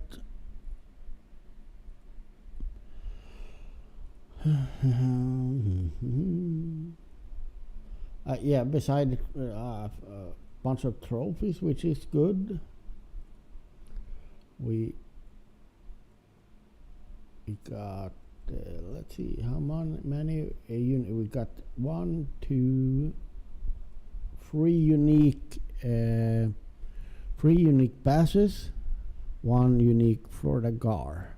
beside a bunch of trophies, which is good. We got let's see how many we got 1, 2, 3 unique 3 unique basses, 1 unique Florida gar.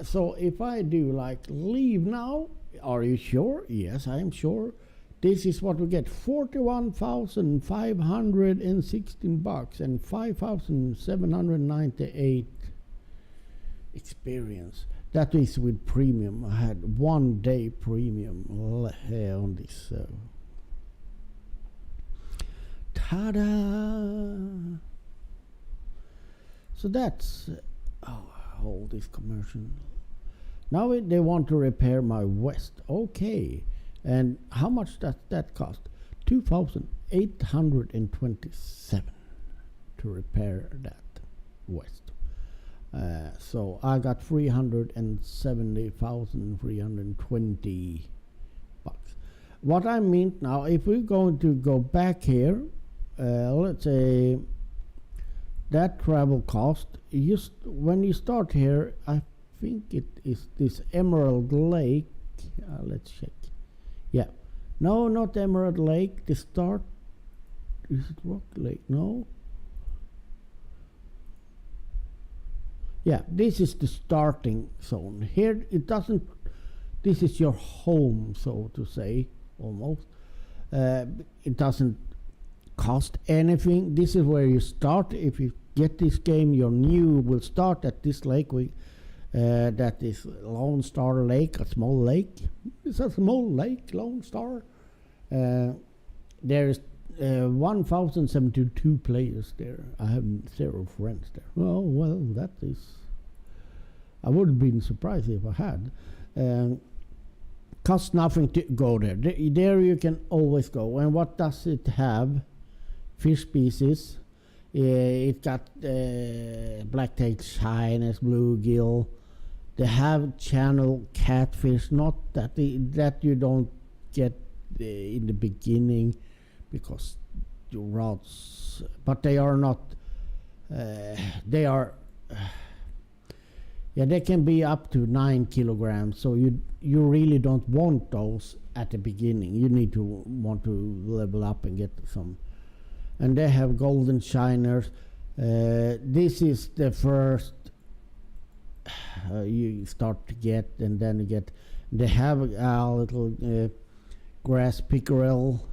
So if I do like leave now, are you sure? Yes, I am sure. This is what we get: 41,516 bucks and 5,798 experience. That is with premium. I had 1 day premium on this. Ta-da! So that's all this commercial. Now they want to repair my vest. Okay, and how much does that cost? 2,827 to repair that vest. So I got 370,320 bucks. What I mean now, if we're going to go back here, let's say that travel cost, when you start here, I think it is this Emerald Lake. Let's check. Yeah, no, not Emerald Lake. The start, is it Rock Lake? No. Yeah, this is the starting zone. Here it doesn't, this is your home, so to say, almost. It doesn't cost anything. This is where you start. If you get this game, your new will start at this lake. That is Lone Star Lake, a small lake. It's a small lake, Lone Star. There is 1,072 players there. I have 0 friends there. Well, that is. I would have been surprised if I had. Costs nothing to go there. There you can always go. And what does it have? Fish species. It got black-tailed shiners, bluegill. They have channel catfish. Not that that you don't get in the beginning, because the rods, but they are not. They are. They can be up to 9 kilograms. So you really don't want those at the beginning. You need to want to level up and get some. And they have golden shiners. This is the first you start to get, and then you get. They have a little grass pickerel,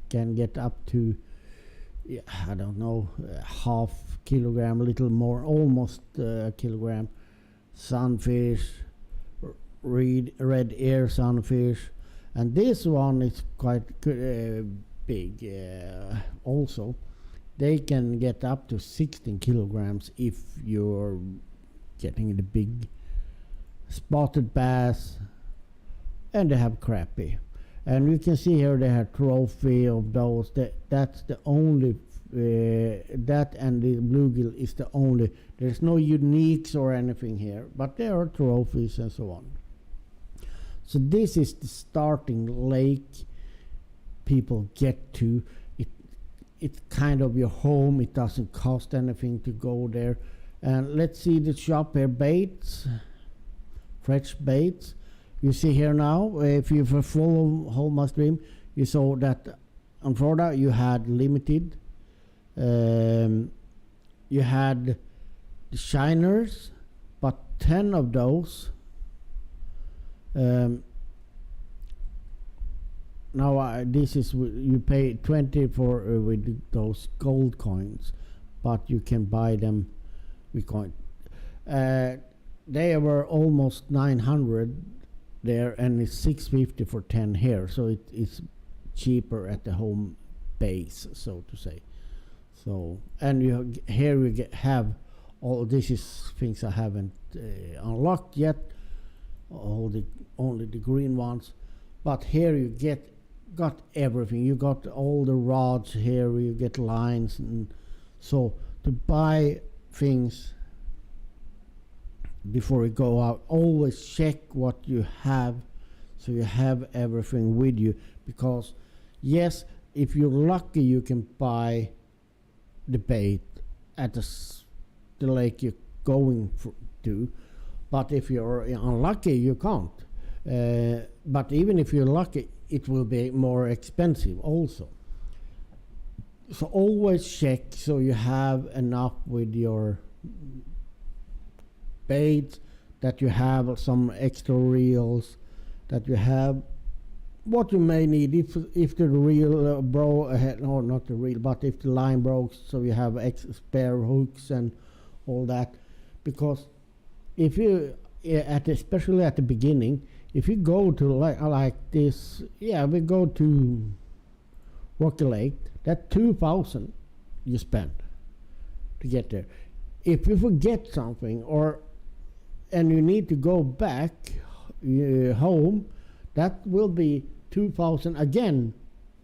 can get up to, yeah, I don't know, half kilogram, a little more, almost a kilogram. Sunfish, red ear sunfish, and this one is quite big also. They can get up to 16 kilograms if you're getting the big spotted bass, and they have crappie. And you can see here they have trophy of those. That's the only that and the bluegill is the only. There's no uniques or anything here, but there are trophies and so on. So this is the starting lake people get to. It's kind of your home. It doesn't cost anything to go there. And let's see the shop here, baits, fresh baits. You see here now, if you follow Holma Stream, you saw that on Florida you had limited. You had the shiners, but 10 of those. Now this is you pay 20 for with those gold coins, but you can buy them with coin. They were almost 900 there, and it's 650 for 10 here, so it's cheaper at the home base, so to say. So, and here we have all this is things I haven't unlocked yet, only the green ones, but here you got everything. You got all the rods here, you get lines, and so to buy things before you go out, always check what you have, so you have everything with you, because yes, if you're lucky you can buy the bait at the lake you're going to, but if you're unlucky you can't. But even if you're lucky, it will be more expensive also. So always check so you have enough with your baits, that you have some extra reels, that you have what you may need if the reel or not the reel, but if the line broke, so you have spare hooks and all that. Because if you especially at the beginning, if you go to like this, we go to Rocky Lake, that 2,000 you spend to get there. If you forget something and you need to go back home, that will be 2,000 again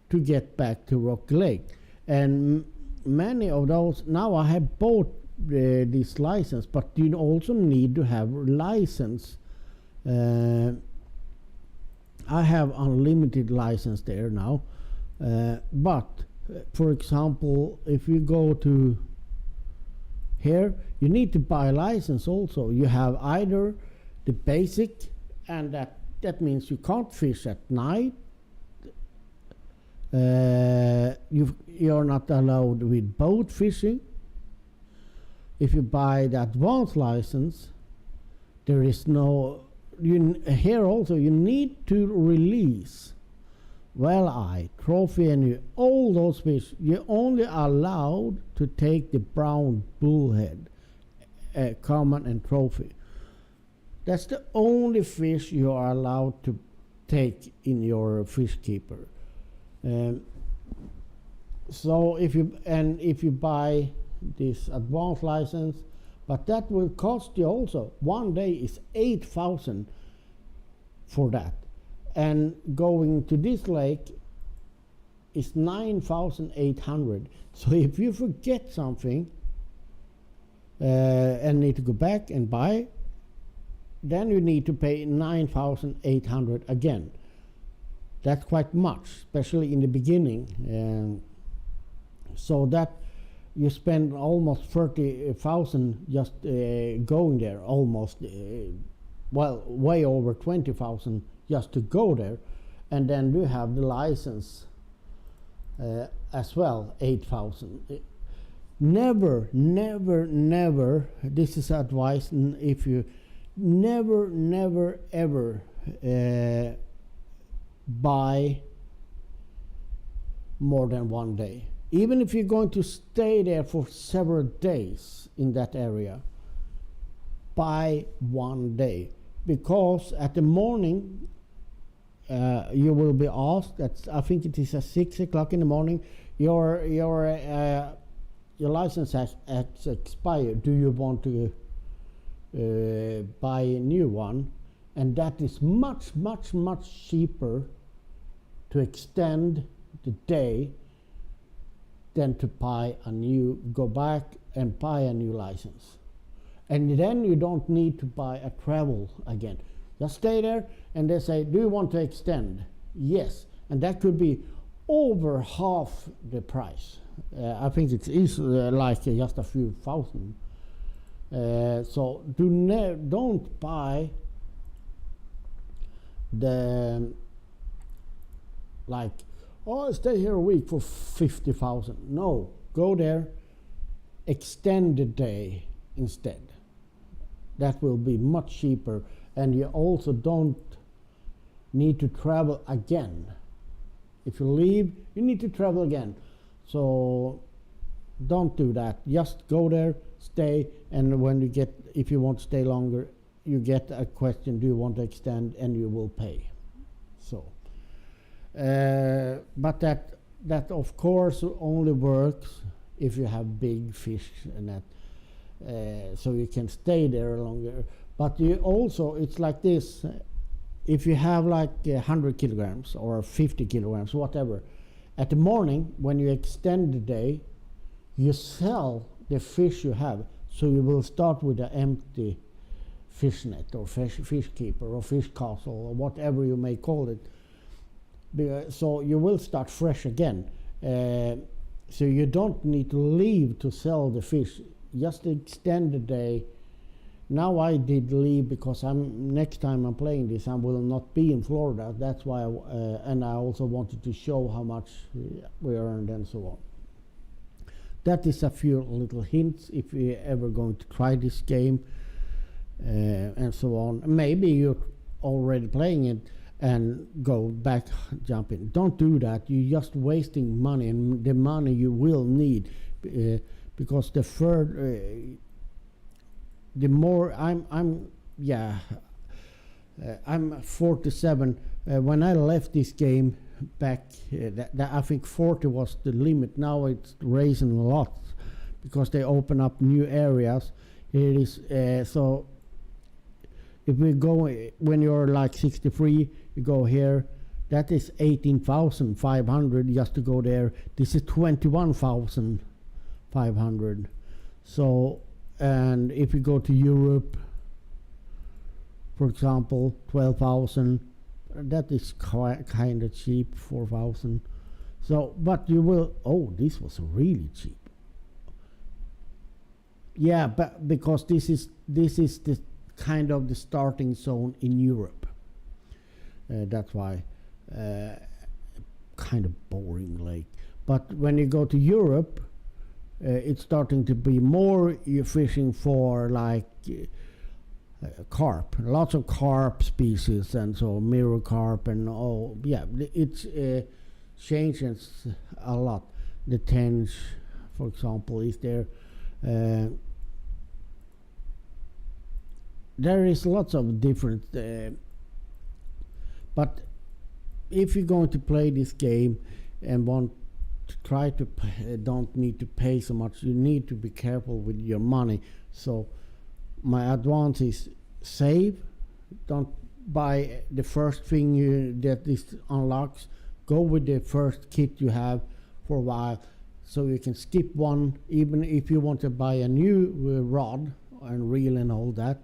to get back to Rocky Lake. And many of those, now I have bought this license, but you also need to have license. I have unlimited license there now, but for example, if you go to here, you need to buy a license also. You have either the basic, and that means you can't fish at night. You're not allowed with boat fishing. If you buy the advanced license, there is no. Here also you need to release walleye, trophy, and all those fish. You're only allowed to take the brown bullhead, common and trophy. That's the only fish you are allowed to take in your fish keeper. So if you buy this advanced license, but that will cost you also. One day is 8,000 for that, and going to this lake is 9,800. So if you forget something and need to go back and buy, then you need to pay 9,800 again. That's quite much, especially in the beginning. So that you spend almost 30,000 just going there, almost, way over 20,000 just to go there, and then you have the license as well, 8,000. Never, never, never, this is advice, if you never, never, ever buy more than 1 day. Even if you're going to stay there for several days in that area, buy 1 day. Because at the morning, you will be asked, I think it is at 6 o'clock in the morning, your license has expired. Do you want to buy a new one? And that is much, much, much cheaper to extend the day than to go back and buy a new license. And then you don't need to buy a travel again. Just stay there and they say, do you want to extend? Yes. And that could be over half the price. I think it's easily like just a few thousand. So don't buy the I'll stay here a week for 50,000. No, go there, extend the day instead. That will be much cheaper, and you also don't need to travel again. If you leave, you need to travel again. So don't do that. Just go there, stay, and if you want to stay longer, you get a question, do you want to extend, and you will pay. So, but that of course only works if you have big fish and that, so you can stay there longer. But you also, it's like this, if you have like 100 kilograms or 50 kilograms, whatever, at the morning when you extend the day, you sell the fish you have. So you will start with an empty fish net or fish keeper or fish castle or whatever you may call it. So you will start fresh again. So you don't need to leave to sell the fish. Just extend the day. Now I did leave because next time I'm playing this, I will not be in Florida. That's why, and I also wanted to show how much we earned and so on. That is a few little hints if you're ever going to try this game and so on. Maybe you're already playing it and go back, jump in. Don't do that. You're just wasting money, and the money you will need because the more I'm 47. When I left this game back, I think 40 was the limit. Now it's raising a lot because they open up new areas. It is so. If we go when you're like 63, you go here. That is 18,500 just to go there. This is 21,500. So. And if you go to Europe, for example, 12,000, that is kind of cheap, 4,000. So, but you will, this was really cheap. Yeah, but because this is the kind of the starting zone in Europe. That's why, kind of boring lake. But when you go to Europe, it's starting to be more you're fishing for like carp, lots of carp species, and so mirror carp and it's changes a lot. The tench, for example, is there. There is lots of different, but if you're going to play this game and want to try to don't need to pay so much, you need to be careful with your money. So my advice is save. Don't buy the first thing that is unlocks. Go with the first kit you have for a while, so you can skip one. Even if you want to buy a new rod and reel and all that,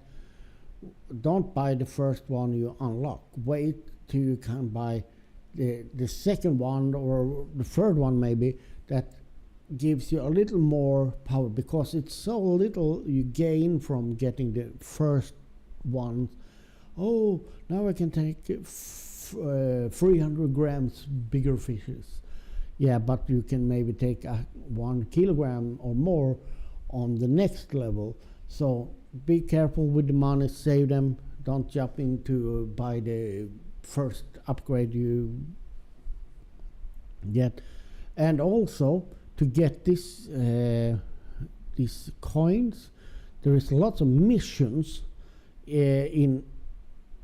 don't buy the first one you unlock. Wait till you can buy the second one or the third one maybe, that gives you a little more power, because it's so little you gain from getting the first one. Oh, now I can take 300 grams bigger fishes. Yeah, but you can maybe take 1 kilogram or more on the next level. So be careful with the money, save them. Don't jump into buy the first upgrade you get. And also to get these coins, there is lots of missions. In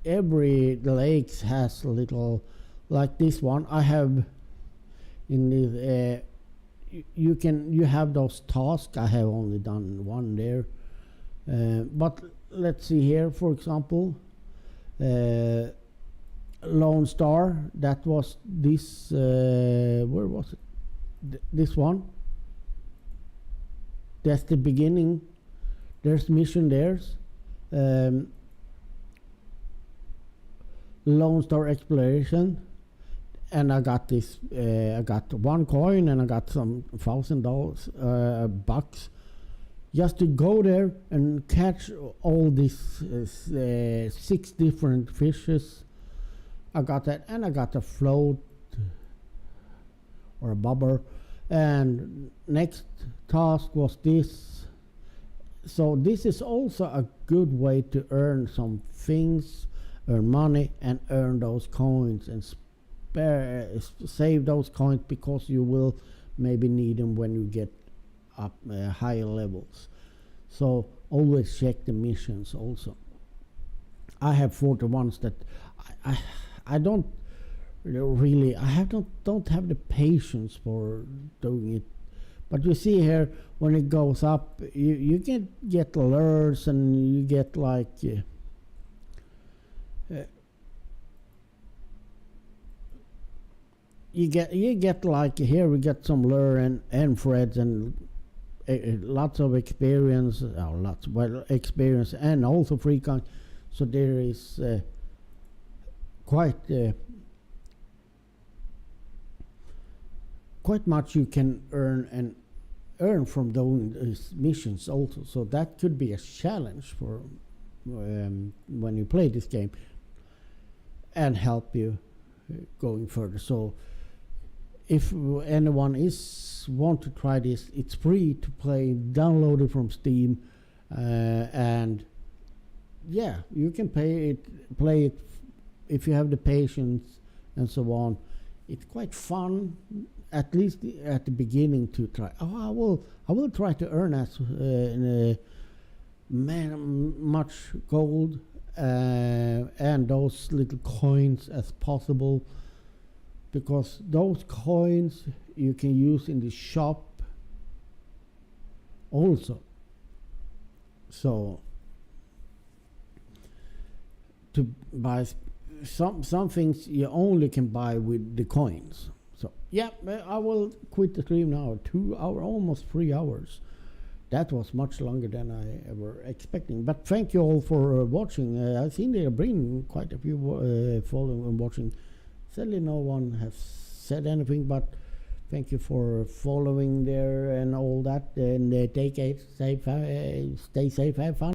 every lakes has a little, like this one I have in the you have those tasks. I have only done one there, but let's see here, for example, Lone Star, that was this where was it? This one, that's the beginning. There's mission there's Lone Star Exploration, and I got this. I got 1 coin and I got some $1,000 bucks just to go there and catch all these 6 different fishes. I got that, and I got a float or a bobber. And next task was this. So this is also a good way to earn some things, earn money, and earn those coins, and save those coins, because you will maybe need them when you get up higher levels. So always check the missions also. I have 41s that I don't really, don't have the patience for doing it. But you see here, when it goes up, you can get alerts, and you get like you get like, here we get some lure and threads and lots of experience, experience, and also free coins. So there is quite much you can earn from doing these missions also. So that could be a challenge for when you play this game, and help you going further. So if anyone want to try this, it's free to play, download it from Steam, and yeah, you can play it if you have the patience and so on. It's quite fun, at least at the beginning, to try. I will try to earn as much gold and those little coins as possible, because those coins you can use in the shop also. So to buy some things you only can buy with the coins. So yeah, I will quit the stream now. 2 hours, almost 3 hours. That was much longer than I ever expecting. But thank you all for watching. I've seen there been quite a few following and watching. Sadly, no one has said anything, but thank you for following there and all that. And stay safe, have fun.